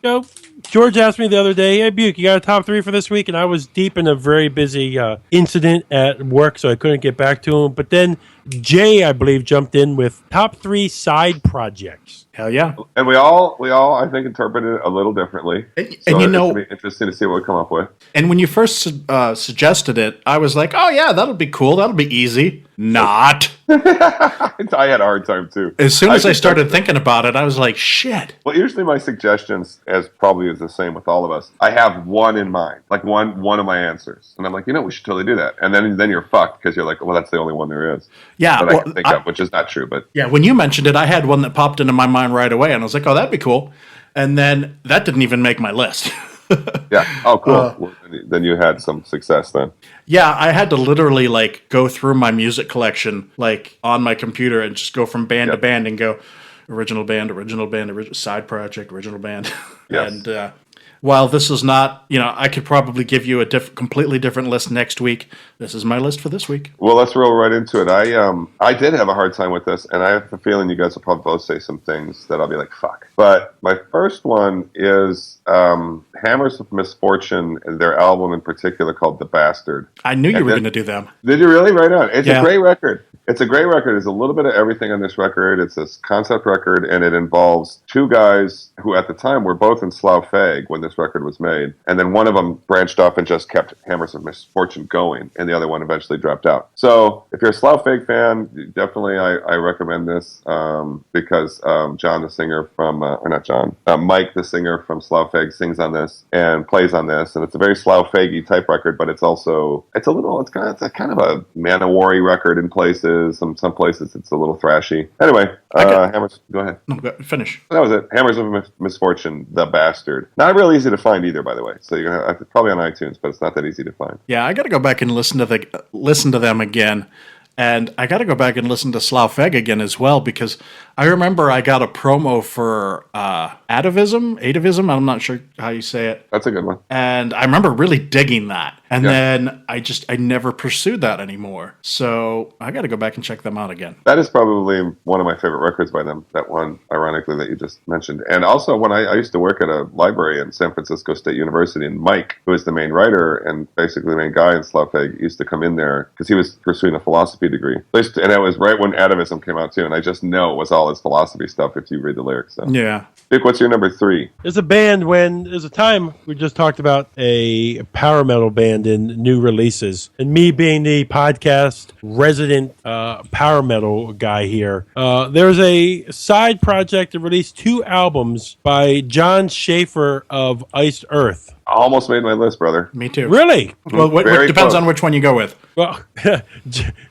George asked me the other day, hey, Buke, you got a top three for this week? And I was deep in a very busy incident at work, so I couldn't get back to him. But then Jay, I believe, jumped in with top three side projects. Hell yeah. And we all, I think, interpreted it a little differently. And so you know, it'll be interesting to see what we come up with. And when you first suggested it, I was like, oh yeah, that'll be cool. That'll be easy. Not. I had a hard time too. As soon as I started thinking about it, I was like, shit. Well, usually my suggestions, as probably is the same with all of us, I have one in mind, like one of my answers. And I'm like, we should totally do that. And then you're fucked because you're like, well, that's the only one there is. Yeah. But I can think of, which is not true. But yeah, when you mentioned it, I had one that popped into my mind right away. And I was like, oh, that'd be cool. And then that didn't even make my list. Yeah. Oh, cool. Well, then you had some success then. Yeah, I had to literally like go through my music collection like on my computer and just go from band to band and go original band, side project, original band. Yes. And while this is not, I could probably give you a completely different list next week. This is my list for this week. Well, let's roll right into it. I did have a hard time with this, and I have the feeling you guys will probably both say some things that I'll be like, fuck. But my first one is Hammers of Misfortune, and their album in particular called The Bastard. I knew you were going to do them. Did you really? Right on. It's a great record. It's a great record. There's a little bit of everything on this record. It's a concept record, and it involves two guys who at the time were both in Slav Fag, when this record was made. And then one of them branched off and just kept Hammers of Misfortune going, and the other one eventually dropped out. So if you're a Slough Fig fan, definitely I recommend this because John, the singer from, or not John, Mike, the singer from Slough Fig, sings on this and plays on this. And it's a very Slough Fig-y type record, but it's kind of a Man-O-War-y record in places. Some places it's a little thrashy. Anyway, Hammers, go ahead. No, finish. That was it. Hammers of Misfortune, The Bastard. Not real easy to find either, by the way. So you're gonna have probably on iTunes, but it's not that easy to find. Yeah, I got to go back and listen to them again. And I got to go back and listen to Slough Feg again as well, because I remember I got a promo for Atavism. I'm not sure how you say it. That's a good one. And I remember really digging that. And then I never pursued that anymore. So I got to go back and check them out again. That is probably one of my favorite records by them, that one, ironically, that you just mentioned. And also, when I used to work at a library in San Francisco State University, and Mike, who is the main writer and basically the main guy in Slough Feg, used to come in there because he was pursuing a philosophy degree. And it was right when Atavism came out, too. And I just know it was all his philosophy stuff if you read the lyrics. So. Yeah. Dick, what's your number 3? There's a time we just talked about a power metal band in new releases, and me being the podcast resident power metal guy here, there's a side project that released 2 albums by John Schaefer of Iced Earth. Almost made my list, brother. Me too. Really? Well, what depends close. on which one you go with. Well,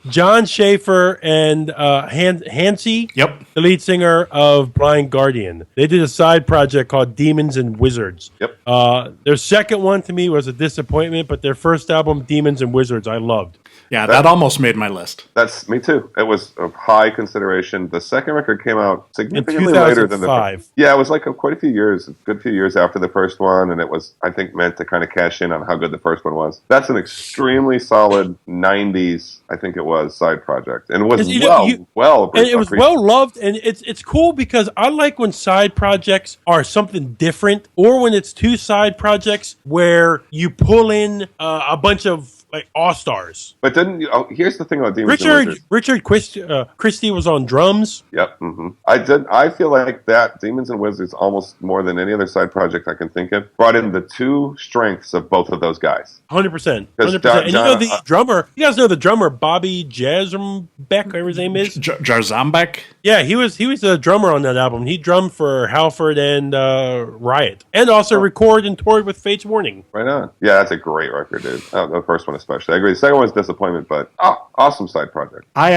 John Schaefer and Hansi, Yep. the lead singer of Blind Guardian. They did a side project called Demons and Wizards. Yep. Their second one to me was a disappointment, but their first album, Demons and Wizards, I loved. Yeah, that almost made my list. That's me too. It was of high consideration. The second record came out significantly In later than the 2005. Yeah, it was like quite a few years, a good few years after the first one, and it was, I think, meant to kind of cash in on how good the first one was. That's an extremely solid 90s, I think it was, side project, and it was and it was well loved, and it's cool because I like when side projects are something different, or when it's 2 side projects where you pull in a bunch of like all-stars. But didn't you? Oh, here's the thing about Demons and Wizards. Richard Christie was on drums. Yep. Mm-hmm. I feel like that Demons and Wizards, almost more than any other side project I can think of, brought in the 2 strengths of both of those guys. 100%. 100%. And you know the drummer. You guys know the drummer, Bobby Jazmbeck, whatever his name is. Jarzambek. Yeah, he was the drummer on that album. He drummed for Halford and Riot, and also recorded and toured with Fate's Warning. Right on. Yeah, that's a great record, dude. The first one especially. I agree. The second one was disappointment, but awesome side project. I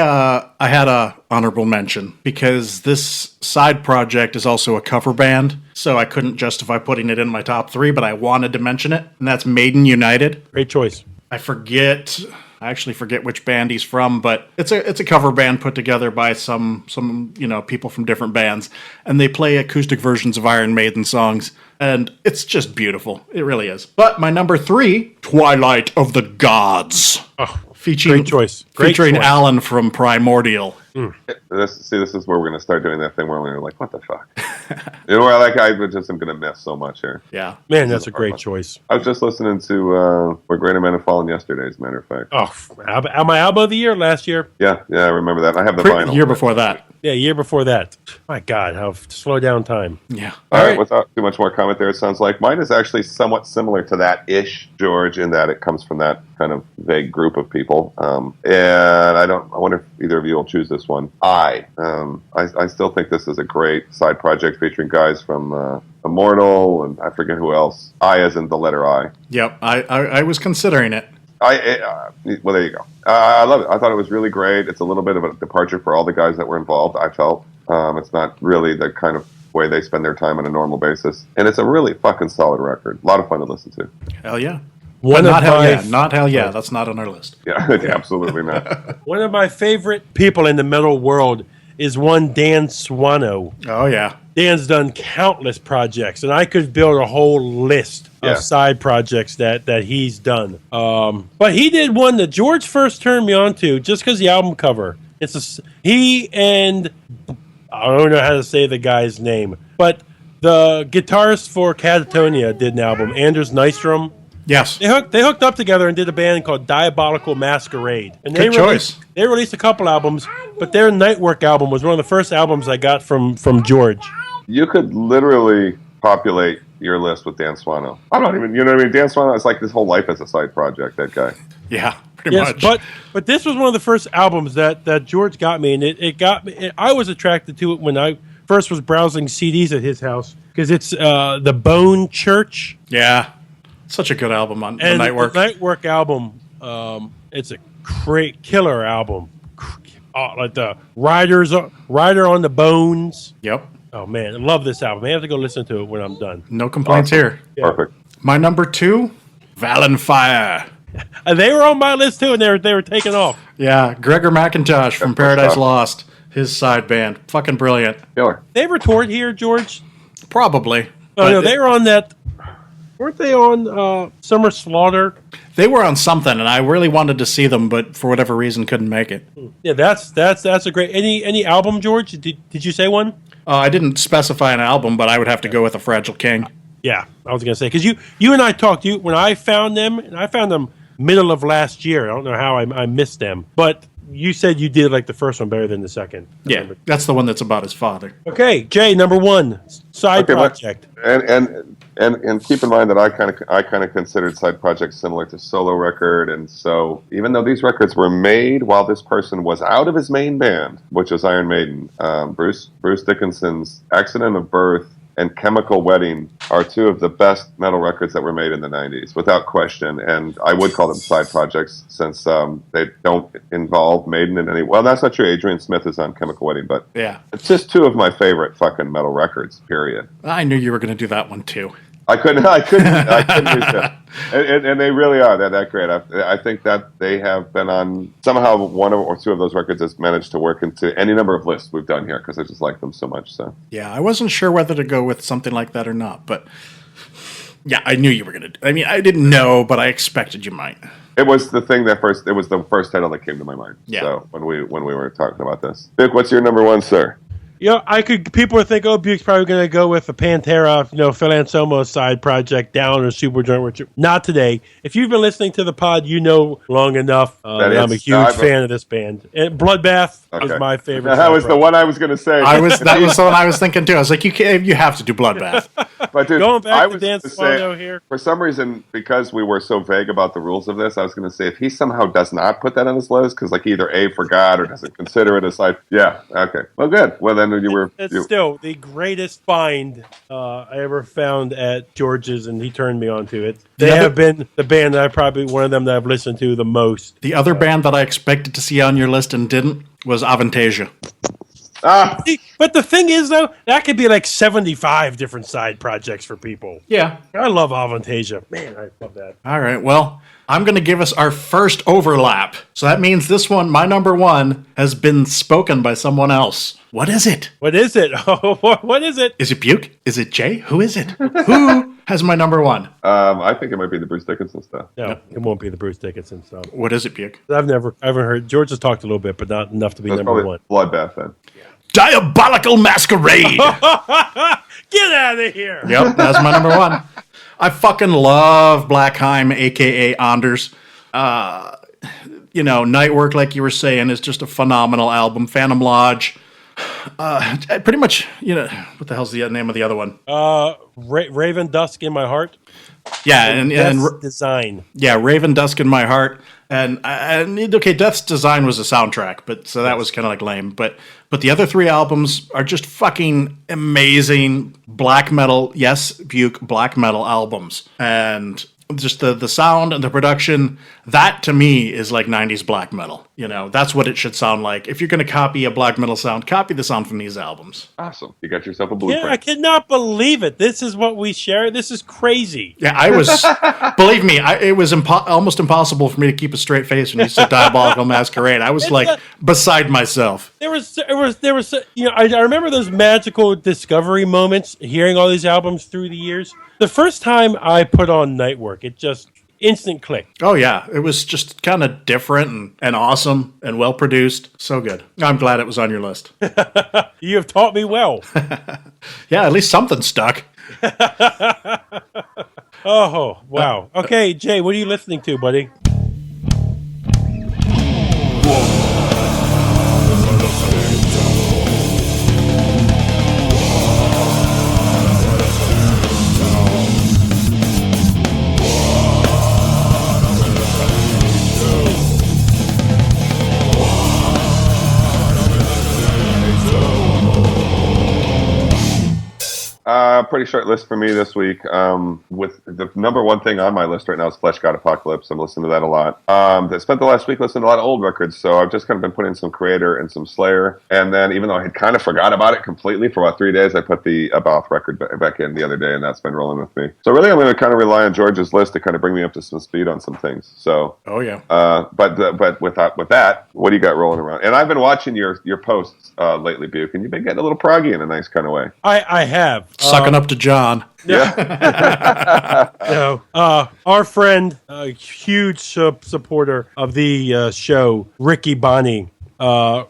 had a honorable mention because this side project is also a cover band, so I couldn't justify putting it in my top 3, but I wanted to mention it, and that's Maiden United. Great choice. I actually forget which band he's from, but it's a cover band put together by some people from different bands, and they play acoustic versions of Iron Maiden songs, and it's just beautiful. It really is. But my number 3, Twilight of the Gods. Oh, featuring great choice. Featuring Alan from Primordial. This is where we're going to start doing that thing where we're like, what the fuck? You know, I just am going to miss so much here. Yeah. Man, that's a great choice. I was just listening to Where Greater Men Have Fallen yesterday, as a matter of fact. Oh, my album of the year last year? Yeah, I remember that. I have the vinyl. Year before that. Yeah, year before that. My God, how slow down time. Yeah. All right, without too much more comment there, it sounds like mine is actually somewhat similar to that-ish, George, in that it comes from that kind of vague group of people. And I wonder if either of you will choose this one. I still think this is a great side project featuring guys from Immortal, and I forget who else. I as in the letter I. Yep, I was considering it. Well, there you go. I love it. I thought it was really great. It's a little bit of a departure for all the guys that were involved, I felt. It's not really the kind of way they spend their time on a normal basis. And it's a really fucking solid record. A lot of fun to listen to. Hell yeah. Not hell yeah. That's not on our list. Yeah, absolutely not. One of my favorite people in the metal world is one Dan Swano. Oh, yeah. Dan's done countless projects, and I could build a whole list of side projects that he's done. But he did one that George first turned me on to just because the album cover. He and I don't know how to say the guy's name, but the guitarist for Catatonia did an album, Anders Nystrom. Yes. They hooked up together and did a band called Diabolical Masquerade. And Good choice. They released a couple albums, but their Nightwork album was one of the first albums I got from George. You could literally populate your list with Dan Swano. I don't even, you know what I mean? Dan Swano is like his whole life as a side project, that guy. Yeah, pretty much. But this was one of the first albums that George got me, and it got me. I was attracted to it when I first was browsing CDs at his house because it's the Bone Church. Yeah, such a good album on the And Nightwork. the Nightwork album, it's a great killer album. Like the Rider on the Bones. Yep. Oh man, I love this album. I have to go listen to it when I'm done. No complaints here. Yeah. Perfect. My number 2, Valenfire. They were on my list too, and they were taken off. Yeah, Gregor McIntosh from That's Paradise tough. Lost. His side band. Fucking brilliant. Killer. They ever toured here, George? Probably. Oh no, they were on that. Weren't they on Summer Slaughter? They were on something, and I really wanted to see them, but for whatever reason couldn't make it. Yeah, that's a great. Any album, George? Did you say one? I didn't specify an album, but I would have to go with A Fragile King. Yeah, I was gonna say because you and I talked. When I found them, and I found them middle of last year. I don't know how I missed them, but you said you did like the first one better than the second. Yeah, that's the one that's about his father. Okay, Jay, number 1, side project. And keep in mind that I kind of considered side projects similar to solo record, and so even though these records were made while this person was out of his main band, which was Iron Maiden, Bruce Dickinson's Accident of Birth and Chemical Wedding are 2 of the best metal records that were made in the 90s, without question. And I would call them side projects since they don't involve Maiden in any... Well, that's not true. Adrian Smith is on Chemical Wedding, but Yeah. it's just 2 of my favorite fucking metal records, period. I knew you were going to do that one, too. I couldn't resist. And they really are. They're that great. I think that they have been on somehow 1 or 2 of those records has managed to work into any number of lists we've done here because I just like them so much. So Yeah, I wasn't sure whether to go with something like that or not, but yeah, I knew you were going to. I mean, I didn't know, but I expected you might. it was the thing that first. It was the first title that came to my mind. Yeah. So when we were talking about this, Buke, what's your number 1, sir? Yeah, people would think, oh, Buke's probably going to go with the Pantera, Phil Anselmo's side project, Down or Superjoint. Which not today. If you've been listening to the pod, you know long enough that I'm a huge fan of this band. And Bloodbath is my favorite. That was the one I was going to say. That was the one I was thinking too. I was like, you have to do Bloodbath. But dude, going back I to was Dan gonna say, Spano here. for some reason, because we were so vague about the rules of this, I was going to say if he somehow does not put that on his list, because like either A, forgot or doesn't consider it a side. Yeah, okay. Well, good. Well, then you were. It's still the greatest find I ever found at George's, and he turned me on to it. They have been the band that one of them that I've listened to the most. The other band that I expected to see on your list and didn't was Avantasia. See, but the thing is, though, that could be like 75 different side projects for people. Yeah. I love Avantasia. Man, I love that. All right. Well, I'm going to give us our first overlap. So that means this one, my number 1, has been spoken by someone else. What is it? What is it? What is it? Is it Buke? Is it Jay? Who is it? Who has my number 1? I think it might be the Bruce Dickinson stuff. No, it won't be the Bruce Dickinson stuff. What is it, Buke? I haven't heard. George has talked a little bit, but not enough to be That's number probably 1. Bloodbath then. Diabolical Masquerade. Get out of here. Yep, that's my number 1. I fucking love Blackheim, a.k.a. Anders. Nightwork, like you were saying, is just a phenomenal album. Phantom Lodge. Pretty much, what the hell's the name of the other one? Raven Dusk in My Heart. Yeah, and Design. Yeah, Raven Dusk in My Heart. And okay, Death's Design was a soundtrack, but so that was kind of like lame. But the other 3 albums are just fucking amazing black metal. Yes, Buke, black metal albums. And just the sound and the production, that to me is like 90s black metal. That's what it should sound like. If you're going to copy a black metal sound, copy the sound from these albums. Awesome. You got yourself a blueprint. Yeah, I cannot believe it. This is what we share. This is crazy. Yeah, I was, believe me, it was almost impossible for me to keep a straight face when you said Diabolical Masquerade. I was beside myself. There was, I remember those magical discovery moments, hearing all these albums through the years. The first time I put on Nightwork, it just instant click. Oh, yeah. It was just kind of different and awesome and well produced. So good. I'm glad it was on your list. You have taught me well. Yeah, at least something stuck. Oh, wow. Okay, Jay, what are you listening to, buddy? pretty short list for me this week. With the number one thing on my list right now is Flesh God Apocalypse. I'm listening to that a lot. I spent the last week listening to a lot of old records, so I've just kind of been putting some Creator and some Slayer. And then, even though I had kind of forgot about it completely for about 3 days, I put the Abath record back in the other day, and that's been rolling with me. So really, I'm going to kind of rely on George's list to kind of bring me up to some speed on some things. So, Oh yeah. but with that, what do you got rolling around? And I've been watching your posts lately, Buke, and you've been getting a little proggy in a nice kind of way. I have. Sucking up to John. Our friend, a huge supporter of the show, Ricky Bonnie.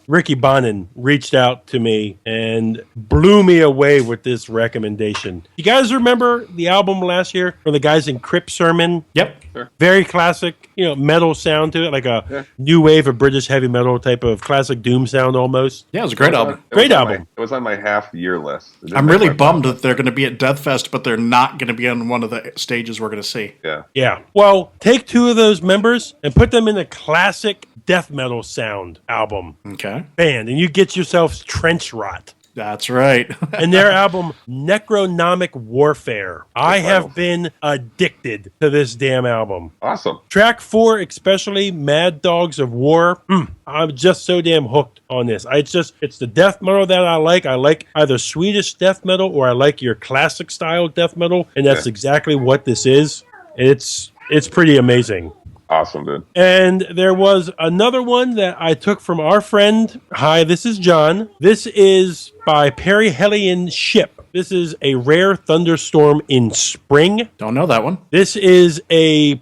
Ricky Bonin reached out to me and blew me away with this recommendation. You guys remember the album last year from the guys in Crip Sermon? Yep. Sure. Very classic, metal sound to it, like a new wave of British heavy metal type of classic doom sound almost. Yeah, it was a great album. Great album. It was on my half-year list. I'm really bummed that they're going to be at Deathfest, but they're not going to be on one of the stages we're going to see. Yeah. Yeah. Well, take two of those members and put them in a classic death metal sound album Okay. band, and you get yourself Trench Rot. That's right. And their album Necronomic Warfare. I have been addicted to this damn album. Awesome. Track 4, especially Mad Dogs of War. I'm just so damn hooked on this. It's the death metal that I like. I like either Swedish death metal or I like your classic style death metal, and that's exactly what this is. It's pretty amazing. Awesome, dude. And there was another one that I took from our friend. Hi, this is John. This is by Perihelion Ship. This is a rare thunderstorm in spring. Don't know that one. This is a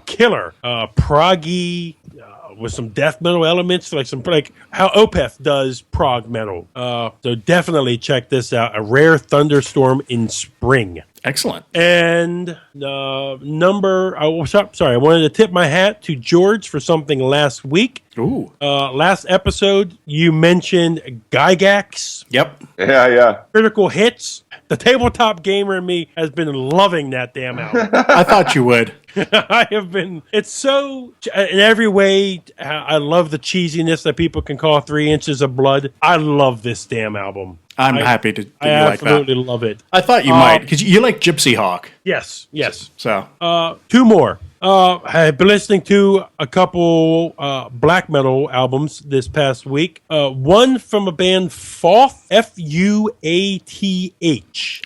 killer, proggy, with some death metal elements, like how Opeth does prog metal. So definitely check this out. A rare thunderstorm in spring. Excellent. And I wanted to tip my hat to George for something last week. Ooh. Last episode, you mentioned Gygax. Yep. Yeah. Critical Hits. The tabletop gamer in me has been loving that damn album. I thought you would. I have been. It's so, in every way, I love the cheesiness that people can call 3 Inches of Blood. I love this damn album. I'm happy to I you like that. absolutely love it. I thought you might, because you like Gypsy Hawk. Yes. So. 2 more. I've been listening to a couple black metal albums this past week. One from a band Fuath, Fuath.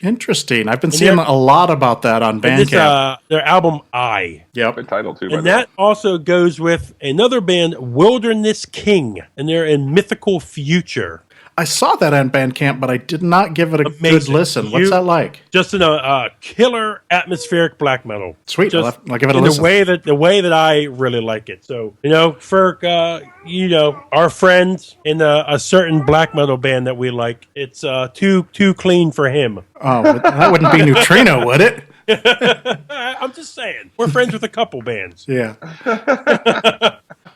Interesting. I've been seeing a lot about that on Bandcamp. Their album I. Yep. Good title, too, by And the way. that also goes with another band, Wilderness King, and they're in Mythical Future. I saw that on Bandcamp, but I did not give it a good Amazing. listen. What's that like? Just in a killer atmospheric black metal. Sweet. I'll give it a in listen. the way that I really like it. So for our friend in a certain black metal band that we like, it's too clean for him. Oh, that wouldn't be Neutrino, would it? I'm just saying, we're friends with a couple bands. Yeah.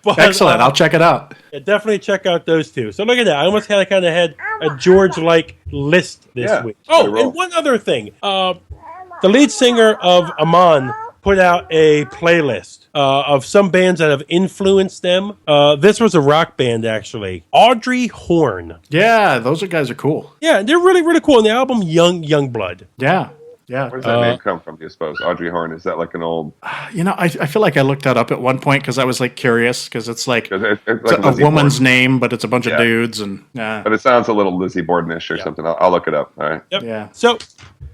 But, Excellent. I'll check it out. Yeah, definitely check out those two. So look at that. I almost had a George-like list this week. Oh, and one other thing. The lead singer of Amon put out a playlist of some bands that have influenced them. This was a rock band, actually. Audrey Horne. Yeah, those guys are cool. Yeah, they're really, really cool. And the album Young Blood. Yeah. Where does that name come from, do you suppose? Audrey Horne, is that like an old... I feel like I looked that up at one point because I was curious, because it's like, it's a Lizzie woman's Borden. name, but it's a bunch of dudes. And But it sounds a little Lizzie Borden-ish or something. I'll look it up. All right. Yep. Yeah. So,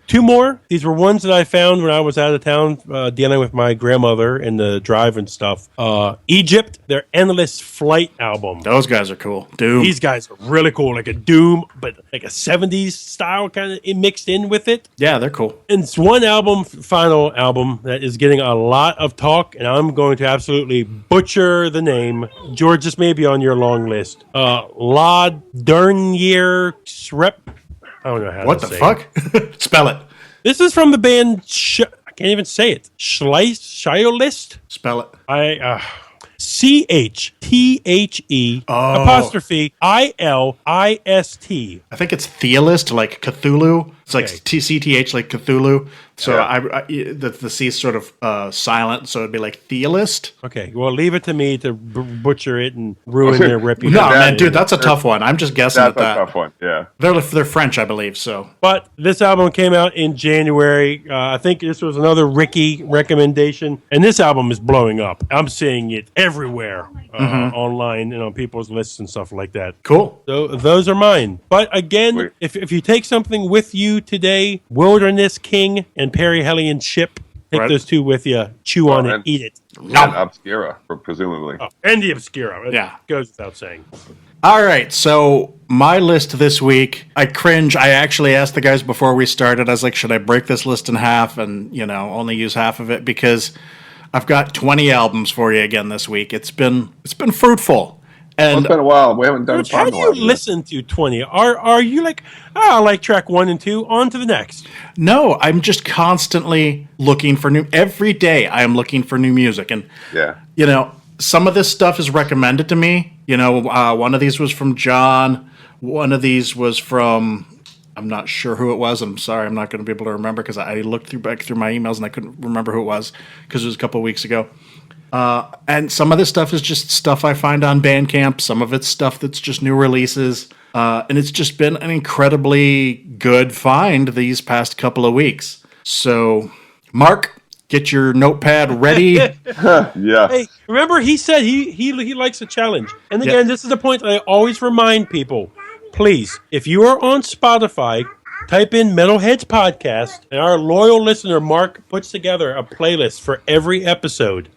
2 more. These were ones that I found when I was out of town dealing with my grandmother in the drive and stuff. Egypt, their Endless Flight album. Those guys are cool. Doom. These guys are really cool, like a Doom, but like a 70s style kind of mixed in with it. Yeah, they're cool. And it's one final album that is getting a lot of talk, and I'm going to absolutely butcher the name. George, this may be on your long list. La Dernière Rep. I don't know how What to the say fuck? Spell it. This is from the band, I can't even say it, Schleist? Spell it. CHTHE apostrophe ILIST. I think it's Thealist, like Cthulhu, It's like Okay. CTH, like Cthulhu. So Yeah. the C is sort of silent, so it'd be like Thealist. Okay, well, leave it to me to butcher it and ruin their reputation. No, that- man, dude, that's a tough one. I'm just guessing That's at a that. tough one. Yeah. They're French, I believe. So But this album came out in January. I think this was another Ricky recommendation, and this album is blowing up. I'm seeing it everywhere online and on people's lists and stuff like that. cool. So those are mine. But again, Sweet. if you take something with you today, Wilderness King and Perry Hellion Ship, take Right. those two with you, chew on it, and- eat it. And Obscura, presumably. Oh, and the Obscura. It Yeah. goes without saying. All right, so my list this week, I cringe. I actually asked the guys before we started. I was like, should I break this list in half and only use half of it, because I've got 20 albums for you again this week. It's been fruitful. Well, And it's been a while. We haven't done George, how do you listen to 20? Are you like, I like track 1 and 2, on to the next? no, I'm just constantly looking for every day I am looking for new music. And Yeah. some of this stuff is recommended to me. One of these was from John. One of these was from, I'm not sure who it was. I'm sorry, I'm not going to be able to remember because I looked back through my emails and I couldn't remember who it was because it was a couple of weeks ago. And some of this stuff is just stuff I find on Bandcamp. Some of it's stuff that's just new releases. And it's just been an incredibly good find these past couple of weeks. So, Mark, get your notepad ready. Yeah. Hey, remember he said he likes a challenge. And again, this is the point I always remind people. Please, if you are on Spotify, type in Metalheads Podcast, and our loyal listener Mark puts together a playlist for every episode.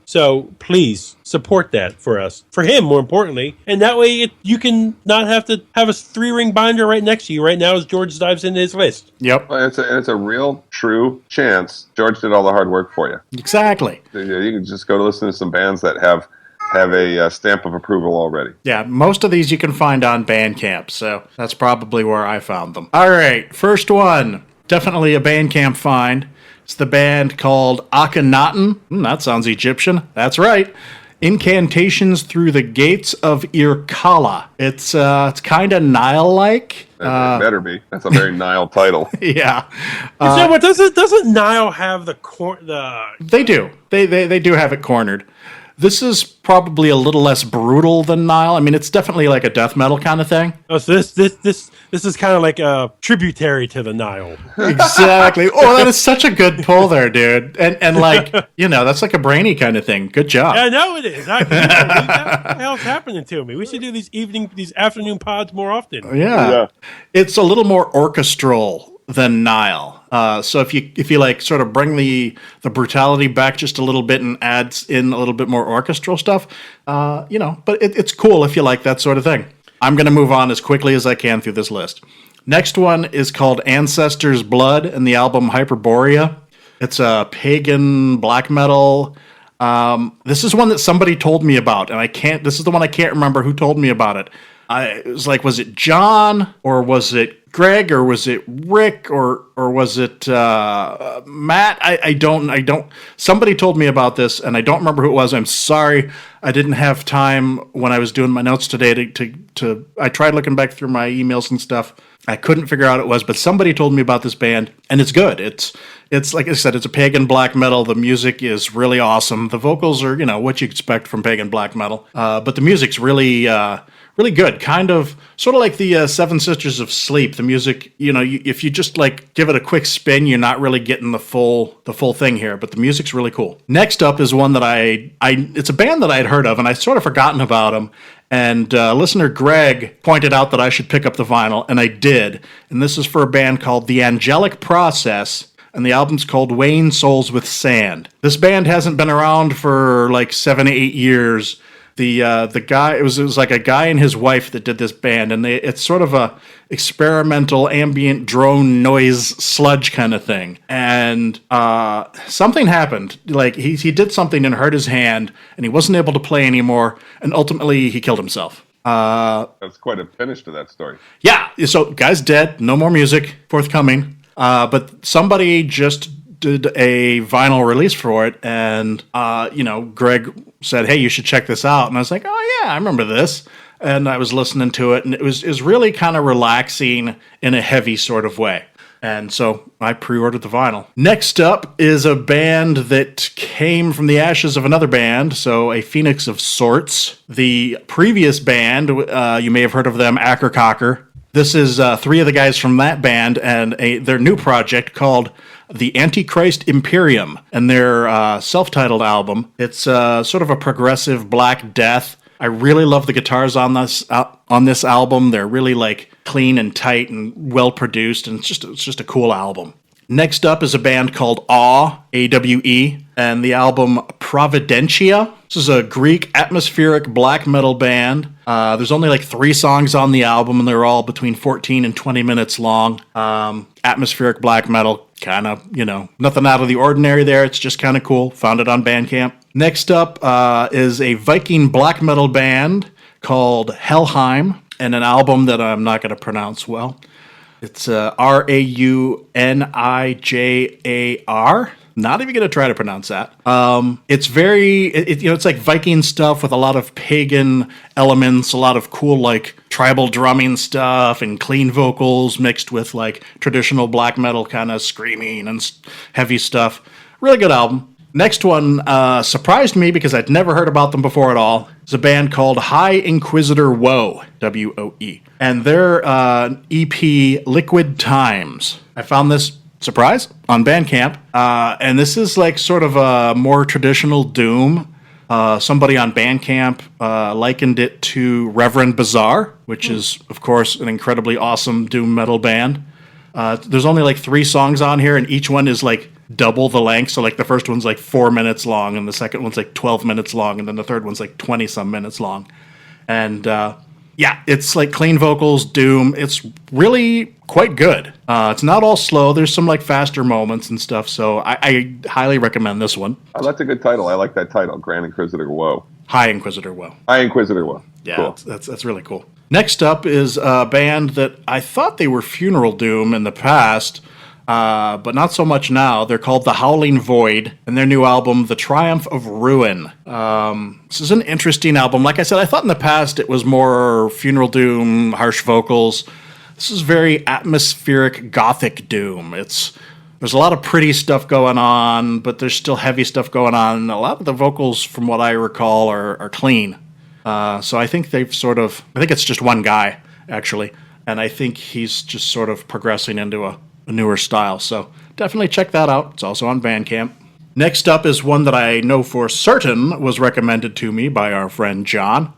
So please support that for us, for him more importantly, and that way you can not have to have a 3-ring binder right next to you right now as George dives into his list. Yep, Well, it's a real, true chance. George did all the hard work for you. exactly. You can just go to listen to some bands that have a stamp of approval already. Yeah, most of these you can find on Bandcamp, so that's probably where I found them. All right, first one, definitely a Bandcamp find. It's the band called Akhenaten. That sounds Egyptian. That's right. Incantations Through the Gates of Irkalla. It's kind of Nile-like. It better be. That's a very Nile title. Yeah, But doesn't Nile have they do. They do have it cornered. This is probably a little less brutal than Nile. I mean, it's definitely like a death metal kind of thing. Oh, so this is kind of like a tributary to the Nile. Exactly. Oh, that is such a good pull there, dude. And like, that's like a brainy kind of thing. Good job. I know it is. What the hell's happening to me? We should do these afternoon pods more often. Yeah. It's a little more orchestral than Nile. So if you like sort of bring the brutality back just a little bit and adds in a little bit more orchestral stuff, but it's cool if you like that sort of thing. I'm going to move on as quickly as I can through this list. Next one is called Ancestors' Blood and the album Hyperborea. It's a pagan black metal. This is one that somebody told me about, and this is the one I can't remember who told me about it. It was like, was it John or was it Greg or was it Rick or was it Matt? I don't. Somebody told me about this and I don't remember who it was. I'm sorry, I didn't have time when I was doing my notes today to. I tried looking back through my emails and stuff. I couldn't figure out who it was, but somebody told me about this band and it's good. It's like I said, it's a pagan black metal. The music is really awesome. The vocals are what you expect from pagan black metal, but the music's really good. Kind of, sort of like the Seven Sisters of Sleep. The music, if you just like give it a quick spin, you're not really getting the full thing here. But the music's really cool. Next up is one that it's a band that I had heard of, and I sort of forgotten about them. And listener Greg pointed out that I should pick up the vinyl, and I did. And this is for a band called The Angelic Process. And the album's called Weighing Souls with Sand. This band hasn't been around for like 7 to 8 years. The guy, it was like a guy and his wife that did this band, and it's sort of a experimental ambient drone noise sludge kind of thing. And something happened. Like he did something and hurt his hand, and he wasn't able to play anymore, and ultimately he killed himself. That's quite a finish to that story. Yeah, so guy's dead, no more music forthcoming. But somebody just did a vinyl release for it, and Greg said, "Hey, you should check this out." And I was like, "Oh yeah, I remember this." and I was listening to it, and it was really kind of relaxing in a heavy sort of way. And so I pre-ordered the vinyl. Next up is a band that came from the ashes of another band, so a phoenix of sorts. The previous band, you may have heard of them, Ackercocker. This is three of the guys from that band and their new project called The Antichrist Imperium, and their self-titled album. It's sort of a progressive Black Death. I really love the guitars on this album. They're really like clean and tight and well produced, and it's just a cool album. Next up is a band called Awe, AWE, and the album Providentia. This is a Greek atmospheric black metal band. There's only like 3 songs on the album, and they're all between 14 and 20 minutes long. Atmospheric black metal, kind of, nothing out of the ordinary there. It's just kind of cool. Found it on Bandcamp. Next up is a Viking black metal band called Helheim, and an album that I'm not going to pronounce well. It's Raunijar. Not even going to try to pronounce that. It's it's like Viking stuff with a lot of pagan elements, a lot of cool like tribal drumming stuff and clean vocals mixed with like traditional black metal kind of screaming and heavy stuff. Really good album. Next one surprised me because I'd never heard about them before at all. It's a band called High Inquisitor Woe, W-O-E. And their EP, Liquid Times. I found this, surprise, on Bandcamp. And this is like sort of a more traditional doom. Somebody on Bandcamp likened it to Reverend Bazaar, which is, of course, an incredibly awesome doom metal band. There's only like 3 songs on here, and each one is like double the length. So like the first one's like 4 minutes long, and the second one's like 12 minutes long, and then the third one's like 20 some minutes long. And it's like clean vocals, doom. It's really quite good. It's not all slow. There's some like faster moments and stuff. So I highly recommend this one. Oh, that's a good title. I like that title, Grand Inquisitor Woe. High Inquisitor Woe. High Inquisitor Woe. Yeah, cool. that's really cool. Next up is a band that I thought they were Funeral Doom in the past, but not so much now. They're called The Howling Void, and their new album, The Triumph of Ruin. This is an interesting album. Like I said, I thought in the past it was more Funeral Doom, harsh vocals. This is very atmospheric gothic doom. There's a lot of pretty stuff going on, but there's still heavy stuff going on. A lot of the vocals, from what I recall, are clean. So I think I think it's just one guy, actually, and I think he's just sort of progressing into a newer style. So definitely check that out. It's also on Bandcamp. Next up is one that I know for certain was recommended to me by our friend John.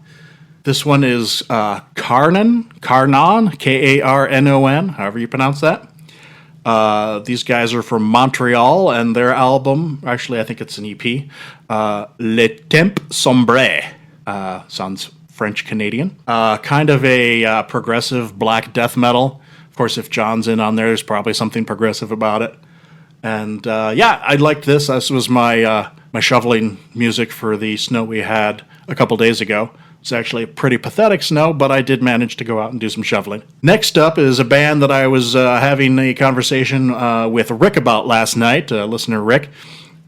This one is Karnon, Karnon, however you pronounce that. These guys are from Montreal, and their album, actually I think it's an EP, Le Temps Sombre. Sounds French-Canadian. Kind of a progressive black death metal. Of course, if John's in on there, there's probably something progressive about it. And I liked this. This was my shoveling music for the snow we had a couple days ago. It's actually a pretty pathetic snow, but I did manage to go out and do some shoveling. Next up is a band that I was having a conversation with Rick about last night, listener Rick.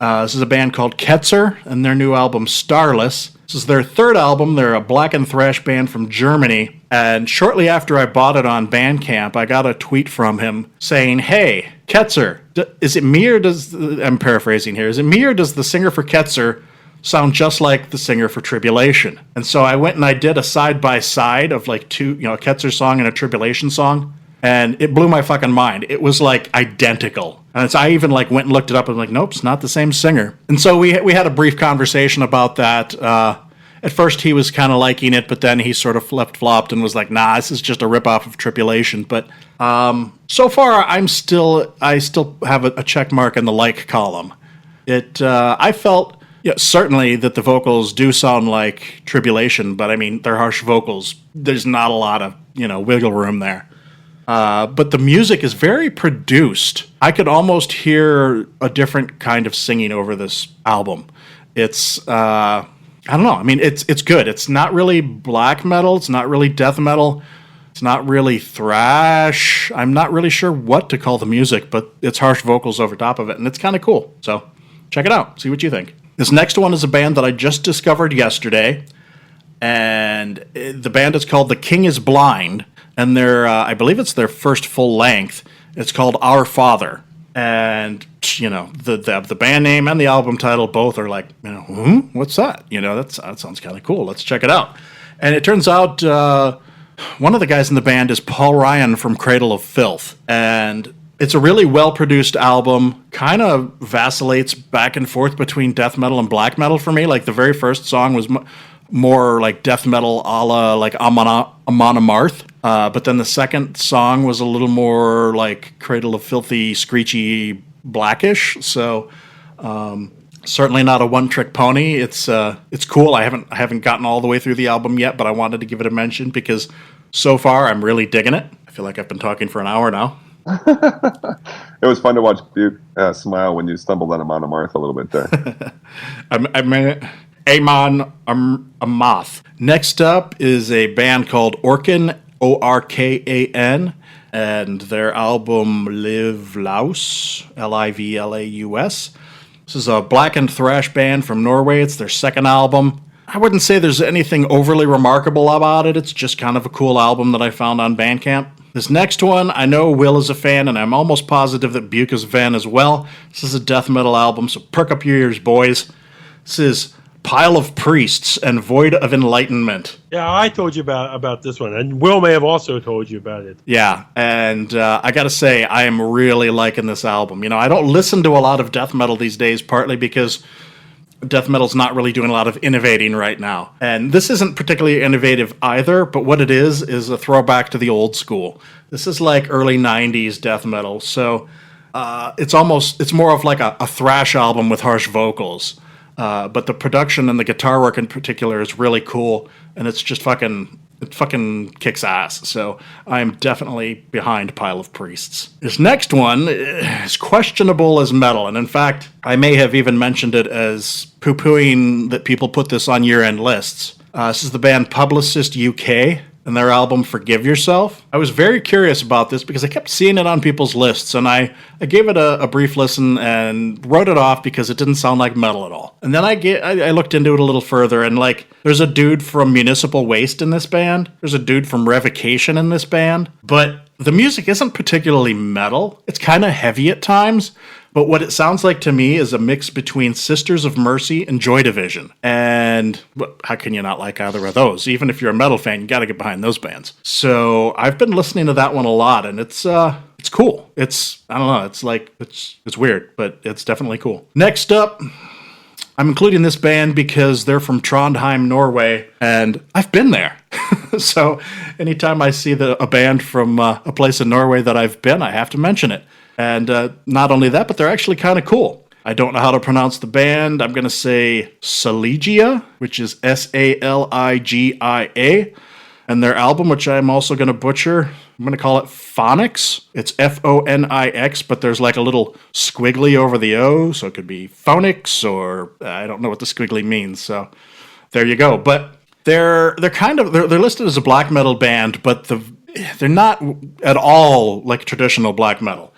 This is a band called Ketzer, and their new album, Starless. This is their 3rd album. They're a black and thrash band from Germany. And shortly after I bought it on Bandcamp, I got a tweet from him saying, "Hey, Ketzer, is it me or I'm paraphrasing here, is it me or does the singer for Ketzer sound just like the singer for Tribulation?" And so I went and I did a side-by-side of like 2, a Ketzer song and a Tribulation song. And it blew my fucking mind. It was like identical. And I even like went and looked it up and like, nope, it's not the same singer. And so we had a brief conversation about that. At first he was kind of liking it, but then he sort of flip-flopped and was like, nah, this is just a ripoff of Tribulation. But so far I still have a check mark in the like column. I felt certainly that the vocals do sound like Tribulation, but I mean, they're harsh vocals. There's not a lot of, wiggle room there. But the music is very produced. I could almost hear a different kind of singing over this album. It's, I don't know. I mean, it's good. It's not really black metal. It's not really death metal. It's not really thrash. I'm not really sure what to call the music, but it's harsh vocals over top of it, and it's kind of cool. So check it out. See what you think. This next one is a band that I just discovered yesterday. and the band is called The King is Blind, and I believe it's their first full length. It's called Our Father, and the band name and the album title both are like, what's that? That sounds kind of cool. Let's check it out. And it turns out one of the guys in the band is Paul Ryan from Cradle of Filth, and it's a really well-produced album, kind of vacillates back and forth between death metal and black metal for me. Like, the very first song was more like death metal a la like Amon Amarth, but then the second song was a little more like Cradle of Filthy, screechy, blackish. So certainly not a one-trick pony. It's cool. I haven't gotten all the way through the album yet, but I wanted to give it a mention because so far I'm really digging it. I feel like I've been talking for an hour now. It was fun to watch Buke smile when you stumbled on Amon Amarth a little bit there. Amon Amarth. Next up is a band called Orkan, Orkan, and their album Liv Laus, Livlaus. This is a blackened thrash band from Norway. It's their second album. I wouldn't say there's anything overly remarkable about it. It's just kind of a cool album that I found on Bandcamp. This next one, I know Will is a fan, and I'm almost positive that Buke is a fan as well. This is a death metal album, so perk up your ears, boys. This is Pile of Priests and Void of Enlightenment. Yeah, I told you about this one, and Will may have also told you about it. Yeah, and I gotta say, I am really liking this album. I don't listen to a lot of death metal these days, partly because death metal's not really doing a lot of innovating right now. And this isn't particularly innovative either, but what it is a throwback to the old school. This is like early 90s death metal, so it's more of like a thrash album with harsh vocals. But the production and the guitar work in particular is really cool, and it's just it fucking kicks ass. So I'm definitely behind Pile of Priests. This next one is questionable as metal, and in fact, I may have even mentioned it as poo-pooing that people put this on year-end lists. This is the band Publicist UK and their album Forgive Yourself. I was very curious about this because I kept seeing it on people's lists, and I gave it a brief listen and wrote it off because it didn't sound like metal at all. And then I looked into it a little further, and there's a dude from Municipal Waste in this band. There's a dude from Revocation in this band. But the music isn't particularly metal. It's kind of heavy at times. But what it sounds like to me is a mix between Sisters of Mercy and Joy Division. And how can you not like either of those? Even if you're a metal fan, you got to get behind those bands. So I've been listening to that one a lot, and it's cool. I don't know, it's weird, but it's definitely cool. Next up, I'm including this band because they're from Trondheim, Norway, and I've been there. So anytime I see a band from a place in Norway that I've been, I have to mention it. And not only that, but they're actually kind of cool. I don't know how to pronounce the band. I'm going to say Saligia, which is Saligia. And their album, which I'm also going to butcher, I'm going to call it Phonix. It's Phonix, but there's like a little squiggly over the O, so it could be Phonix, or I don't know what the squiggly means. So there you go. But they're listed as a black metal band, but they're not at all like traditional black metal.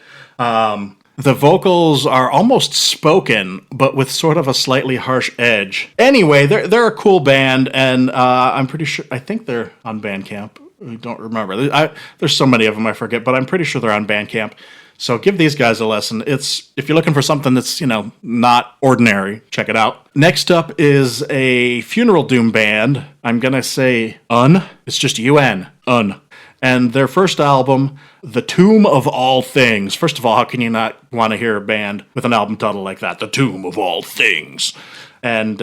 The vocals are almost spoken, but with sort of a slightly harsh edge. Anyway, they're a cool band, and I'm pretty sure, I think they're on Bandcamp. I don't remember. There's so many of them, I forget, but I'm pretty sure they're on Bandcamp. So give these guys a listen. If you're looking for something that's, not ordinary, check it out. Next up is a funeral doom band. I'm going to say UN. It's just UN. UN. And their first album, The Tomb of All Things. First of all, how can you not want to hear a band with an album title like that? The Tomb of All Things. And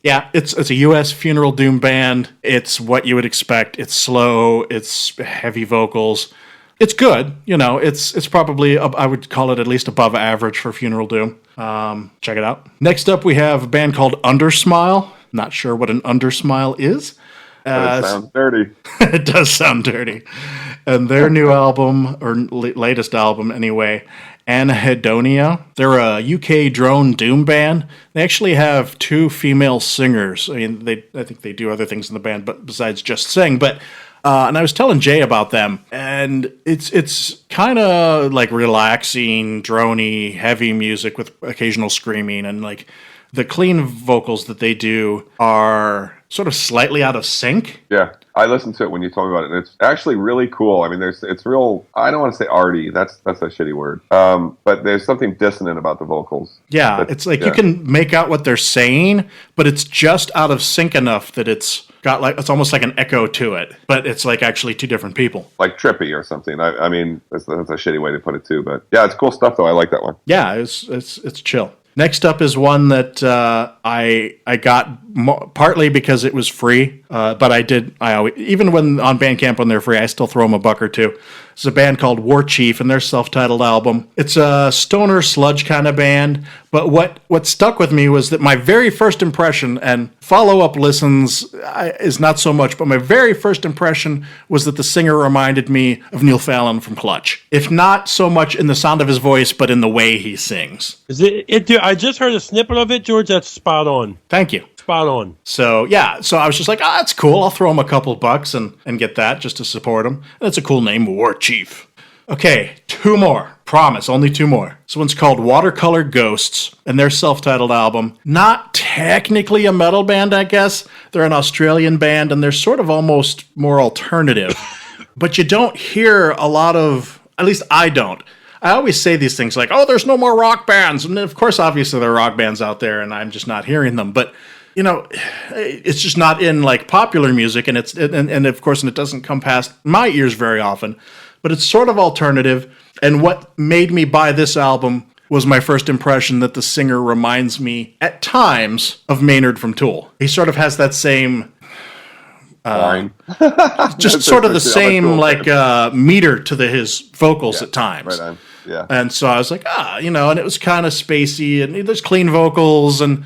it's a U.S. funeral doom band. It's what you would expect. It's slow. It's heavy vocals. It's good. It's probably, I would call it at least above average for funeral doom. Check it out. Next up, we have a band called Undersmile. Not sure what an undersmile is. It sounds dirty. It does sound dirty. And their new album, or latest album anyway, Anhedonia. They're a UK drone doom band. They actually have 2 female singers. I mean, I think they do other things in the band, but besides just sing. But And I was telling Jay about them, and it's kind of like relaxing, droney, heavy music with occasional screaming, and like the clean vocals that they do are sort of slightly out of sync. Yeah, I listened to it when you told me about it, and it's actually really cool. I mean, it's real. I don't want to say arty. That's a shitty word. But there's something dissonant about the vocals. Yeah, it's like you can make out what they're saying, but it's just out of sync enough that it's got like it's almost like an echo to it. But it's like actually two different people. Like trippy or something. I mean, that's a shitty way to put it too. But yeah, it's cool stuff though. I like that one. Yeah, it's chill. Next up is one that I got partly because it was free, but I always, even when on Bandcamp when they're free, I still throw them a buck or two. It's a band called War Chief and their self-titled album. It's a stoner sludge kind of band, but what stuck with me was that my very first impression, and follow-up listens is not so much, but my very first impression was that the singer reminded me of Neil Fallon from Clutch. If not so much in the sound of his voice, but in the way he sings. Is it? I just heard a snippet of it, George. That's spot on. Thank you. Spot on. So, yeah. So I was just like, that's cool. I'll throw him a couple bucks and get that just to support him. And it's a cool name, War Chief. Okay, two more. Promise, only two more. This one's called Watercolor Ghosts, and their self-titled album. Not technically a metal band, I guess. They're an Australian band, and they're sort of almost more alternative. But you don't hear a lot of, at least I don't. I always say these things like, there's no more rock bands. And of course, obviously, there are rock bands out there, and I'm just not hearing them. But you know, it's just not in like popular music, and of course, it doesn't come past my ears very often. But it's sort of alternative, and what made me buy this album was my first impression that the singer reminds me at times of Maynard from Tool. He sort of has that same just sort of the same like meter to his vocals at times. Right on. Yeah. And so I was like, and it was kind of spacey, and there's clean vocals, and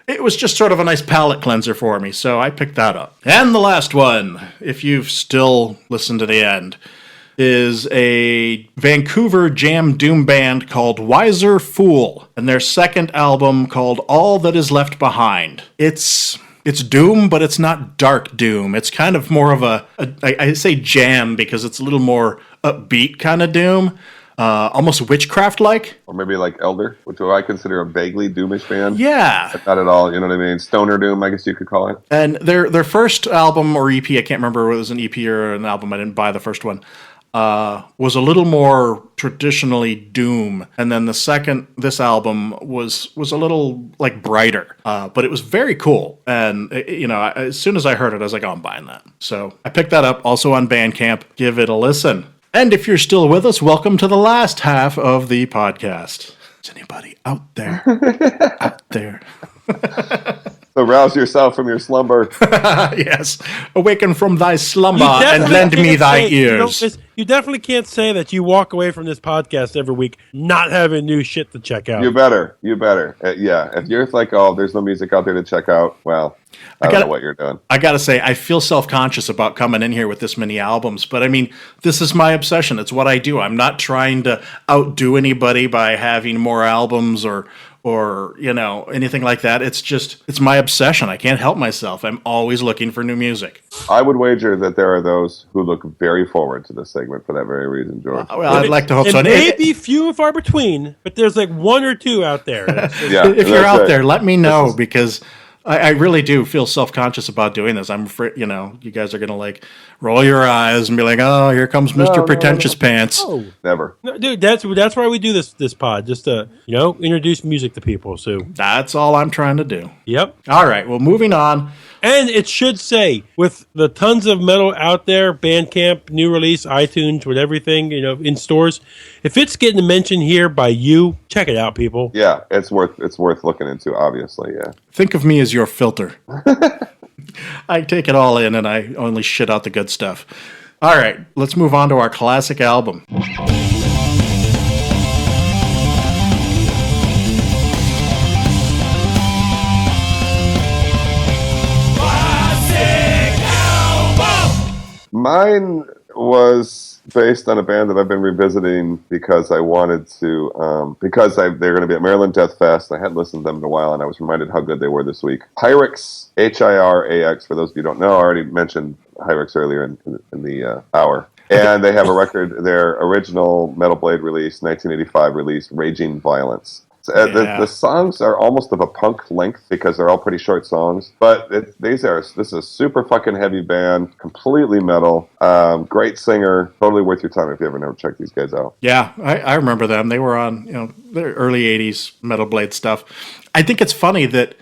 it was just sort of a nice palate cleanser for me, so I picked that up. And the last one, if you've still listened to the end, is a Vancouver jam doom band called Wiser Fool, and their second album called All That Is Left Behind. It's doom, but it's not dark doom. It's kind of more of I say jam because it's a little more upbeat kind of doom. Almost witchcraft-like. Or maybe like Elder, which I consider a vaguely doomish band. Yeah. But not at all, you know what I mean? Stoner doom, I guess you could call it. And their first album or EP, I can't remember whether it was an EP or an album, I didn't buy the first one, was a little more traditionally doom. And then this album was a little like brighter, but it was very cool. And, as soon as I heard it, I was like, I'm buying that. So I picked that up, also on Bandcamp. Give it a listen. And if you're still with us, welcome to the last half of the podcast. Is anybody out there? Out there. So rouse yourself from your slumber. Yes. Awaken from thy slumber and lend me thy ears. You definitely can't say that you walk away from this podcast every week not having new shit to check out. You better. Yeah. If you're like, there's no music out there to check out, well, I don't know what you're doing. I got to say, I feel self-conscious about coming in here with this many albums, but I mean, this is my obsession. It's what I do. I'm not trying to outdo anybody by having more albums or anything like that. It's my obsession. I can't help myself. I'm always looking for new music. I would wager that there are those who look very forward to this segment for that very reason, George. Well, I'd like to hope so. It may be few and far between, but there's like one or two out there. Yeah, if you're out there, let me know, because I really do feel self-conscious about doing this. I'm afraid, you guys are going to like roll your eyes and be like, here comes Mr. Pretentious Pants. Oh, never. No, dude, that's why we do this pod, just to, introduce music to people. So that's all I'm trying to do. Yep. All right. Well, moving on. And it should say, with the tons of metal out there, Bandcamp, new release, iTunes, with everything, in stores, if it's getting mentioned here by you, check it out, people. Yeah, it's worth looking into, obviously, yeah. Think of me as your filter. I take it all in and I only shit out the good stuff. All right, let's move on to our classic album. Mine was based on a band that I've been revisiting because I wanted to, they're going to be at Maryland Death Fest. I hadn't listened to them in a while, and I was reminded how good they were this week. Hirax, Hirax, for those of you who don't know, I already mentioned Hyrex earlier in the hour. And they have a record, their original Metal Blade release, 1985 release, Raging Violence. So, the songs are almost of a punk length because they're all pretty short songs. But this is a super fucking heavy band, completely metal, great singer, totally worth your time if you ever never check these guys out. Yeah, I remember them. They were on, the early 80s Metal Blade stuff. I think it's funny that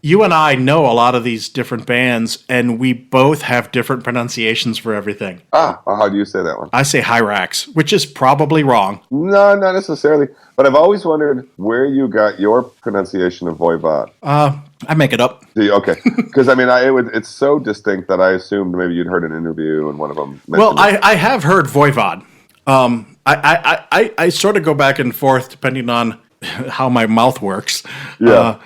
you and I know a lot of these different bands, and we both have different pronunciations for everything. How do you say that one? I say Hyrax, which is probably wrong. No, not necessarily. But I've always wondered where you got your pronunciation of Voivod. I make it up. Do you? Okay. Because, I mean, it's so distinct that I assumed maybe you'd heard an interview and one of them mentioned I have heard Voivod. I sort of go back and forth depending on how my mouth works. Yeah.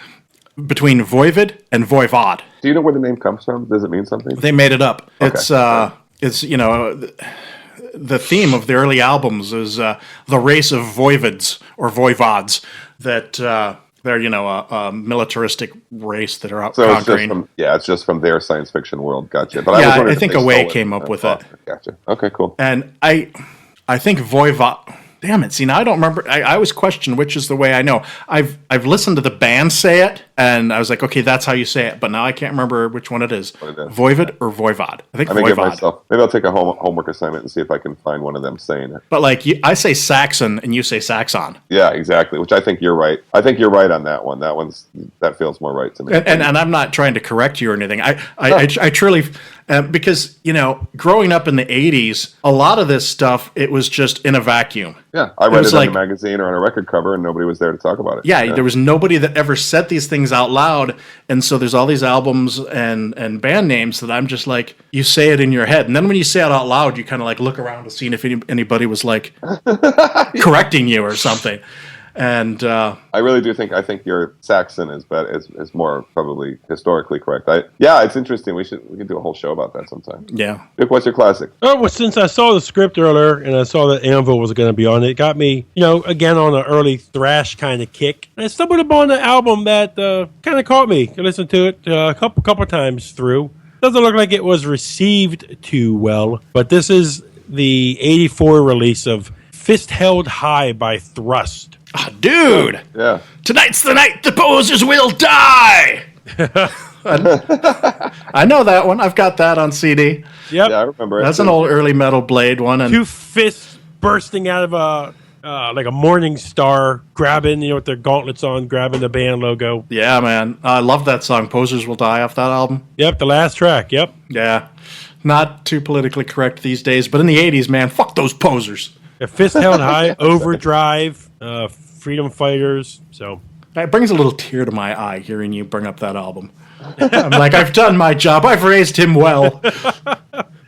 Between Voivod and Voivod. Do you know where the name comes from? Does it mean something? They made it up. Okay. It's the theme of the early albums is the race of voivods or voivods that they're a militaristic race that are out conquering. It's just from their science fiction world. Gotcha. But I think Away came up with it. Gotcha. Okay, cool. And I think Voivod. Damn it! See, now I don't remember. I always question which is the way I know. I've listened to the band say it, and I was like, okay, that's how you say it. But now I can't remember which one it is. Voivod or Voivod? I think Voivod. Maybe I'll take a homework assignment and see if I can find one of them saying it. But I say Saxon, and you say Saxon. Yeah, exactly. Which I think you're right. I think you're right on that one. That feels more right to me. And I'm not trying to correct you or anything. I truly. Because, growing up in the 80s, a lot of this stuff, it was just in a vacuum. Yeah, I read it in a magazine or on a record cover, and nobody was there to talk about it. Yeah, there was nobody that ever said these things out loud, and so there's all these albums and band names that I'm just like, you say it in your head, and then when you say it out loud, you kind of look around to see if anybody was correcting you or something. And I really do think your Saxon is more probably historically correct. It's interesting. We could do a whole show about that sometime. Yeah. Vic, what's your classic? Oh, well, since I saw the script earlier and I saw that Anvil was going to be on it, got me, again on an early thrash kind of kick. I stumbled upon an album that kind of caught me. I listened to it a couple times through. Doesn't look like it was received too well, but this is the '84 release of Fist Held High by Thrust. Oh, dude! Yeah. Tonight's the night the posers will die! I know that one. I've got that on CD. Yep. Yeah, I remember it. That's an old early Metal Blade one. And two fists bursting out of like a morning star, grabbing, with their gauntlets on, grabbing the band logo. Yeah, man. I love that song, Posers Will Die, off that album. Yep, the last track, yep. Yeah. Not too politically correct these days, but in the 80s, man, fuck those posers. A Fist Held High, Overdrive, Freedom Fighters. So it brings a little tear to my eye hearing you bring up that album. I'm like, I've done my job. I've raised him well.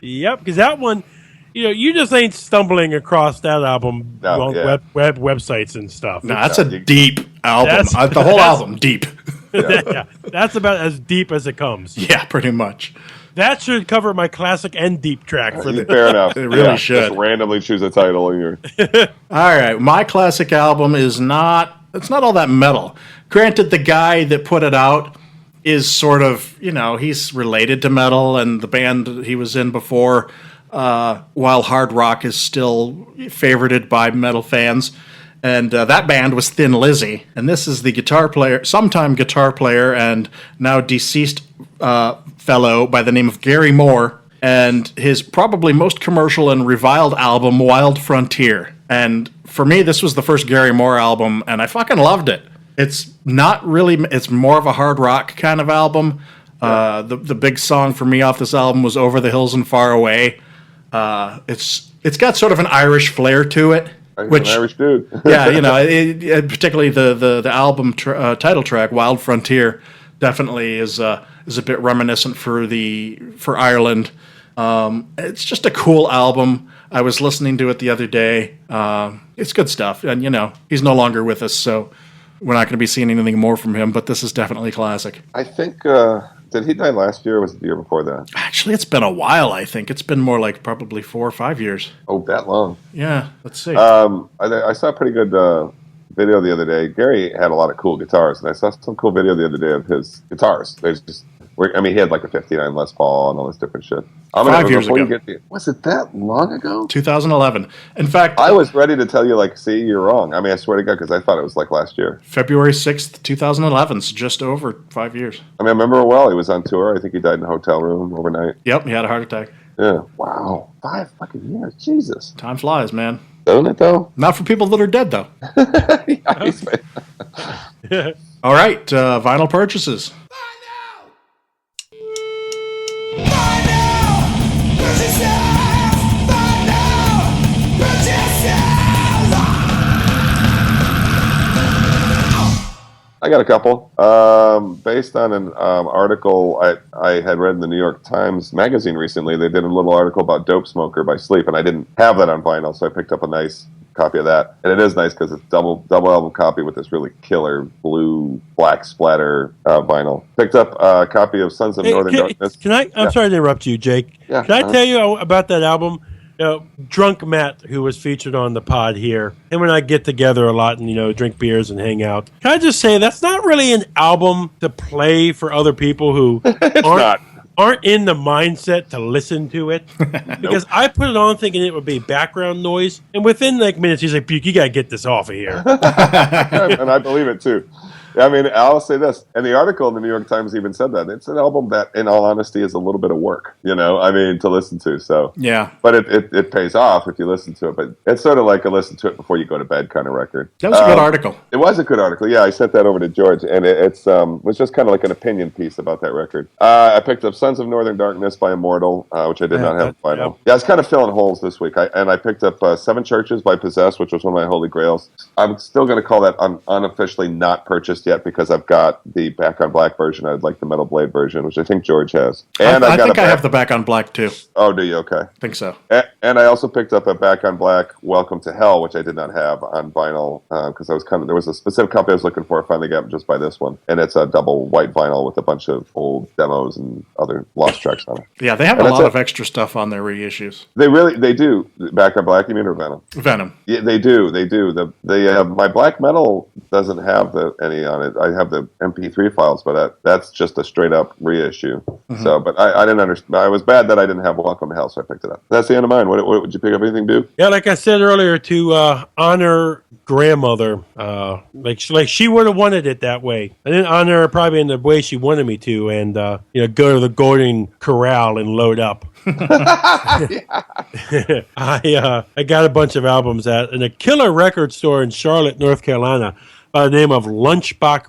Yep, because that one, you just ain't stumbling across that album on websites and stuff. No, that's a deep album. The whole album, deep. Yeah, that's about as deep as it comes. Yeah, pretty much. That should cover my classic and deep track for the. Fair enough. It really should. Just randomly choose a title and you're. All right, my classic album is not. It's not all that metal. Granted, the guy that put it out is sort of, he's related to metal, and the band he was in before, while hard rock is still favorited by metal fans. And that band was Thin Lizzy, and this is the sometime guitar player, and now deceased fellow by the name of Gary Moore, and his probably most commercial and reviled album, Wild Frontier. And for me, this was the first Gary Moore album, and I fucking loved it. It's not really, it's more of a hard rock kind of album. The big song for me off this album was Over the Hills and Far Away. It's got sort of an Irish flair to it. Which, an Irish dude. Yeah, particularly the album title track, Wild Frontier, definitely is a bit reminiscent for Ireland. It's just a cool album. I was listening to it the other day. It's good stuff, and he's no longer with us, so we're not going to be seeing anything more from him. But this is definitely classic. I think. Did he die last year, or was it the year before that? Actually, it's been a while, I think. It's been more like probably 4 or 5 years. Oh, that long? Yeah, let's see. I saw a pretty good video the other day. Gary had a lot of cool guitars, and I saw some cool video the other day of his guitars. I mean, he had like a 59 Les Paul and all this different shit. 5 years ago. Was it that long ago? 2011. In fact, I was ready to tell you, like, see, you're wrong. I mean, I swear to God, because I thought it was like last year. February 6th, 2011. So just over 5 years. I mean, I remember it well. He was on tour. I think he died in a hotel room overnight. Yep, he had a heart attack. Yeah. Wow. 5 fucking years. Jesus. Time flies, man. Doesn't it, though? Not for people that are dead, though. Yeah, All right, vinyl purchases. I got a couple. Based on an article I had read in the New York Times Magazine recently, they did a little article about Dope Smoker by Sleep, and I didn't have that on vinyl, so I picked up a nice copy of that. And it is nice because it's double album copy with this really killer blue black splatter vinyl. Picked up a copy of Sons of Northern Darkness. I'm sorry to interrupt you, Jake. Yeah, can I tell you about that album? Drunk Matt, who was featured on the pod here, him and I get together a lot and, drink beers and hang out. Can I just say that's not really an album to play for other people who aren't in the mindset to listen to it? Because I put it on thinking it would be background noise, and within minutes he's like, Buke, you gotta get this off of here. And I believe it too. I mean, I'll say this, and the article in the New York Times even said that it's an album that, in all honesty, is a little bit of work, to listen to. So yeah, but it pays off if you listen to it. But it's sort of like a listen to it before you go to bed kind of record. That was a good article. It was a good article. Yeah, I sent that over to George, and it was just kind of like an opinion piece about that record. I picked up Sons of Northern Darkness by Immortal, which I did not have final. Yeah, I was kind of filling holes this week. I picked up Seven Churches by Possessed, which was one of my holy grails. I'm still going to call that unofficially not purchased yet because I've got the Back on Black version. I'd like the Metal Blade version, which I think George has. And I think I have the Back on Black too. Oh, do you? Okay. I think so. And I also picked up a Back on Black Welcome to Hell, which I did not have on vinyl because there was a specific copy I was looking for. I finally got just by this one, and it's a double white vinyl with a bunch of old demos and other lost tracks on it. Yeah, they have a lot of extra stuff on their reissues. They do. Back on Black, you mean, or Venom? Venom. Yeah, they do. My Black Metal doesn't have any on it. I have the MP3 files, but that's just a straight up reissue. Mm-hmm. So, but I didn't understand. I was bad that I didn't have Welcome to Hell, so I picked it up. That's the end of mine. What would you pick up? Anything, Duke? Yeah, like I said earlier, to honor grandmother, like she would have wanted it that way. I didn't honor her probably in the way she wanted me to, and go to the Golden Corral and load up. I got a bunch of albums in a killer record store in Charlotte, North Carolina, by the name of Lunchbox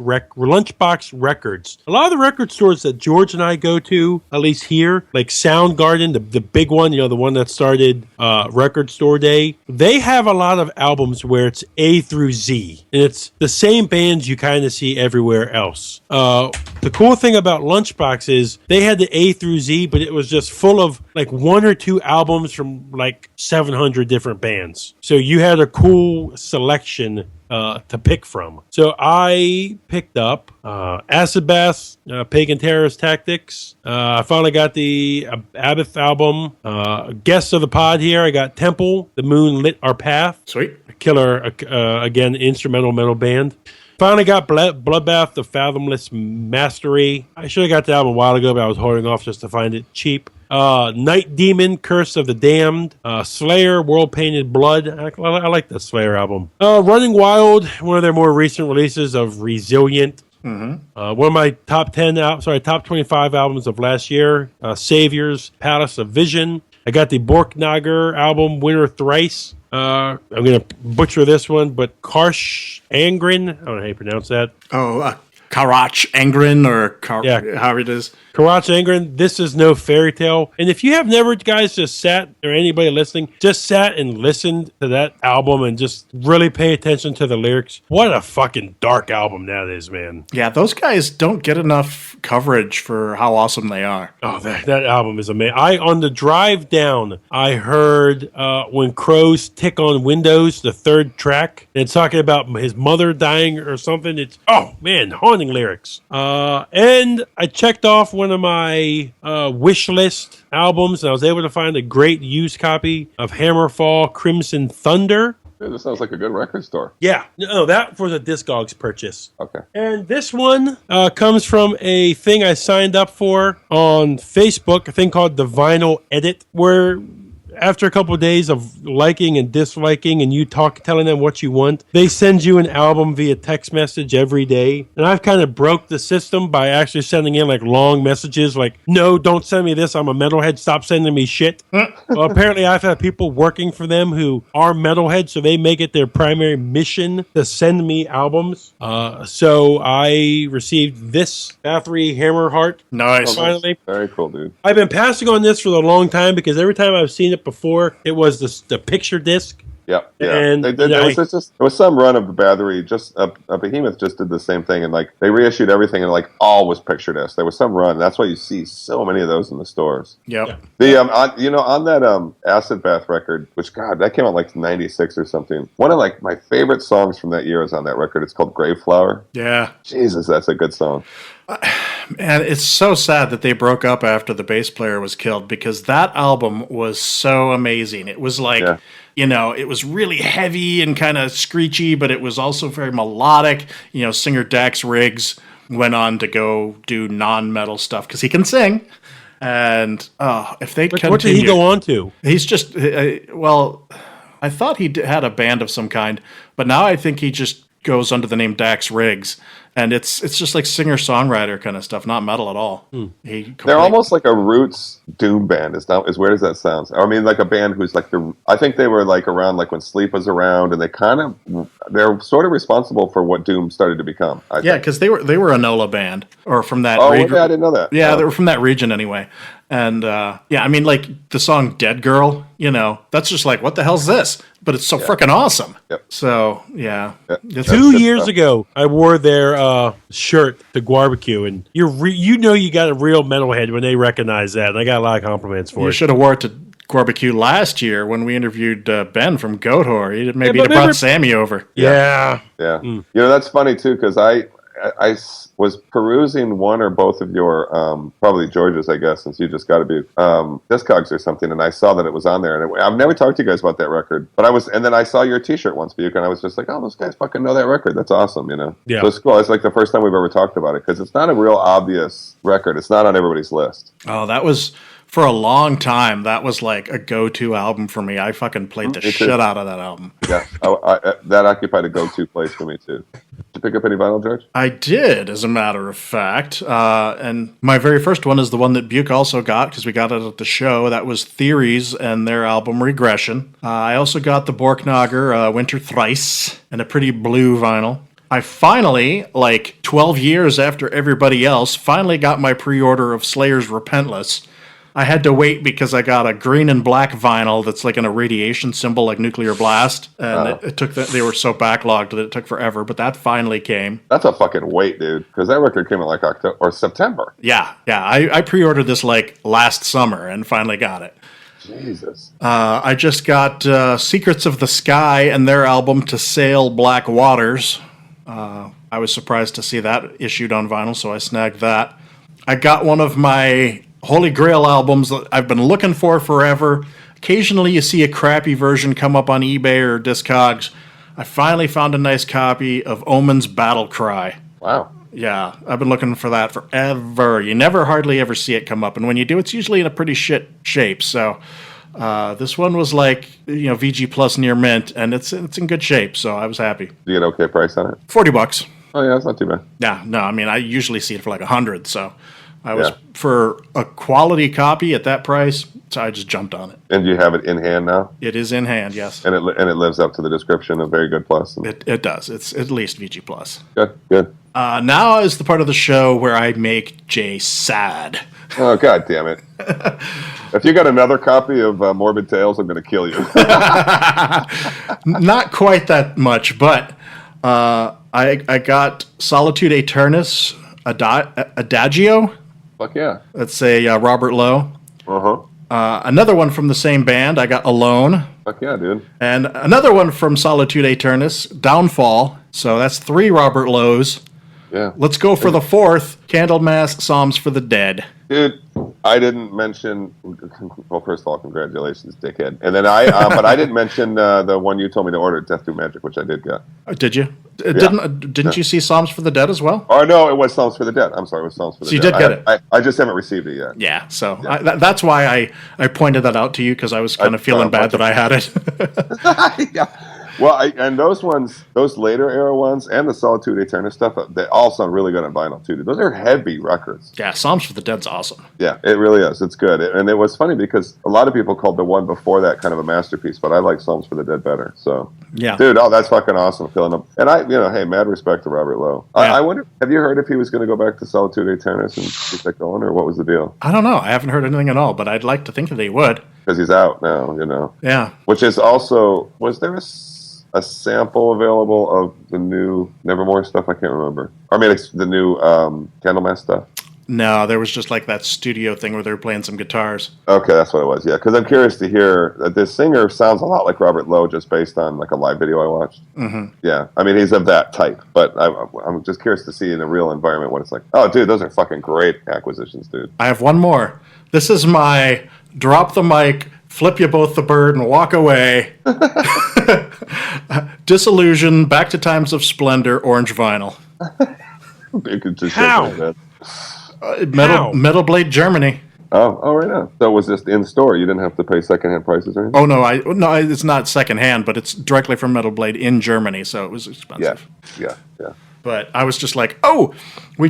Records. A lot of the record stores that George and I go to, at least here, like Soundgarden, the big one, the one that started Record Store Day, they have a lot of albums where it's A through Z, and it's the same bands you kind of see everywhere else. The cool thing about Lunchbox is they had the A through Z, but it was just full of like 1 or 2 albums from like 700 different bands. So you had a cool selection to pick from. So I picked up Acid Bath, Pagan Terrorist Tactics. I finally got the Abbott album. Guests of the pod here, I got Temple, The Moon Lit Our Path. Sweet. A killer, again, instrumental metal band. Finally got Bloodbath, The Fathomless Mastery. I should have got the album a while ago, but I was holding off just to find it cheap. Night Demon, Curse of the Damned, Slayer, World Painted Blood. I like that Slayer album. Running Wild, one of their more recent releases of Resilient. Mm-hmm. One of my top 25 albums of last year. Saviors, Palace of Vision. I got the Borknagar album, Winter Thrice. I'm going to butcher this one, but Karsh Angren. I don't know how you pronounce that. Karach Angren however it is. Karach Angren, This Is No Fairy Tale. And if you have never, guys, just sat, or anybody listening, just sat and listened to that album and just really pay attention to the lyrics, what a fucking dark album that is, man. Yeah, those guys don't get enough coverage for how awesome they are. Oh, that album is amazing. On the drive down, I heard When Crows Tick on Windows, the 3rd track. And it's talking about his mother dying or something. It's, oh, man, haunting lyrics. And I checked off one of my wish list albums, and I was able to find a great used copy of Hammerfall Crimson Thunder. Dude, this sounds like a good record store. Yeah, no, that was a Discogs purchase. Okay. And this one comes from a thing I signed up for on Facebook, a thing called the Vinyl Edit, where after a couple of days of liking and disliking and you telling them what you want, they send you an album via text message every day. And I've kind of broke the system by actually sending in like long messages like, no, don't send me this. I'm a metalhead. Stop sending me shit. Well, apparently I've had people working for them who are metalheads, so they make it their primary mission to send me albums. So I received this Bathory Hammerheart. Nice. Finally. Very cool, dude. I've been passing on this for a long time because every time I've seen it before, it was the picture disc. Yeah. And there was some run of the Bathory, just a Behemoth just did the same thing, and like they reissued everything, and like all was picture disc. There was some run. That's why you see so many of those in the stores. Yep. The on that Acid Bath record, which God, that came out like '96 or something. One of like my favorite songs from that year is on that record. It's called Grave Flower. Yeah. Jesus, that's a good song. And it's so sad that they broke up after the bass player was killed, because that album was so amazing. It was like, it was really heavy and kind of screechy, but it was also very melodic. Singer Dax Riggs went on to go do non-metal stuff because he can sing. And if they continue... What did he go on to? He's just, I thought he had a band of some kind, but now I think he just goes under the name Dax Riggs. And it's just like singer-songwriter kind of stuff, not metal at all. They're almost like a roots doom band. As weird as that sounds. I mean, like a band who's like I think they were like around like when Sleep was around, and they're sort of responsible for what doom started to become. Yeah, because they were a NOLA band, or from that. Oh, yeah, I didn't know that. Yeah, they were from that region anyway. And I mean, like the song "Dead Girl," that's just like, what the hell's this? But it's so freaking awesome. Yep. So yeah. 2 years ago, I wore their shirt to Barbecue, and you got a real metalhead when they recognize that. And I got a lot of compliments for it. You should have wore it to Barbecue last year when we interviewed Ben from Goathor. He maybe have brought Sammy over. Yeah. Yeah. That's funny too, because I was perusing one or both of your, probably George's, I guess, since you just got to be Discogs or something, and I saw that it was on there. And I've never talked to you guys about that record, and then I saw your T-shirt once, Buke, and I was just like, oh, those guys fucking know that record. That's awesome, Yeah. So it's cool. It's like the first time we've ever talked about it, because it's not a real obvious record. It's not on everybody's list. Oh, that was... For a long time, that was like a go-to album for me. I fucking played the shit out of that album. Yeah, that occupied a go-to place for me, too. Did you pick up any vinyl, George? I did, as a matter of fact. And my very first one is the one that Buke also got, because we got it at the show. That was Theories and their album Regression. I also got the Borknagar Winter Thrice and a pretty blue vinyl. I finally, like 12 years after everybody else, finally got my pre-order of Slayer's Repentless. I had to wait because I got a green and black vinyl that's like an irradiation symbol, like nuclear blast, and it took. They were so backlogged that it took forever, but that finally came. That's a fucking wait, dude, because that record came out like October or September. Yeah. I pre-ordered this like last summer and finally got it. Jesus. I just got Secrets of the Sky and their album To Sail Black Waters. I was surprised to see that issued on vinyl, so I snagged that. I got one of my Holy Grail albums that I've been looking for forever. Occasionally you see a crappy version come up on eBay or Discogs. I finally found a nice copy of Omen's Battle Cry. Wow. Yeah, I've been looking for that forever. You never hardly ever see it come up, and when you do, it's usually in a pretty shit shape. So this one was like, VG Plus near mint, and it's in good shape, so I was happy. Did you get an okay price on it? $40. Oh yeah, that's not too bad. Yeah, no, I mean, I usually see it for like $100, so I was for a quality copy at that price, so I just jumped on it. And do you have it in hand now? It is in hand, yes. And it lives up to the description of Very Good Plus. It does. It's at least VG Plus. Good. Now is the part of the show where I make Jay sad. Oh, God damn it. If you got another copy of Morbid Tales, I'm going to kill you. Not quite that much, but I got Solitude Aeternus, Adagio. Fuck yeah. That's a Robert Lowe. Uh-huh. Another one from the same band, I got Alone. Fuck yeah, dude. And another one from Solitude Aeternus, Downfall. So that's 3 Robert Lowes. Yeah. Let's go for the 4th, Candlemass, Psalms for the Dead. Dude, I didn't mention. Well, first of all, congratulations, dickhead. And then but I didn't mention the one you told me to order, Death Through Magic, which I did get. Did you? Didn't you see Psalms for the Dead as well? Oh no, it was Psalms for the Dead. I'm sorry, it was Psalms for the So you Dead. did get it. I just haven't received it yet. Yeah. So that's why I pointed that out to you, because I was kind of feeling bad that I had it. Yeah. Well, and those ones, those later era ones, and the Solitude Aeterna stuff, they all sound really good on vinyl too. Those are heavy records. Yeah, Psalms for the Dead's awesome. Yeah, it really is. It's good. And it was funny because a lot of people called the one before that kind of a masterpiece, but I like Psalms for the Dead better. So, yeah, dude, that's fucking awesome. Filling up, and hey, mad respect to Robert Lowe. Yeah. I wonder, have you heard if he was going to go back to Solitude Aeterna and keep that going, or what was the deal? I don't know. I haven't heard anything at all, but I'd like to think that he would, because he's out now. Yeah. Which is also, was there a sample available of the new Nevermore stuff? I can't remember. I mean, it's the new Candlemass stuff. No, there was just like that studio thing where they were playing some guitars. Okay, that's what it was. Yeah, because I'm curious to hear that this singer sounds a lot like Robert Lowe just based on like a live video I watched. Mm-hmm. Yeah, I mean he's of that type, but I'm just curious to see in a real environment what it's like. Oh, dude, those are fucking great acquisitions, dude. I have one more. This is my drop the mic, flip you both the bird, and walk away. Disillusion, Back to Times of Splendor, orange vinyl. How? Metal Blade, Germany. Oh, right now. So was this in store? You didn't have to pay secondhand prices or anything? Oh no, it's not secondhand, but it's directly from Metal Blade in Germany, so it was expensive. Yeah. But I was just like, we were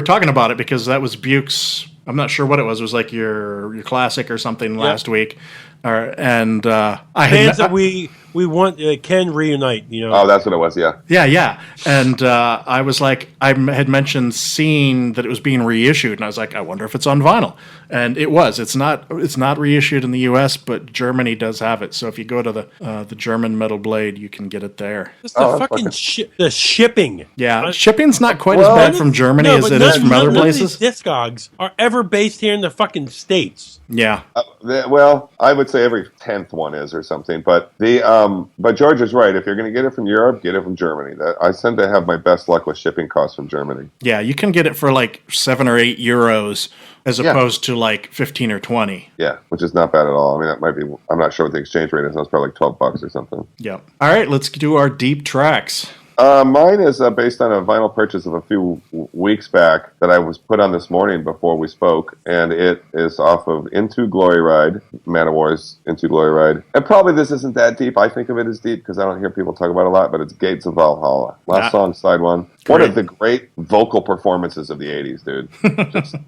talking about it because that was Buke's. I'm not sure what it was. It was like your classic or something last week, and I bands that we want can reunite. Oh, that's what it was. Yeah. Yeah. And I was like, I had mentioned seeing that it was being reissued, and I was like, I wonder if it's on vinyl. And it was. It's not reissued in the U.S., but Germany does have it. So if you go to the German Metal Blade, you can get it there. Just the shipping. Yeah, shipping's not quite as bad from Germany as it is from other places. These Discogs are ever based here in the fucking States. Yeah. Well, I would say every 10th one is or something, but but George is right. If you're going to get it from Europe, get it from Germany. I tend to have my best luck with shipping costs from Germany. Yeah, you can get it for like €7 or €8 as opposed to like 15 or 20. Yeah, which is not bad at all. I mean, that might be. I'm not sure what the exchange rate is. That's probably like $12 or something. Yeah. All right, let's do our deep tracks. Mine is based on a vinyl purchase of a few weeks back that I was put on this morning before we spoke, and it is off of Into Glory Ride, Manowar's Into Glory Ride. And probably this isn't that deep. I think of it as deep because I don't hear people talk about it a lot, but it's Gates of Valhalla. Last song, side one. Great. One of the great vocal performances of the 80s, dude.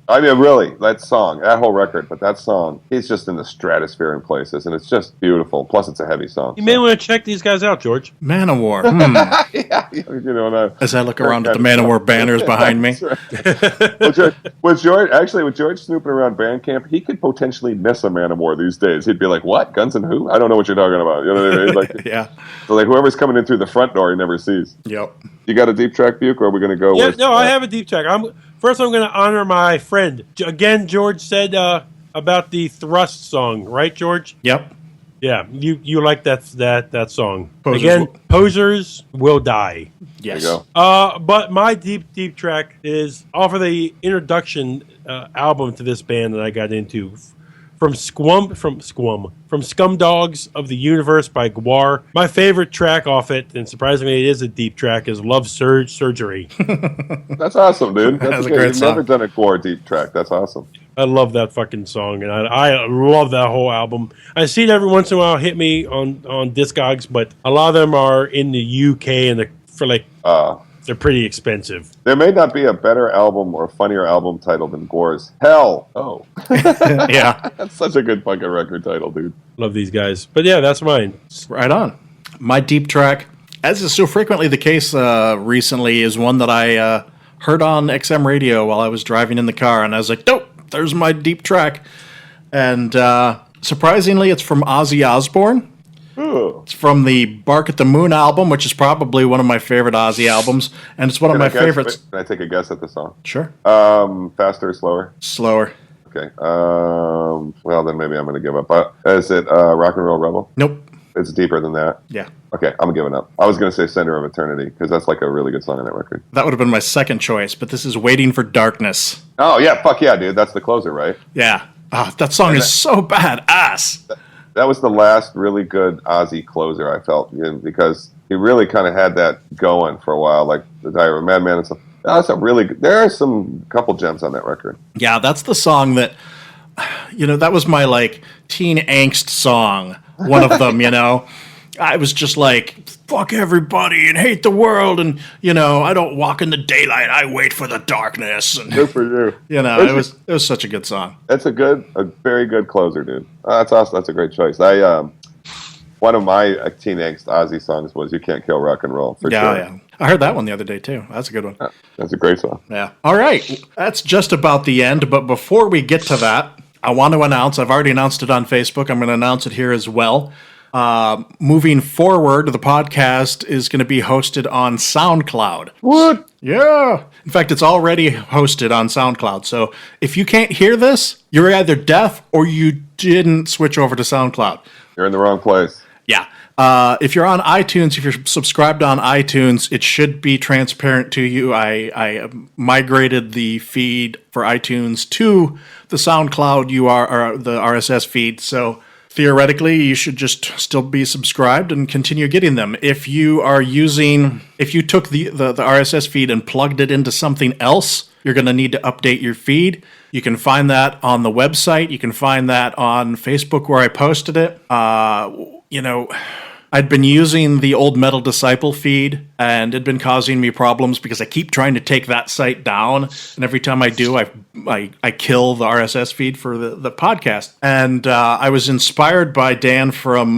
I mean, really, that song, that whole record, but that song, he's just in the stratosphere in places, and it's just beautiful. Plus, it's a heavy song. You may want to check these guys out, George. Manowar. Yeah, as I look around at the Manowar banners behind me. With George snooping around Bandcamp, he could potentially miss a Manowar these days. He'd be like, "What? Guns and who? I don't know what you're talking about." You know what I mean? Like, yeah. So like whoever's coming in through the front door, he never sees. Yep. You got a deep track, Buke, or are we going to go? Yeah, no, I have a deep track. First, I'm going to honor my friend. Again, George said about the Thrust song, right, George? Yep. Yeah, you like that song. Posers Again, Posers Will Die. Yes. There you go. But my deep track is off of the introduction album to this band that I got into. From Scum Dogs of the Universe by Gwar. My favorite track off it, and surprisingly it is a deep track, is Love Surgery. That's awesome, dude. That's a great You've song. never done a Gwar deep track. That's awesome. I love that fucking song, and I love that whole album. I see it every once in a while hit me on Discogs, but a lot of them are in the UK, and they're pretty expensive. There may not be a better album or funnier album title than Gwar's Hell. Oh. Yeah. That's such a good fucking record title, dude. Love these guys. But yeah, that's mine. Right on. My deep track, as is so frequently the case recently, is one that I heard on XM radio while I was driving in the car, and I was like, nope, there's my deep track. And surprisingly, it's from Ozzy Osbourne. Ooh. It's from the Bark at the Moon album, which is probably one of my favorite Ozzy albums, and it's one of my favorites. Can I take a guess at the song? Sure. Faster or slower? Slower. Okay. Well, then maybe I'm going to give up. Is it Rock and Roll Rebel? Nope. It's deeper than that. Yeah. Okay, I'm giving up. I was going to say Center of Eternity because that's like a really good song on that record. That would have been my second choice, but this is Waiting for Darkness. Oh, yeah, fuck yeah, dude. That's the closer, right? Yeah. That song is so badass. That was the last really good Ozzy closer, I felt, because he really kind of had that going for a while, like the Diary of a Madman and stuff. That's a really good, there are some couple gems on that record. Yeah, that's the song that, that was my, like, teen angst song. One of them, I was just like, fuck everybody and hate the world, and I don't walk in the daylight, I wait for the darkness. And Good for you. it was such a good song. That's a very good closer, dude. That's awesome. That's a great choice. One of my teen angst Ozzy songs was "You Can't Kill Rock and Roll." For sure. Yeah. I heard that one the other day too. That's a good one. That's a great song. Yeah. All right, that's just about the end. But before we get to that, I want to announce. I've already announced it on Facebook. I'm going to announce it here as well. Moving forward, the podcast is going to be hosted on SoundCloud. What? Yeah. In fact, it's already hosted on SoundCloud. So if you can't hear this, you're either deaf or you didn't switch over to SoundCloud. You're in the wrong place. Yeah. If you're on iTunes, if you're subscribed on iTunes, it should be transparent to you. I migrated the feed for iTunes to the SoundCloud or the RSS feed. So theoretically, you should just still be subscribed and continue getting them. If you took the RSS feed and plugged it into something else, you're going to need to update your feed. You can find that on the website. You can find that on Facebook where I posted it. I'd been using the old Metal Disciple feed, and it'd been causing me problems because I keep trying to take that site down, and every time I do, I kill the RSS feed for the podcast. And I was inspired by Dan from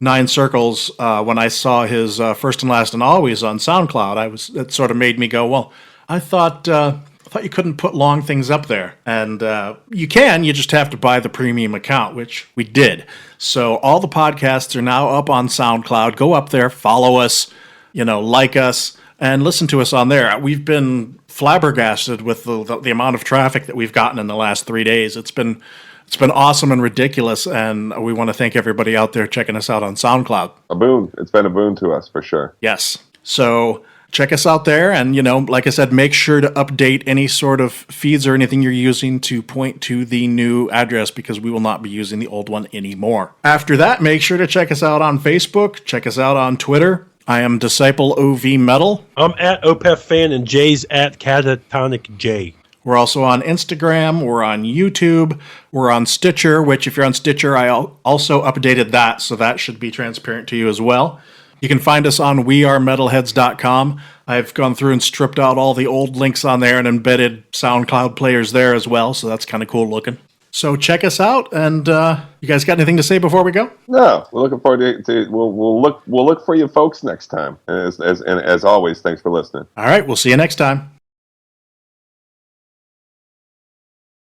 Nine Circles when I saw his First and Last and Always on SoundCloud. It sort of made me go, well, I thought you couldn't put long things up there. And you can, you just have to buy the premium account, which we did. So all the podcasts are now up on SoundCloud. Go up there, follow us, like us, and listen to us on there. We've been flabbergasted with the amount of traffic that we've gotten in the last 3 days. It's been awesome and ridiculous, and we want to thank everybody out there checking us out on SoundCloud. A boon. It's been a boon to us, for sure. Yes. So check us out there, and, like I said, make sure to update any sort of feeds or anything you're using to point to the new address, because we will not be using the old one anymore. After that, make sure to check us out on Facebook, check us out on Twitter. I am Disciple OV Metal. I'm at OPEF Fan, and Jay's at Catatonic J. We're also on Instagram, we're on YouTube, we're on Stitcher, which if you're on Stitcher, I also updated that, so that should be transparent to you as well. You can find us on wearemetalheads.com. I've gone through and stripped out all the old links on there and embedded SoundCloud players there as well, so that's kind of cool looking. So check us out, and you guys got anything to say before we go? No, we're looking forward to we'll look for you folks next time. And as always, thanks for listening. All right, we'll see you next time.